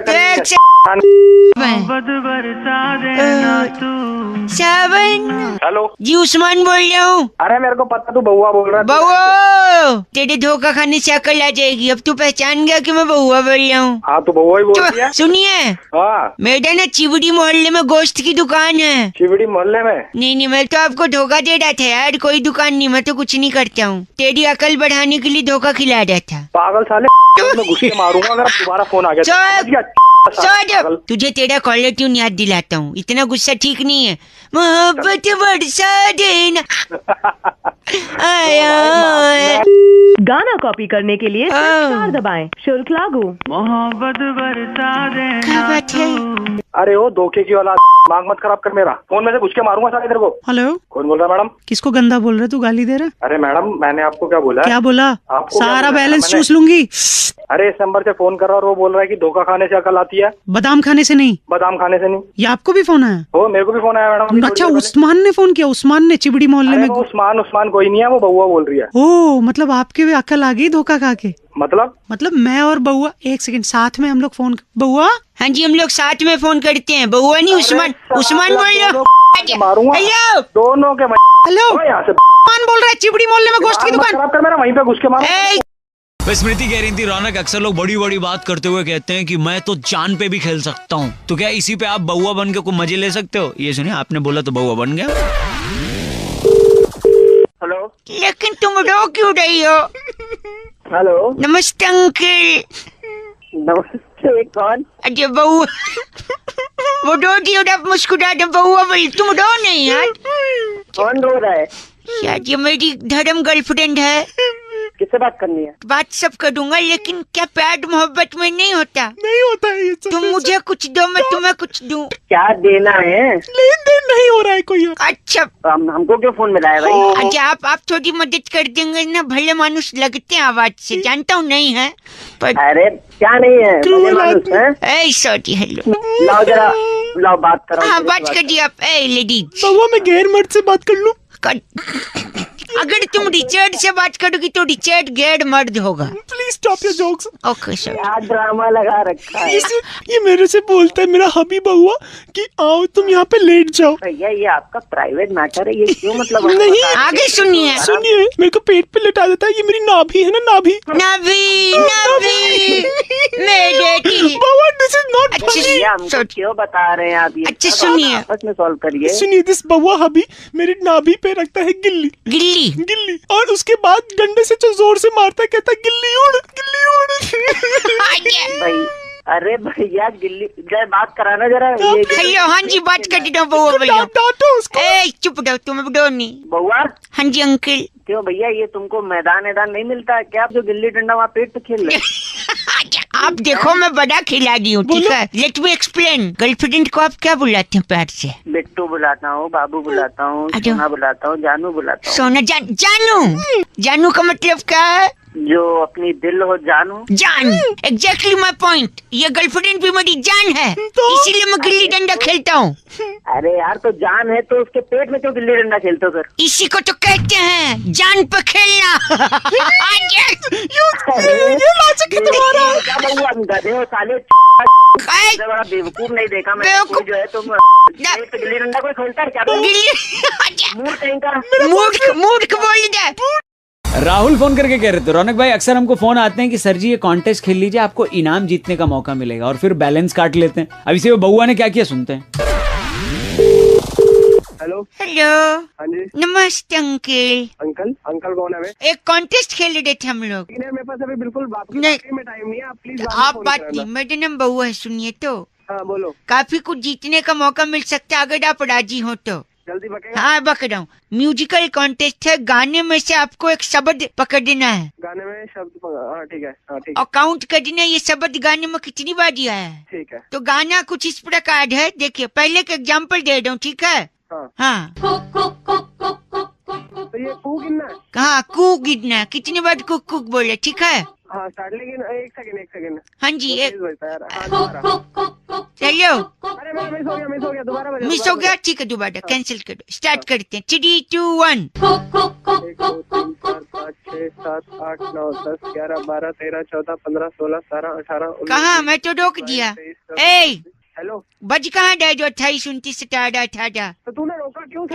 Speaker 3: हेलो
Speaker 1: जी, उस्मान बोल रहा हूँ।
Speaker 3: अरे मेरे को पता तू बउआ बोल रहा है।
Speaker 1: बउआ, तेरे धोखा खाने से अकल आ जाएगी। अब तू पहचान गया कि मैं बउआ बोल रहा हूँ।
Speaker 3: हाँ तू बउआ ही बोल रही है।
Speaker 1: सुनिए,
Speaker 3: हाँ
Speaker 1: मेरा ना चिवड़ी मोहल्ले में गोश्त की दुकान है।
Speaker 3: चिवड़ी मोहल्ले में?
Speaker 1: नहीं, मैं तो आपको धोखा दे रहा था यार। कोई दुकान नहीं, मैं तो कुछ नहीं करता हूँ। तेरी अकल बढ़ाने के लिए धोखा खिला रहा था।
Speaker 3: पागल साले, मैं घुस के मारूंगा अगर दोबारा फोन आ गया।
Speaker 1: तुझे तेरा कॉलर ट्यून याद दिलाता हूँ। इतना गुस्सा ठीक नहीं है। मोहब्बत बरसा देना आया।
Speaker 11: गाना कॉपी करने के लिए स्टार दबाएं। शुल्क लागू।
Speaker 12: मोहब्बत बरसा देना।
Speaker 1: क्या बात है?
Speaker 3: अरे ओ धोखे की औलाद, दिमाग मत खराब कर मेरा। फोन में से घुस के मारूंगा साले तेरे को।
Speaker 13: हेलो,
Speaker 3: कौन बोल रहा है मैडम?
Speaker 13: किसको गंदा बोल रहे तू, गाली दे रहा?
Speaker 3: अरे मैडम मैंने आपको क्या बोला?
Speaker 13: क्या बोला?
Speaker 3: आपको
Speaker 13: सारा बैलेंस चूस लूंगी।
Speaker 3: अरे इस नंबर से फोन कर रहा और वो बोल रहा है कि धोखा खाने से अकल आती है।
Speaker 13: बादाम खाने से नहीं।
Speaker 3: बादाम खाने से नहीं?
Speaker 13: ये आपको भी फोन आया?
Speaker 3: ओ मेरे को भी फोन आया मैडम।
Speaker 13: अच्छा, उस्मान ने फोन किया? उस्मान ने चिवड़ी मोहल्ले में?
Speaker 3: उस्मान कोई नहीं है, वो बउआ बोल रही है।
Speaker 13: ओ मतलब आपके भी अकल आ गई धोखा खा के?
Speaker 3: मतलब
Speaker 13: मैं और बउआ एक सेकंड साथ में हम लोग फोन। बउआ?
Speaker 1: हाँ जी, हम लोग साथ में फोन करते हैं। बउआ नहीं, उस्मान बोल रहा हूँ।
Speaker 3: मारूंगा दोनों के।
Speaker 13: हेलो,
Speaker 3: यहाँ से
Speaker 13: उस्मान बोल रहा है, चिवड़ी मोहल्ले में गोश्त की दुकान।
Speaker 3: खराब कर मेरा, वहीं पे घुस के मारूंगा।
Speaker 7: स्मृति कह रही थी, रौनक अक्सर लोग बड़ी बड़ी बात करते हुए कहते हैं कि मैं तो जान पे भी खेल सकता हूँ, तो क्या इसी पे आप बउआ बन के कोई मजे ले सकते हो? ये सुनिए, आपने बोला तो बउआ बन गया।
Speaker 3: हेलो,
Speaker 1: लेकिन तुम रो क्यों रही हो?
Speaker 3: हेलो,
Speaker 1: नमस्ते अंकल।
Speaker 3: नमस्ते, कौन?
Speaker 1: अरे बउआ। वो रो दी और आप मुस्कुरा दो। बउआ बोली, तुम रो नहीं यार।
Speaker 3: कौन रो रहा है?
Speaker 1: यार ये मेरी धर्म गर्लफ्रेंड है।
Speaker 3: किससे बात करनी है?
Speaker 1: बात सब करूंगा, लेकिन क्या प्यार मोहब्बत में नहीं होता?
Speaker 13: नहीं होता है ये सब।
Speaker 1: तुम मुझे कुछ दो, मैं तुम्हें कुछ दूं।
Speaker 3: क्या देना है?
Speaker 13: लेन देन नहीं हो रहा है कोई।
Speaker 1: अच्छा,
Speaker 3: हमको क्यों फोन मिलाया भाई?
Speaker 1: अच्छा आप थोड़ी मदद कर देंगे ना? भले मानुस लगते हैं आवाज से, जानता हूँ नहीं है पर।
Speaker 3: अरे क्या नहीं है?
Speaker 1: Sorry, hello.
Speaker 3: लाओ जरा, लाओ बात करो।
Speaker 1: हाँ बात कर दी आप। लेडीज
Speaker 13: बउआ, मैं गैर मर्द से बात कर लूं?
Speaker 1: अगर तुम रिचर्ड से बात करोगी तो रिचर्ड गैर मर्द होगा।
Speaker 13: Please stop your jokes.
Speaker 1: Okay sir.
Speaker 3: क्या ड्रामा लगा रखा है?
Speaker 13: ये मेरे से बोलता है मेरा हबी बउआ कि आओ तुम यहाँ पे लेट जाओ।
Speaker 3: भैया ये आपका प्राइवेट मैटर है, ये क्यों मतलब?
Speaker 13: नहीं,
Speaker 1: आगे सुनिए।
Speaker 13: मेरे को पेट पे लेटा देता है। ये मेरी नाभि है ना, नाभि। बउआ, दिस इज नॉट फनी।
Speaker 3: हमको क्यों बता रहे हैं आप ये?
Speaker 1: अच्छा सुनिए,
Speaker 3: आपस में सॉल्व करिए।
Speaker 13: सुनिए, दिस बउआ हबी मेरी नाभि पे रखता है गिल्ली। और उसके बाद डंडे से जो जोर से मारता है, कहता है गिल्ली उड़, गिल्ली उड़।
Speaker 3: भाई अरे भैया, गिल्ली जरा बात कराना जरा।
Speaker 1: हेलो, हाँ जी बात कर दो। बउआ बोलो। चुप रहो, तुम डो नहीं।
Speaker 3: बउआ?
Speaker 1: हाँ जी अंकल।
Speaker 3: क्यों भैया, ये तुमको मैदान नहीं मिलता है क्या? आप जो गिल्ली डंडा वहाँ पेट पे खेल रहे?
Speaker 1: आप देखो, मैं बड़ा खिलाड़ी हूँ, ठीक है? Let me explain. गर्लफ्रेंड को आप क्या बुलाते हैं प्यार से?
Speaker 3: बिट्टू बुलाता हूँ, बाबू बुलाता हूँ, सोना बुलाता हूँ, जानू बुलाता हूँ।
Speaker 1: सोना? जानू का मतलब क्या है?
Speaker 3: जो अपनी दिल हो जानू।
Speaker 1: जान, एग्जैक्टली माय पॉइंट। ये गर्लफ्रेंड भी मेरी जान है, इसीलिए मैं गिल्ली डंडा खेलता हूँ।
Speaker 3: अरे यार, तो जान है तो उसके पेट में क्यों गिल्ली डंडा खेलते हो फिर?
Speaker 1: इसी को तो कहते हैं जान पे खेलना।
Speaker 13: ये लॉजिक है तुम्हारा।
Speaker 3: क्या गधे हो साले, बड़ा बेवकूफ नहीं देखा मैं जो है। तुम गिल्ली डंडा कोई खेलता है क्या?
Speaker 1: मूर्ख बोल जाए।
Speaker 7: राहुल फोन करके कह रहे थे, रौनक भाई अक्सर हमको फोन आते हैं कि सर जी ये कॉन्टेस्ट खेल लीजिए, आपको इनाम जीतने का मौका मिलेगा, और फिर बैलेंस काट लेते हैं। अब इसे बउआ ने क्या किया सुनते हैं।
Speaker 3: Hello
Speaker 1: hello.
Speaker 3: हाँ जी।
Speaker 1: नमस्ते अंकल।
Speaker 3: अंकल अंकल कौन है?
Speaker 1: एक कॉन्टेस्ट खेल रहे थे हम लोग।
Speaker 3: मेरे पास अभी बिल्कुल बात में टाइम नहीं है, आप प्लीज
Speaker 1: आप बात नहीं, मेरा नाम बउआ है, सुनिए तो।
Speaker 3: हाँ बोलो।
Speaker 1: काफी कुछ जीतने का मौका मिल सकता है अगर आप राजी हो तो।
Speaker 3: जल्दी बकेगा?
Speaker 1: हाँ बक रहा हूँ। म्यूजिकल कॉन्टेस्ट है, गाने में से आपको एक शब्द पकड़ना है।
Speaker 3: गाने में शब्द? हाँ ठीक है, हाँ ठीक है।
Speaker 1: और काउंट करना ये शब्द गाने में कितनी बार दिया है।
Speaker 3: ठीक है।
Speaker 1: तो गाना कुछ इस प्रकार है, देखिए पहले एक एग्जाम्पल दे रहा हूँ, ठीक है? हाँ।
Speaker 3: तो ये कू गिनना है?
Speaker 1: हाँ कू गिनना, कितनी बार कुक कुक बोले, ठीक है?
Speaker 3: हाँ स्टार्ट, लेकिन एक सेकंड।
Speaker 1: हाँ जी एक चलो।
Speaker 3: अरे मिस हो गया दोबारा
Speaker 1: मिस हो गया, ठीक है दोबारा कैंसिल कर दो। स्टार्ट करते हैं, 3, 2, 1।
Speaker 3: 1 2 3 4 5 6 7 8 9 10 11 12 13 14 15 16 17 18 19।
Speaker 1: कहाँ? मैं तो रोक दिया। ए
Speaker 3: हेलो,
Speaker 1: बज कहाँ गए जो 28 29 18
Speaker 3: तो तूने रोका क्यों?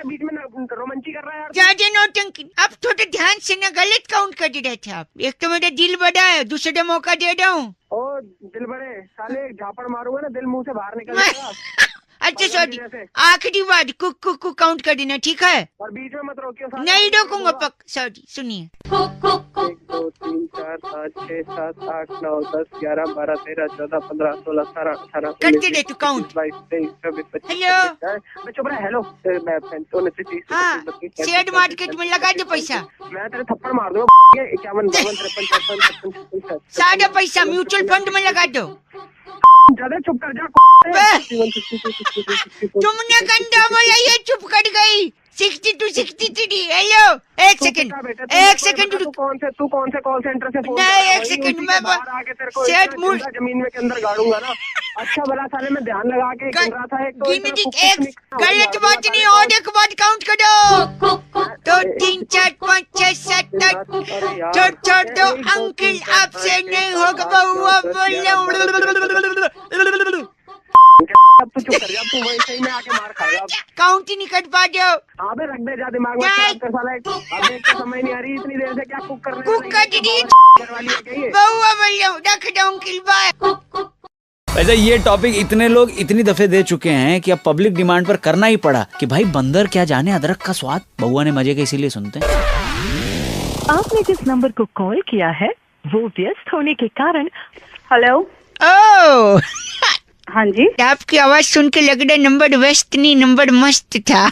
Speaker 3: बीच में रोमांची कर रहा है यार।
Speaker 1: ज्यादा नौटंकी। अब थोड़ा ध्यान से ना, गलत काउंट कर रहे थे आप। एक तो मेरा दिल बड़ा है, दूसरे मौका दे रहा हूँ।
Speaker 3: ओ दिल बड़े साले, झापड़ मारूंगा ना दिल मुंह से बाहर निकल जाएगा।
Speaker 1: अच्छा सॉरी, आखिरी बार कुक कुक कुक काउंट कर देना, ठीक है?
Speaker 3: और बीच में मत रोकियो।
Speaker 1: नहीं रोकूंगा पक। सॉरी सुनिए।
Speaker 3: 1 2 3 4 5 6 7 8 9 10 11 12 13 14 15 16 17 18
Speaker 1: करते रहे तू काउंट।
Speaker 3: 22 23 24 25।
Speaker 1: हेलो
Speaker 3: चुप रहा। हेलो
Speaker 1: हाँ, शेयर मार्केट में लगा दे पैसा।
Speaker 3: मैं तेरे थप्पड़ मार दूंगा। 51 52 53 54 55
Speaker 1: सारा पैसा म्यूचुअल फंड में लगा दो।
Speaker 3: ज्यादा चुप कर जा।
Speaker 1: तुमने गंदा बोला, ये चुप कर गई। 62 63। हेलो एक सेकंड
Speaker 3: तू कौन से कॉल सेंटर से फोन?
Speaker 1: नहीं एक सेकंड, मैं
Speaker 3: आके तेरे को जमीन में के अंदर गाड़ूंगा ना। अच्छा भला साले में ध्यान लगा के गिन रहा था। एक
Speaker 1: गलत बात नहीं, और एक बात काउंट करो। 2 3 4 5 6 7 8। छोड़ दो अंकल, आपसे नहीं होगा बउआ बोलो।
Speaker 3: अब तू चुप कर जा, तू वैसे ही में आके मार खाएगा।
Speaker 1: काउंट ही नहीं कर पा दो।
Speaker 3: हाँ बे रख दे जा, दिमाग में खराब कर साला। अब एक तो समझ नहीं आ रही इतनी देर से क्या कुक कर
Speaker 1: बउआ बोलो। रख दो अंकल, बाय।
Speaker 7: वैसे ये टॉपिक इतने लोग इतनी दफे दे चुके हैं कि अब पब्लिक डिमांड पर करना ही पड़ा कि भाई बंदर क्या जाने अदरक का स्वाद। बउआ ने मजे के इसीलिए सुनते हैं।
Speaker 11: आपने जिस नंबर को कॉल किया है वो व्यस्त होने के कारण। हेलो।
Speaker 1: ओह
Speaker 8: हाँ जी।
Speaker 1: आपकी आवाज सुन के लग रहा है नंबर व्यस्त नहीं, नंबर मस्त था।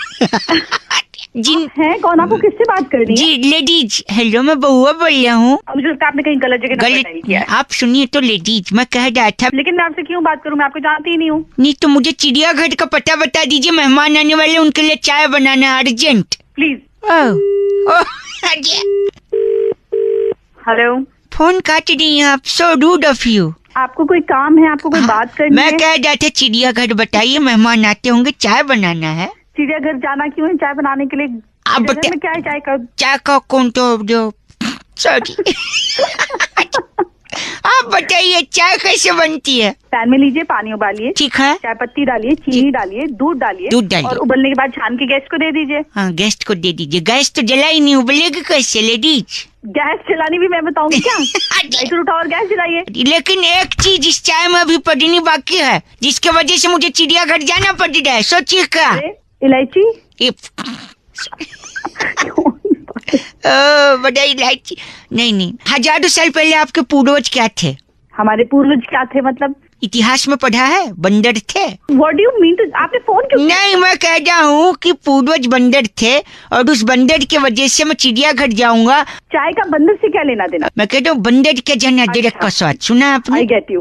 Speaker 8: जिन है कौन? आपको किससे बात करनी है?
Speaker 1: जी लेडीज। हेलो मैं बउआ बोल रहा हूँ।
Speaker 8: मुझे लगता है आपने कहीं गलत जगह डायल किया है।
Speaker 1: आप सुनिए तो लेडीज, मैं कह रहा था।
Speaker 8: लेकिन मैं आपसे क्यों बात करूँ, मैं आपको जानती ही नहीं हूँ।
Speaker 1: नहीं तो मुझे चिड़ियाघर का पता बता दीजिए, मेहमान आने वाले, उनके लिए चाय बनाना अर्जेंट
Speaker 8: प्लीज। हेलो।
Speaker 1: फोन काट दी आप, सो रूड ऑफ यू।
Speaker 8: आपको कोई काम है? आपको कोई बात करनी
Speaker 1: है? मैं कह रहा था चिड़ियाघर बताइए, मेहमान आते होंगे, चाय बनाना है।
Speaker 8: चिड़ियाघर जाना क्यों है? चाय बनाने के लिए?
Speaker 1: आप बताइए
Speaker 8: क्या है?
Speaker 1: चाय का कौन तो जो सॉरी आप बताइए चाय कैसे बनती है?
Speaker 8: पैन में लीजिए, पानी उबालिए,
Speaker 1: ठीक है,
Speaker 8: चाय पत्ती डालिए, चीनी डालिए, दूध डालिए और उबलने के बाद छान के गेस्ट को दे दीजिए।
Speaker 1: हाँ गेस्ट को दे दीजिए। गैस तो जला ही नहीं, उबलेगी कैसे लेडीज?
Speaker 8: गैस जलानी भी मैं बताऊंगी क्या? इधर उठाओ और गैस जलाइए।
Speaker 1: लेकिन एक चीज इस चाय में अभी पड़नी बाकी है, जिसके वजह से मुझे चिड़ियाघर जाना पड़ रहा है। सोचिए क्या?
Speaker 8: इलायची।
Speaker 1: बड़ा इलायची नहीं। हजारों साल पहले आपके पूर्वज क्या थे?
Speaker 8: हमारे पूर्वज क्या थे मतलब?
Speaker 1: इतिहास में पढ़ा है, बंदर थे।
Speaker 8: What do you mean? तो आपने फोन क्यों?
Speaker 1: नहीं मैं कह रहा हूँ कि पूर्वज बंदर थे और उस बंदर की वजह से मैं चिड़ियाघर जाऊंगा।
Speaker 8: चाय का बंदर से क्या लेना देना?
Speaker 1: मैं कहता हूँ बंदर के जन अदरक का स्वाद सुना आपने?
Speaker 8: I get you.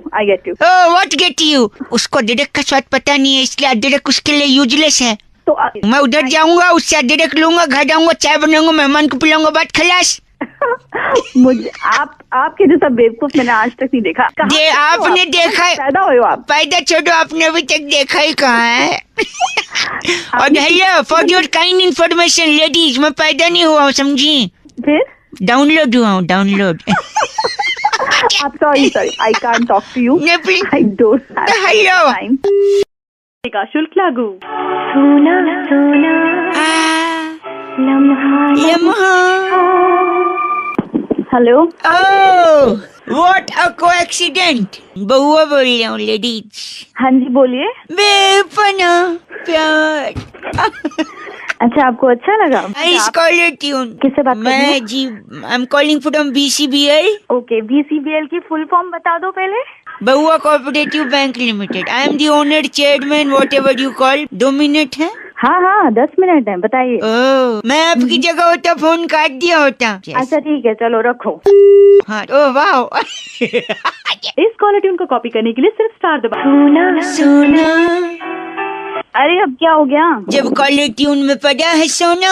Speaker 1: What get you? उसको अदरक का स्वाद पता नहीं है, इसलिए अदरक उसके लिए यूजलेस है।
Speaker 8: तो
Speaker 1: मैं उधर जाऊंगा, उससे अदरक लूंगा, घर आऊंगा, चाय बनाऊंगा, मेहमान को पिलाऊंगा, बात खलास।
Speaker 8: मुझे आपके जैसा बेवकूफ मैंने आज तक नहीं देखा।
Speaker 1: आपने देखा है?
Speaker 8: पैदा हुए हो आप?
Speaker 1: पैदा छोड़ो, आपने अभी तक देखा ही कहाँ है? और hello for your kind information ladies, मैं पैदा नहीं हुआ हूँ, समझी?
Speaker 8: फिर
Speaker 1: डाउनलोड हुआ हूँ, download.
Speaker 8: Sorry I can't talk to you. I don't have time. का शुल्क लागू। सोना सोना लम्हा। हेलो।
Speaker 1: What a coincidence. बउआ बोल रही हूँ लेडीज।
Speaker 11: हाँ जी बोलिए।
Speaker 1: बेपना प्यार।
Speaker 11: अच्छा आपको अच्छा लगा?
Speaker 1: Nice caller tune.
Speaker 11: किससे बात कर रही हैं?
Speaker 1: मैं जी I am calling from BCBL।
Speaker 11: Okay BCBL की फुल फॉर्म बता दो पहले।
Speaker 1: बहुआ cooperative bank limited. I am the owner chairman whatever you call. 2 minute है?
Speaker 11: हाँ 10 मिनट है बताइए।
Speaker 1: मैं आपकी जगह होता फोन काट दिया होता।
Speaker 11: अच्छा ठीक है चलो रखो।
Speaker 1: हाँ ओह वाह।
Speaker 11: इस कॉलर ट्यून को कॉपी करने के लिए सिर्फ स्टार दबाओ।
Speaker 1: सोना
Speaker 11: अरे अब क्या हो गया?
Speaker 1: जब कॉलर ट्यून में पड़ा है सोना।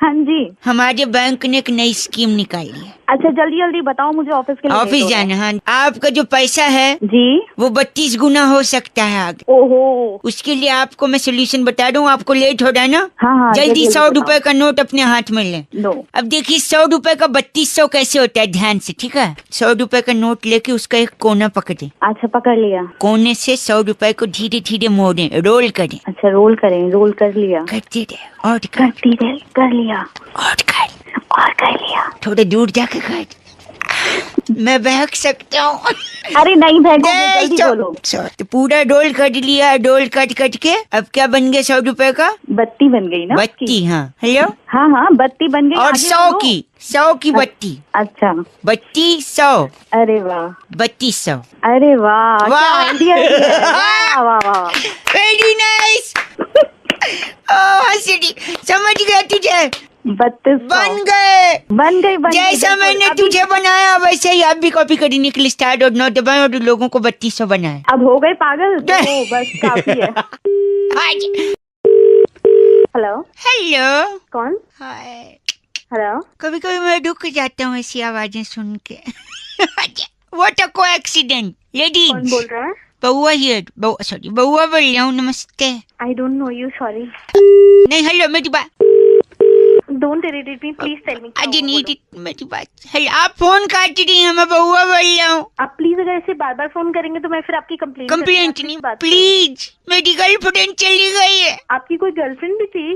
Speaker 11: हाँ जी
Speaker 1: हमारे बैंक ने एक नई स्कीम निकाली है।
Speaker 11: अच्छा जल्दी जल्दी बताओ मुझे ऑफिस के लिए।
Speaker 1: ऑफिस जाना। हाँ आपका जो पैसा है
Speaker 11: जी
Speaker 1: वो 32 गुना हो सकता है आगे।
Speaker 11: ओहो
Speaker 1: उसके लिए आपको मैं सोल्यूशन बता दूं। आपको लेट हो रहा है ना?
Speaker 11: हाँ
Speaker 1: जल्दी 100 रुपए का नोट अपने हाथ में ले
Speaker 11: लो।
Speaker 1: अब देखिए 100 रुपए का 3200 कैसे होता है ध्यान से। ठीक है 100 रुपए का नोट लेके उसका एक कोना पकड़े।
Speaker 11: अच्छा पकड़ लिया।
Speaker 1: कोने से 100 रुपए को धीरे धीरे मोड़े रोल करें।
Speaker 11: अच्छा रोल करें। रोल कर लिया।
Speaker 1: करते रहे और
Speaker 11: करती रहे। कर लिया
Speaker 1: और
Speaker 11: कर लिया।
Speaker 1: थोड़ा दूर जाके कर। मैं बहक सकता हूँ।
Speaker 11: अरे नहीं भागो जल्दी बोलो।
Speaker 1: तो पूरा रोल कट लिया। रोल कट के अब क्या बन गया 100 रुपए का?
Speaker 11: बत्ती बन गई ना?
Speaker 1: बत्ती। हाँ हेलो।
Speaker 11: हाँ बत्ती बन गई।
Speaker 1: और 100 की बत्ती।
Speaker 11: अच्छा
Speaker 1: 3200।
Speaker 11: अरे वाह
Speaker 1: 3200।
Speaker 11: अरे वाह
Speaker 1: वाह
Speaker 11: वाह
Speaker 1: वेरी नाइस। समझ गया तुझे?
Speaker 11: 32 बन गई
Speaker 1: जैसा मैंने तुझे बनाया वैसे ही आप भी कॉपी करने के लिए स्टार्ट और नोट दबाएं और लोगों को 3200 बनाए।
Speaker 11: अब हो गए पागल तो बस काफी है। हेलो कौन? हेलो।
Speaker 1: कभी कभी मैं रुक जाता हूँ ऐसी आवाजें सुन के। What a कोएक्सीडेंट। लेडीज
Speaker 11: कौन बोल रहा है?
Speaker 1: बउआ हियर। बउआ बोल रहा हूँ। नमस्ते।
Speaker 11: I don't know you sorry.
Speaker 1: नहीं हेलो मेरी बात।
Speaker 11: Don't irritate me, please tell me।
Speaker 1: I didn't need it, मेरी बात। हेलो आप फोन काट रही हैं। मैं बउआ बोल रहा हूँ।
Speaker 11: आप प्लीज अगर ऐसे बार बार फोन करेंगे तो मैं फिर आपकी
Speaker 1: कंप्लेंट नहीं। प्लीज मेरी गर्लफ्रेंड चली गई है।
Speaker 11: आपकी कोई गर्लफ्रेंड भी थी?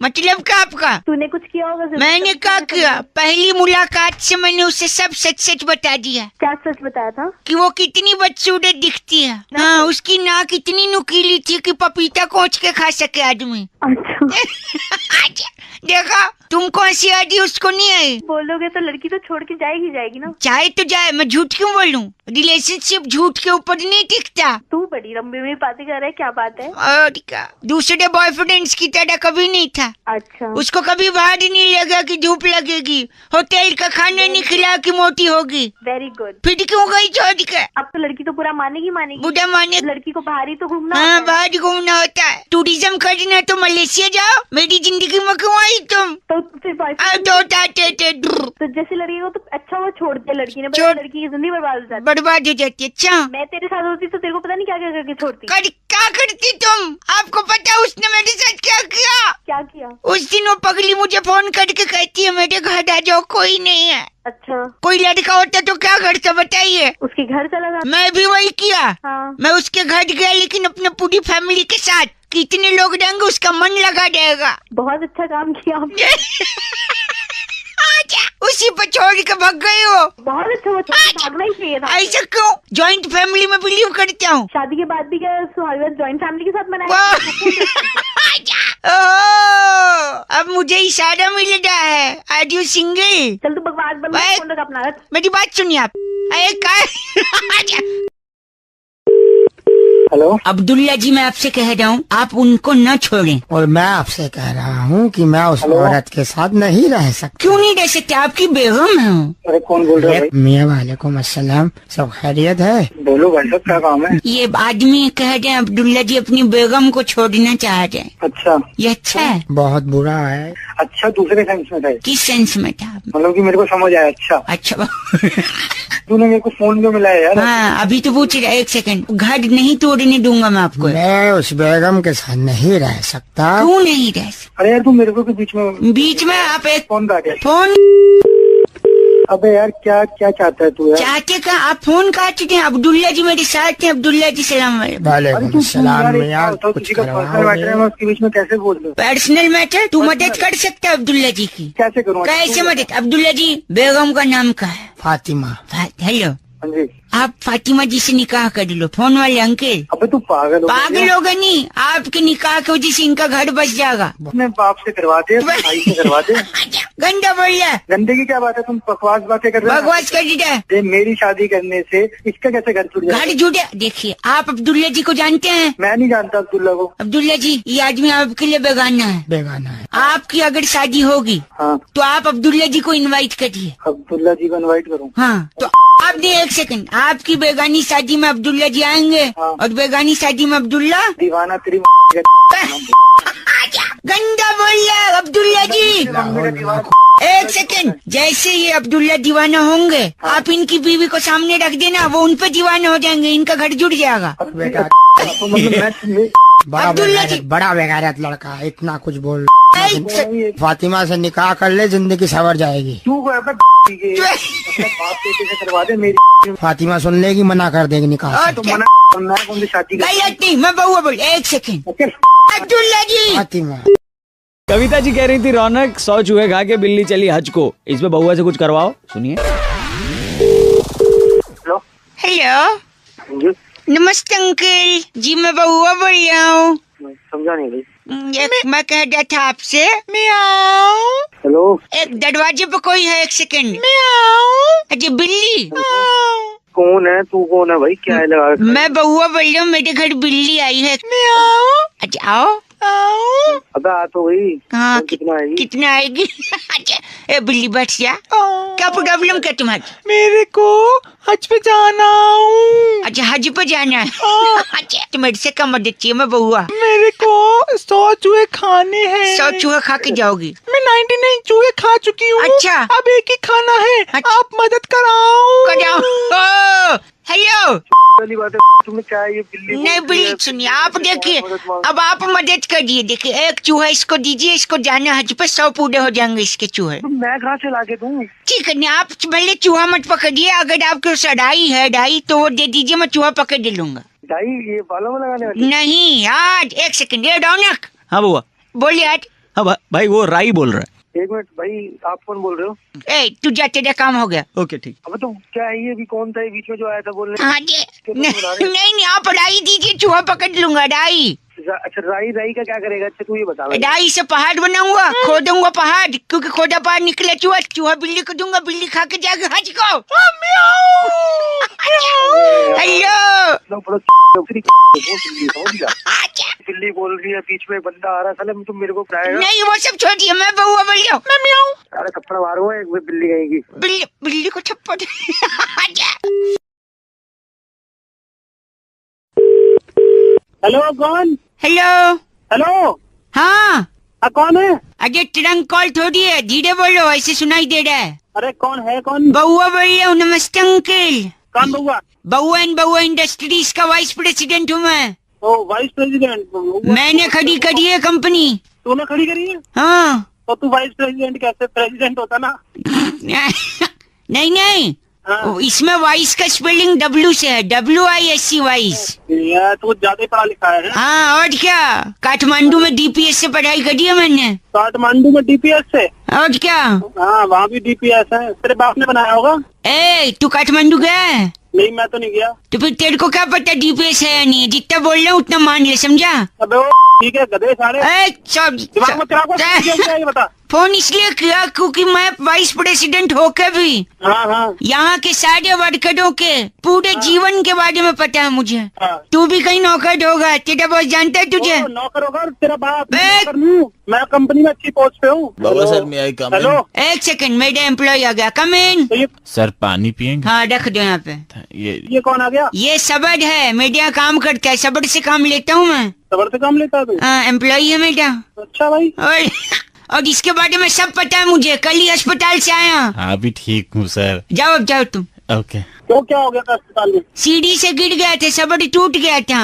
Speaker 1: मतलब का आपका?
Speaker 11: तूने कुछ किया होगा।
Speaker 1: मैंने क्या किया? पहली मुलाकात से मैंने उसे सब सच बता दिया।
Speaker 11: क्या सच बताया था?
Speaker 1: कि वो कितनी बदसूरत दिखती है। हाँ उसकी नाक इतनी नुकीली थी कि पपीता कोच के खा सके आदमी।
Speaker 11: अच्छा
Speaker 1: देखा तुमको हंसी आ रही उसको नहीं आई।
Speaker 11: बोलोगे तो लड़की तो छोड़ के जाएगी ना।
Speaker 1: चाहे तो जाए मैं झूठ क्यों बोलूं? रिलेशनशिप झूठ के ऊपर नहीं टिकता।
Speaker 11: तू बड़ी लंबी में बातें कर रहा है। क्या बात है?
Speaker 1: और क्या दूसरे बॉयफ्रेंड्स की तरह कभी नहीं था।
Speaker 11: अच्छा
Speaker 1: उसको कभी बाहर नहीं लगा कि धूप लगेगी। होटल का खाना नहीं खिला कि मोटी होगी।
Speaker 11: Very good.
Speaker 1: फिर क्यों गई छोड़ के?
Speaker 11: अब तो लड़की तो पूरा मानेगी।
Speaker 1: बुढ़ा माने।
Speaker 11: लड़की को बाहर ही तो घूमना।
Speaker 1: हाँ बाहर घूमना होता है। टूरिज्म करना तो मलेशिया जाओ। मेरी जिंदगी में क्यों आई तुम?
Speaker 11: तो फिर तो जैसे लड़की को तो अच्छा वो छोड़ दिया लड़की ने। लड़की की जिंदगी
Speaker 1: बर्बाद हो जाती है। अच्छा
Speaker 11: मैं तेरे साथ होती तो तेरे को पता नहीं क्या क्या करके छोड़ती।
Speaker 1: क्या करती तुम? आपको पता उसने मेरे साथ क्या किया? उस दिन वो पगली मुझे फोन करके कहती है मेरे घर आ जाओ कोई नहीं है।
Speaker 11: अच्छा
Speaker 1: कोई लड़का होता तो क्या करता बताइए?
Speaker 11: उसके घर चला गया।
Speaker 1: मैं भी वही किया।
Speaker 11: हाँ।
Speaker 1: मैं उसके घर गया लेकिन अपने पूरी फैमिली के साथ। कितने लोग रहेंगे उसका मन लगा जाएगा।
Speaker 11: बहुत अच्छा काम किया आपने।
Speaker 1: उसी पर छोड़ के भाग गए हो।
Speaker 11: बहुत अच्छा भागना ही चाहिए था।
Speaker 1: ऐसा क्यों? जॉइंट फैमिली में बिलीव करता हूँ।
Speaker 11: शादी के बाद भी क्या जॉइंट फैमिली के साथ मनाया?
Speaker 1: अब मुझे इशारा मिल रहा है। Are you single?
Speaker 11: चल तू बकवास बंद कर। फोन रख अपना।
Speaker 1: मेरी बात सुनिए आप।
Speaker 14: हेलो
Speaker 1: अब्दुल्ला जी मैं आपसे कह रहा हूँ आप उनको न छोड़ें।
Speaker 14: और मैं आपसे कह रहा हूँ कि मैं उस औरत के साथ नहीं रह सकता।
Speaker 1: क्यों नहीं रह सकते? आपकी बेगम है।
Speaker 14: अरे कौन बोल रहा है? मियाँ वालेकुम अस्सलाम। सब खैरियत है? बोलो भाई साहब क्या काम है?
Speaker 1: ये आदमी कह रहे हैं अब्दुल्ला जी अपनी बेगम को छोड़ना चाह रहे हैं।
Speaker 14: अच्छा
Speaker 1: ये अच्छा है?
Speaker 14: बहुत बुरा है। अच्छा दूसरे सेंस में था?
Speaker 1: किस सेंस में था?
Speaker 14: मतलब कि मेरे को समझ आया। अच्छा तूने मेरे को फोन क्यों मिलाया यार?
Speaker 1: हाँ अभी तो पूछ रहा। 1 सेकंड। घर नहीं तोड़ने दूंगा मैं आपको।
Speaker 14: मैं उस बेगम के साथ नहीं रह सकता।
Speaker 1: क्यों नहीं रह सकता?
Speaker 14: अरे यार तू मेरे को बीच में
Speaker 1: आप एक
Speaker 14: फोन काटे।
Speaker 1: फोन
Speaker 14: अबे यार क्या क्या चाहता है तू यार?
Speaker 6: चाहते का आप फोन काट दें। अब्दुल्ला जी मेरे साथ हैं। अब्दुल्ला जी सलाम
Speaker 14: वालेकुम सलाम। यार कुछ
Speaker 3: किसी का पर्सनल मैटर है, मैं उसके बीच में कैसे बोल दूं?
Speaker 6: पर्सनल मैटर तू मदद कर सकता है अब्दुल्ला जी की?
Speaker 3: कैसे करूँ?
Speaker 6: कैसे मदद? अब्दुल्ला जी बेगम का नाम क्या है?
Speaker 14: फातिमा।
Speaker 6: हेलो,
Speaker 3: हाँ जी।
Speaker 6: आप फातिमा जी से निकाह कर लो। फोन वाले अंकल।
Speaker 3: अबे तू पागल
Speaker 6: होगा नहीं, आपके निकाह की वजह से इनका घर बच जाएगा।
Speaker 3: अपने बाप से करवा दे, भाई से करवा दे।
Speaker 6: गंदा बोल रहा है।
Speaker 3: गंदे की क्या बात है? तुम बकवास बातें कर रहे हो।
Speaker 6: बकवास कर दिया।
Speaker 3: मेरी शादी करने से इसका कैसे घर छूट जाएगा?
Speaker 6: घर जुड़े। देखिए आप अब्दुल्ला जी को जानते हैं?
Speaker 3: मैं नहीं जानता अब्दुल्ला को।
Speaker 6: अब्दुल्ला जी ये आदमी आपके लिए बेगाना है।
Speaker 14: बेगाना है।
Speaker 6: आपकी अगर शादी होगी
Speaker 3: हाँ
Speaker 6: तो आप अब्दुल्ला जी को इनवाइट करिए।
Speaker 3: अब्दुल्ला जी को इनवाइट करूँ?
Speaker 6: हाँ तो आपने एक सेकंड, आपकी बेगानी शादी में अब्दुल्ला जी आएंगे और बेगानी शादी में अब्दुल्ला।
Speaker 3: दीवाना तेरी
Speaker 6: गंदा बोल रहा है अब्दुल्ला जी। एक सेकंड, जैसे ये अब्दुल्ला दीवाना होंगे आप इनकी बीवी को सामने रख देना, वो उन पे दीवाना हो जाएंगे, इनका घर जुड़ जाएगा।
Speaker 14: अब्दुल्ला जी बड़ा बेगारत लड़का, इतना कुछ बोल। फातिमा से निकाह कर ले, जिंदगी सवर जाएगी।
Speaker 3: करवा दे मेरी।
Speaker 14: फातिमा सुन लेगी, मना कर देगी निकाह से।
Speaker 3: कौन सी शादी?
Speaker 6: नहीं, मैं बउआ बोल। एक सेकंड अब्दुल्ला जी।
Speaker 14: फातिमा।
Speaker 7: कविता जी कह रही थी रौनक 100 चूहे खा के बिल्ली चली हज को, इस पे बउआ से कुछ करवाओ। सुनिए।
Speaker 6: हेलो नमस्ते अंकल जी, मैं बउआ बोल रहा हूँ।
Speaker 3: समझा नहीं भाई।
Speaker 6: मैं कह रहा था आपसे।
Speaker 3: हेलो,
Speaker 6: एक दरवाजे पे कोई है। एक सेकंड। अच्छा बिल्ली।
Speaker 3: कौन है तू? कौन है भाई? क्या है लगा?
Speaker 6: मैं बउआ बोल रहा हूँ, मेरे घर बिल्ली आई है। अच्छा आओ।
Speaker 3: अबे आ तो भाई।
Speaker 6: हाँ
Speaker 3: कितना आएगी?
Speaker 6: कितना आएगी? अच्छा ए बिल्ली बैठ जा। क्या प्रॉब्लम क्या तुम्हारी?
Speaker 13: मेरे को हज पे जाना हूँ।
Speaker 6: अच्छा हज पे जाना है। अच्छा तो मेरे से कम मदद चाहिए। मैं बउआ,
Speaker 13: मेरे को 100 चूहे खाने हैं।
Speaker 6: 100 चूहे खा के जाओगी?
Speaker 13: मैं 99 चूहे खा चुकी हूँ।
Speaker 6: अच्छा
Speaker 13: अब एक ही खाना है।
Speaker 6: अच्छा।
Speaker 13: आप मदद कराओ।
Speaker 6: हेलो
Speaker 3: वाली बात है। तुम्हें क्या है ये बिल्ली?
Speaker 6: नहीं बिल्ली सुनिए, आप देखिए अब आप मदद करिए। देखिए एक चूहा इसको दीजिए, इसको जाना हज पे 100 पूरे हो जाएंगे इसके चूहे।
Speaker 3: मैं कहाँ से लाके दूँ?
Speaker 6: ठीक है नहीं, आप पहले चूहा मत पकड़िए। अगर आपके सड़ाई है डाई तो वो दे दीजिए, मैं चूहा पकड़ दे लूंगा।
Speaker 3: डाई ये बालों में लगाने वाली?
Speaker 6: नहीं यार एक सेकंड। ये रौनक।
Speaker 7: हाँ बुआ
Speaker 6: बोलिए यार।
Speaker 7: हाँ भाई वो राई बोल रहा है।
Speaker 3: एक मिनट भाई, आप कौन बोल रहे हो?
Speaker 6: ए तू जा, तेरा काम हो गया।
Speaker 7: ओके ठीक।
Speaker 3: अब तो क्या है ये? भी कौन था ये बीच में जो आया था बोलने?
Speaker 6: हाँ जी नहीं आप राई दीजिए, चूहा पकड़ लूंगा। राई।
Speaker 3: अच्छा राई का क्या करेगा? अच्छा तू ये बता।
Speaker 6: राई से पहाड़ बनाऊंगा, खोदूंगा पहाड़, क्योंकि खोदा पहाड़ निकले चूहा बिल्ली को दूंगा, बिल्ली खा के जाके हज को। हेलो
Speaker 3: बिल्ली बोल रही है, बीच में बंदा आ रहा है। तुम मेरे को कराएगा?
Speaker 6: नहीं वो सब छोड़िए, मैं बउआ बोल रहा हूँ।
Speaker 3: अरे थप्पड़ मारो एक बिल्ली कहेगी।
Speaker 6: बिल्ली को थप्पड़।
Speaker 3: हेलो कौन?
Speaker 6: हेलो
Speaker 3: हेलो
Speaker 6: हाँ
Speaker 3: कौन है?
Speaker 6: अजय ट्रंक कॉल थोड़ी है, धीरे बोलो, ऐसे सुनाई दे रहा है।
Speaker 3: अरे कौन है? कौन?
Speaker 6: बउआ बोल रहा हूँ। नमस्ते अंकल।
Speaker 3: कौन बउआ?
Speaker 6: बउआ एंड बउआ इंडस्ट्रीज का वाइस प्रेसिडेंट हूँ मैं।
Speaker 3: ओ वाइस प्रेसिडेंट?
Speaker 6: मैंने खड़ी करी है कंपनी।
Speaker 3: तूने खड़ी करी है?
Speaker 6: हाँ।
Speaker 3: तो तू वाइस प्रेसिडेंट कैसे? प्रेसिडेंट होता ना।
Speaker 6: नहीं
Speaker 3: हाँ।
Speaker 6: इसमें वाइस का स्पेलिंग W से है, WISC वाइस।
Speaker 3: तू ज्यादा पढ़ा लिखा है।
Speaker 6: हाँ और क्या, काठमांडू में DPS से पढ़ाई करी है मैंने।
Speaker 3: काठमांडू में DPS से?
Speaker 6: और क्या।
Speaker 3: हाँ वहाँ भी DPS है। तेरे बाप ने बनाया होगा।
Speaker 6: ए तू काठमांडू गया है?
Speaker 3: नहीं मैं तो नहीं गया।
Speaker 6: तो फिर तेरे को क्या पता DPS है या नहीं? जितना बोल रहा हूँ उतना मान ले, समझा?
Speaker 3: अबे ठीक है गधे सारे। बता।
Speaker 6: फोन इसलिए किया क्योंकि मैं वाइस प्रेसिडेंट होकर भी यहाँ के सारे वर्करों के पूरे जीवन के बारे में पता है मुझे। तू भी कहीं नौकर होगा, तेरा बॉस जानता है तुझे?
Speaker 3: नौकर होगा तेरा बाप। मैं कंपनी में अच्छी पोस्ट पे हूँ।
Speaker 10: बाबा सर मैं आई कम।
Speaker 3: हेलो
Speaker 6: एक सेकंड, मेरा एम्प्लॉय आ गया। कम इन।
Speaker 10: सर पानी पियेंगे?
Speaker 6: हाँ रख दो यहाँ पे।
Speaker 3: ये कौन आ गया?
Speaker 6: ये सबड़ है, मेरे यहाँ काम करता है, सबड़ से काम लेता हूँ मैं।
Speaker 3: सबड़ से काम लेता है?
Speaker 6: हाँ एम्प्लॉय है मेरा।
Speaker 3: अच्छा भाई।
Speaker 6: और इसके बारे में सब पता है मुझे, कल ही अस्पताल से आया।
Speaker 10: हाँ भी ठीक हूँ सर।
Speaker 6: जाओ अब जाओ तुम।
Speaker 10: ओके।
Speaker 3: तो क्या हो गया था अस्पताल में?
Speaker 6: सीढ़ी से गिर गए थे, सबड़ टूट गया था।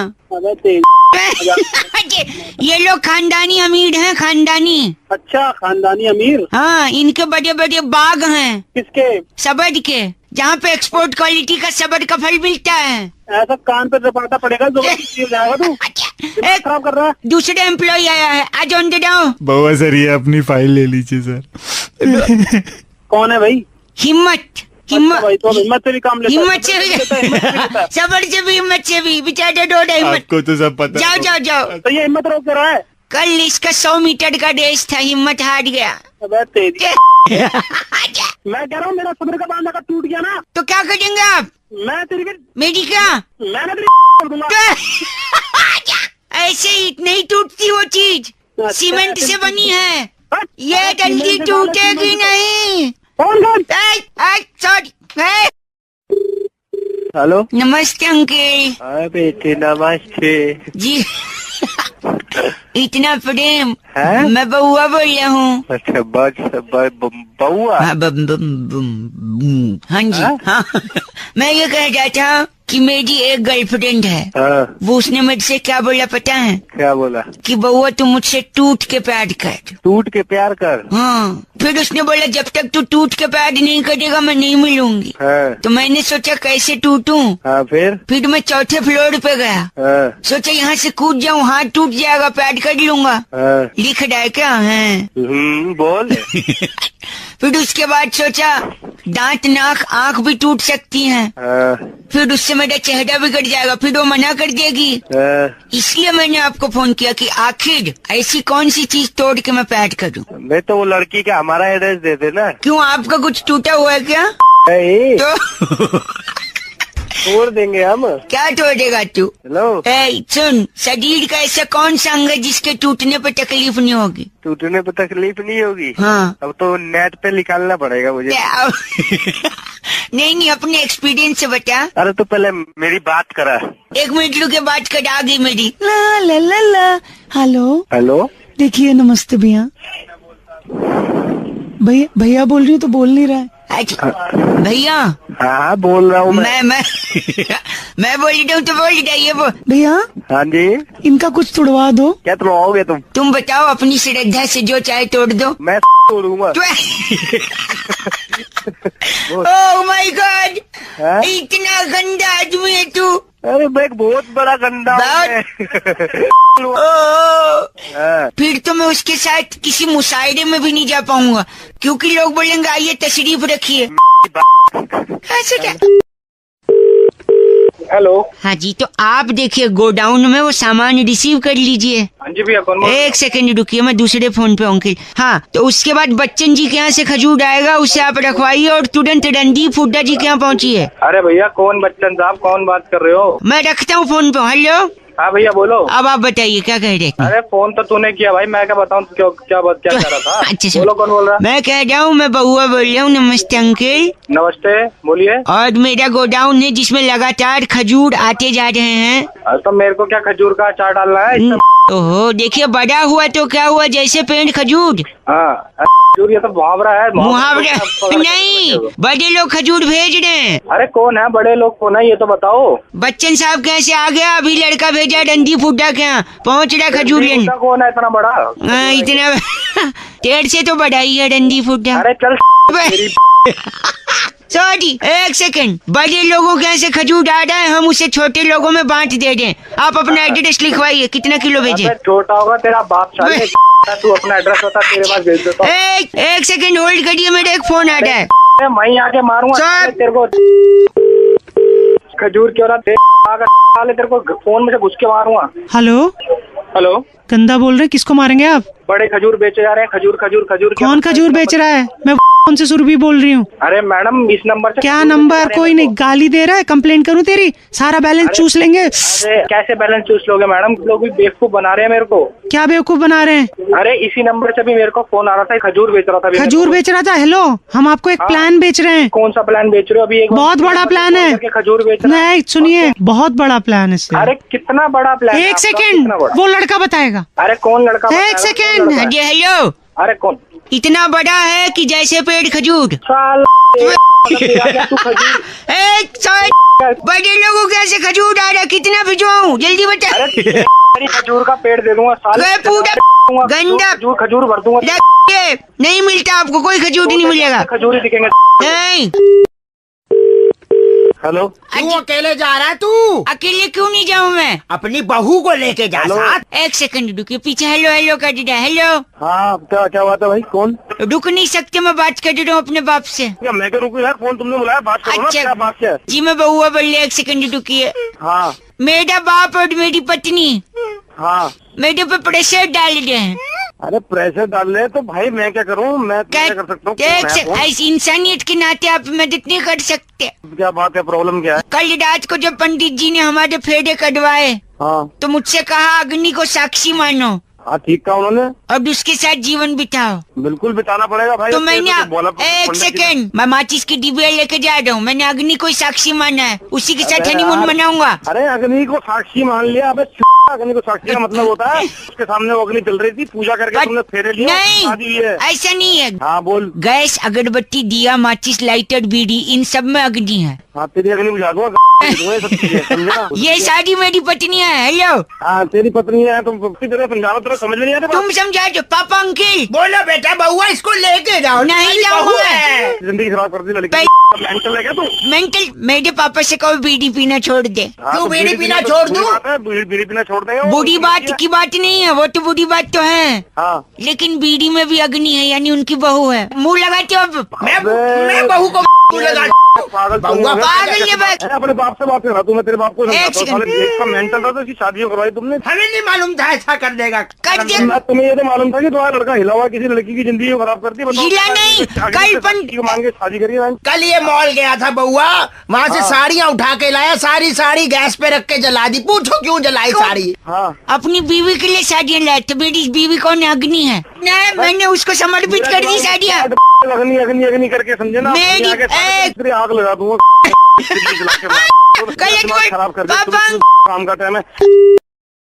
Speaker 6: ये लोग खानदानी अमीर हैं, खानदानी।
Speaker 5: अच्छा, खानदानी अमीर।
Speaker 6: हाँ, इनके बड़े बड़े बाग हैं।
Speaker 5: किसके?
Speaker 6: सबड़ के, जहाँ पे एक्सपोर्ट क्वालिटी का सबड़ का फल मिलता है।
Speaker 5: ऐसा कान पे रपाटा पड़ेगा, जाएगा तू।
Speaker 6: एक खराब कर रहा है। दूसरे एम्प्लॉय आया है, आज ऑन दे जाओ।
Speaker 13: बउआ सर, ये अपनी फाइल ले लीजिए सर।
Speaker 5: कौन है भाई?
Speaker 6: हिम्मत।
Speaker 5: भाई तो हिम्मत से भी काम लेता है।
Speaker 6: हिम्मत से भी, सबड़ से भी, हिम्मत से भी। बेचारे डोडा हिम्मत।
Speaker 13: आपको तो सब पता।
Speaker 6: जाओ जाओ जाओ।
Speaker 5: तो ये हिम्मत रोक रहा है।
Speaker 6: कल इसका 100 मीटर का रेस था, हिम्मत हार गया।
Speaker 5: मैं कह रहा हूँ मेरा सब्र का बांधा का टूट गया ना,
Speaker 6: तो क्या करेंगे आप?
Speaker 5: मैं तेरी
Speaker 6: मेरी क्या?
Speaker 5: मैंने तेरी कर दूंगा।
Speaker 6: ऐसे ही नहीं टूटती वो चीज, सीमेंट से बनी है। ये जल्दी टूटेगी नहीं। सॉरी।
Speaker 3: हेलो,
Speaker 6: नमस्ते अंकल।
Speaker 3: हाँ बेटे, नमस्ते
Speaker 6: जी। इतना प्रेम
Speaker 3: है?
Speaker 6: मैं बउआ बोल रहा हूँ।
Speaker 3: अच्छा, बउआ?
Speaker 6: हाँ जी। हाँ। मैं ये कह रहा था कि मेरी एक गर्लफ्रेंड है। वो उसने मुझसे क्या बोला पता है?
Speaker 3: क्या बोला?
Speaker 6: कि बउआ तू मुझसे टूट के प्यार कर।
Speaker 3: टूट के प्यार कर?
Speaker 6: हाँ। फिर उसने बोला जब तक तू टूट के प्यार नहीं करेगा मैं नहीं मिलूंगी।
Speaker 3: तो
Speaker 6: मैंने सोचा कैसे टूटूं? फिर मैं चौथे फ्लोर पे गया। सोचा यहाँ से कूद जाऊँ, हाथ टूट जाएगा, प्यार कर लूंगा। लिख रहा है क्या है?
Speaker 3: बोल।
Speaker 6: फिर उसके बाद सोचा दांत, नाक, आँख भी टूट सकती हैं। फिर उससे मेरा चेहरा बिगड़ जाएगा, फिर वो मना कर देगी। इसलिए मैंने आपको फोन किया कि आखिर ऐसी कौन सी चीज तोड़ के मैं प्यार करूं।
Speaker 3: मैं तो वो लड़की का हमारा एड्रेस दे देना।
Speaker 6: क्यों, आपका कुछ टूटा हुआ है क्या?
Speaker 3: तो तोड़ देंगे हम।
Speaker 6: क्या तोड़ेगा तू?
Speaker 3: हेलो,
Speaker 6: सुन, शरीर का ऐसा कौन सा अंग है जिसके टूटने पे तकलीफ नहीं होगी?
Speaker 3: टूटने पे तकलीफ नहीं होगी?
Speaker 6: हाँ।
Speaker 3: अब तो नेट पे निकालना पड़ेगा मुझे।
Speaker 6: नहीं, अपने एक्सपीरियंस से बता।
Speaker 3: अरे तो पहले मेरी बात करा।
Speaker 6: 1 मिनट रुके, बात कर, आ गई मेरी। ला ला ला ला।
Speaker 3: हेलो,
Speaker 15: देखिए, नमस्ते भैया। भैया बोल रही हूँ तो बोल नहीं रहा है।
Speaker 6: भैया?
Speaker 3: हाँ, बोल रहा हूँ
Speaker 6: मैं मैं बोल रही हूँ तो बोल रही है।
Speaker 15: भैया?
Speaker 3: हाँ जी।
Speaker 15: इनका कुछ तोड़वा दो।
Speaker 3: क्या तोड़वाओगे तुम?
Speaker 6: तुम बताओ, अपनी श्रद्धा से जो चाहे तोड़ दो।
Speaker 3: मैं तोड़ूंगा।
Speaker 6: ओह माय गॉड, इतना गंदा आदमी है तू।
Speaker 3: अरे मैं बहुत बड़ा गंदा
Speaker 6: फिर तो मैं उसके साथ किसी मुशायरे में भी नहीं जा पाऊंगा, क्योंकि लोग बोलेंगे आइए तशरीफ रखिए। ऐसे क्या?
Speaker 5: हेलो।
Speaker 6: हाँ जी, तो आप देखिए गोडाउन में वो सामान रिसीव कर लीजिए।
Speaker 5: हाँ जी भैया, कौन?
Speaker 6: 1 सेकंड रुकिए, मैं दूसरे फोन पे अंकिल। हाँ, तो उसके बाद बच्चन जी के यहाँ से खजूर आएगा, उसे आप रखवाइए और तुरंत रणदीप हुड्डा जी के यहाँ पहुँचिए।
Speaker 5: अरे भैया, कौन बच्चन साहब, कौन बात कर रहे हो?
Speaker 6: मैं रखता हूँ फोन पे। हेलो।
Speaker 5: हाँ भैया, बोलो।
Speaker 6: अब आप बताइए क्या कह रहे थे?
Speaker 5: अरे फोन तो तूने किया भाई, मैं क्या बताऊँ क्या कह रहा था?
Speaker 6: अच्छा,
Speaker 5: बोलो, कौन बोल रहा?
Speaker 6: मैं कह रहा हूँ, मैं बउआ बोल रहा हूँ। नमस्ते अंकल।
Speaker 5: नमस्ते, बोलिए।
Speaker 6: और मेरा गोडाउन है जिसमें लगातार खजूर आते जा रहे हैं।
Speaker 5: तो मेरे को क्या खजूर का अचार डालना है?
Speaker 6: ओहो, देखिए, बड़ा हुआ तो क्या हुआ, जैसे पेड़ खजूर।
Speaker 5: हाँ, ये तो मुहावरा है।
Speaker 6: मुहावरा नहीं, बड़े लोग खजूर भेज रहे हैं।
Speaker 5: अरे कौन है बड़े लोग, कौन है ये तो बताओ।
Speaker 6: बच्चन साहब कैसे आ गया, अभी लड़का भेजा रणदीप हुड्डा के यहाँ, पहुँच रहा खजूर लेने।
Speaker 5: कौन है इतना बड़ा?
Speaker 6: इतना तेड़ से तो बड़ा ही है रणदीप हुड्डा।
Speaker 5: अरे चल।
Speaker 6: Sorry, 1 second. बड़े लोगों के यहाँ से खजूर आ रहा है, हम उसे छोटे लोगों में बांट दे रहे हैं। आप अपना एड्रेस लिखवाइए, कितना किलो भेजे?
Speaker 5: छोटा होगा तेरा बाप, तू अपना एड्रेस बता, तेरे पास भेज देता हूं।
Speaker 6: 1 सेकंड होल्ड करिए, मेरा एक फोन आ रहा है।
Speaker 5: मैं आके मारूंगा तेरे को खजूर क्यों रहा तेरे को फोन में से घुस के मारूंगा।
Speaker 15: हेलो, गंदा बोल रहे, किसको मारेंगे आप?
Speaker 5: बड़े खजूर बेचे जा रहे हैं, खजूर।
Speaker 15: कौन खजूर बेच रहा है? मैं कौन से सुरभि बोल रही हूँ।
Speaker 5: अरे मैडम, इस नंबर से
Speaker 15: क्या नंबर? कोई नहीं, गाली दे रहा है, कंप्लेंट करूँ तेरी? सारा बैलेंस चूस लेंगे।
Speaker 5: अरे कैसे बैलेंस चूस लोगे मैडम? लोग भी बेवकूफ बना रहे हैं मेरे को।
Speaker 15: क्या बेवकूफ बना रहे हैं?
Speaker 5: अरे इसी नंबर से भी मेरे को फोन आ रहा था, खजूर बेच रहा था।
Speaker 15: खजूर बेच रहा था? हेलो, हम आपको एक प्लान बेच रहे हैं।
Speaker 5: कौन सा प्लान बेच रहे हो? अभी एक
Speaker 15: बहुत बड़ा प्लान है।
Speaker 5: खजूर बेच
Speaker 15: नहीं, सुनिए, बहुत बड़ा प्लान है।
Speaker 5: अरे कितना बड़ा प्लान?
Speaker 15: 1 सेकंड, वो लड़का बताएगा।
Speaker 5: अरे कौन लड़का?
Speaker 15: 1 सेकंड।
Speaker 6: हेलो।
Speaker 5: अरे कौन?
Speaker 6: इतना बड़ा है कि जैसे पेड़ खजूर। बड़े लोगों के ऐसे खजूर डाला, कितना भिजवाऊं जल्दी बता।
Speaker 3: खजूर का पेड़ दे दूंगा,
Speaker 6: पूरा गंदा
Speaker 3: खजूर भर दूंगा।
Speaker 6: नहीं मिलता आपको, कोई खजूर नहीं मिलेगा।
Speaker 3: खजूर ही दिखेंगे।
Speaker 6: नहीं।
Speaker 3: हेलो,
Speaker 14: तू अकेले जा रहा है? तू
Speaker 6: अकेले क्यों नहीं जाऊँ मैं?
Speaker 14: अपनी बहू को लेके जा साथ।
Speaker 6: एक सेकंड रुकिए, पीछे हेलो हेलो कर दिया। हेलो,
Speaker 3: हाँ क्या बात है भाई? कौन?
Speaker 6: रुक नहीं सकते, मैं बात कर रहा हूँ अपने बाप से।
Speaker 3: मैं क्या रुकूं यार? फोन तुमने बुलाया, बात करो ना। क्या बात है?
Speaker 6: जी मैं बहुआ बोल रही, एक सेकंड रुकिए।
Speaker 3: हाँ,
Speaker 6: मेरा बाप और मेरी पत्नी
Speaker 3: हाँ
Speaker 6: मेरे पे प्रेशर डाल रहे हैं।
Speaker 3: अरे प्रेशर डाल रहे तो भाई मैं क्या करूँ? मैं क्या कर सकता हूँ?
Speaker 6: ऐसी इंसानियत के नाते आप मदद नहीं कर सकते?
Speaker 3: क्या बात है? प्रॉब्लम क्या है?
Speaker 6: कल रात को जब पंडित जी ने हमारे फेरे कटवाए,
Speaker 3: हाँ,
Speaker 6: तो मुझसे कहा अग्नि को साक्षी मानो।
Speaker 3: हाँ ठीक कहा उन्होंने।
Speaker 6: अब उसके साथ जीवन बिताओ।
Speaker 3: बिल्कुल बिताना पड़ेगा भाई।
Speaker 6: तो मैंने एक सेकंड, मैं माचिस की डिबिया लेके जा रहा हूँ। मैंने अग्नि को साक्षी माना है, उसी के साथ हनीमून मनाऊंगा।
Speaker 3: अरे अग्नि को साक्षी मान लिया? अबे अग्नि को साक्षी का मतलब होता है उसके सामने वो अग्नि चल रही थी, पूजा करके तुमने फेरे लिए।
Speaker 6: नहीं, ऐसा नहीं है।
Speaker 3: हाँ बोल।
Speaker 6: गैस, अगरबत्ती, दिया, माचिस, लाइटर, बीड़ी, इन सब में अग्नि है।
Speaker 3: हाँ तेरी अग्नि बुझा दूंगा।
Speaker 6: ये सारी मेरी पत्नी है। हेलो,
Speaker 3: हाँ तेरी पत्नी है। तुम समझाओ, तेरा समझ नहीं आता।
Speaker 6: तुम समझा दो। पापा अंकिल
Speaker 14: बोलो बेटा, बउआ इसको लेके जाओ।
Speaker 6: नहीं जाऊंगा,
Speaker 3: जिंदगी खराब कर दी लड़की। मेंटल है क्या तू?
Speaker 6: मेंटल? मेरे पापा से कहो बीड़ी पीना छोड़ दे।
Speaker 14: क्यों बीड़ी पीना छोड़ दूं?
Speaker 3: बीड़ी पीना छोड़ देंगे?
Speaker 6: बुरी बात की बात नहीं है, वो तो बुरी बात तो है।
Speaker 3: हाँ,
Speaker 6: लेकिन बीड़ी में भी अग्नि है, यानी उनकी बहू है। मुंह लगाते हो अब?
Speaker 14: मैं बहू को
Speaker 3: पागल
Speaker 6: है बस।
Speaker 3: अपने बाप से बात कर रहा तू। मैं तेरे बाप को इसका मेंटल था तो इसकी शादी करवाई तुमने।
Speaker 14: हमें नहीं मालूम था ऐसा कर देगा।
Speaker 3: तुम्हें ये तो मालूम था कि तुम्हारा लड़का हिला हुआ किसी लड़की की जिंदगी को खराब कर दी।
Speaker 6: हिला नहीं, कल
Speaker 3: मांग के शादी करी।
Speaker 14: कल ये मॉल गया था बउआ, वहाँ से साड़ियाँ उठा के लाया, सारी साड़ी गैस पे रख के जला दी। पूछो क्यों जलाई साड़ी?
Speaker 3: हाँ,
Speaker 6: अपनी बीवी के लिए साड़ियाँ लाए थे। मेरी बीवी कौन है? अग्नि है। मैंने उसको समर्पित कर दी साड़ियाँ।
Speaker 3: अग्नि अग्नि अग्नि करके समझे ना?
Speaker 6: मेरी
Speaker 3: आग लगा दूंगा। खराब कर काम का टाइम है।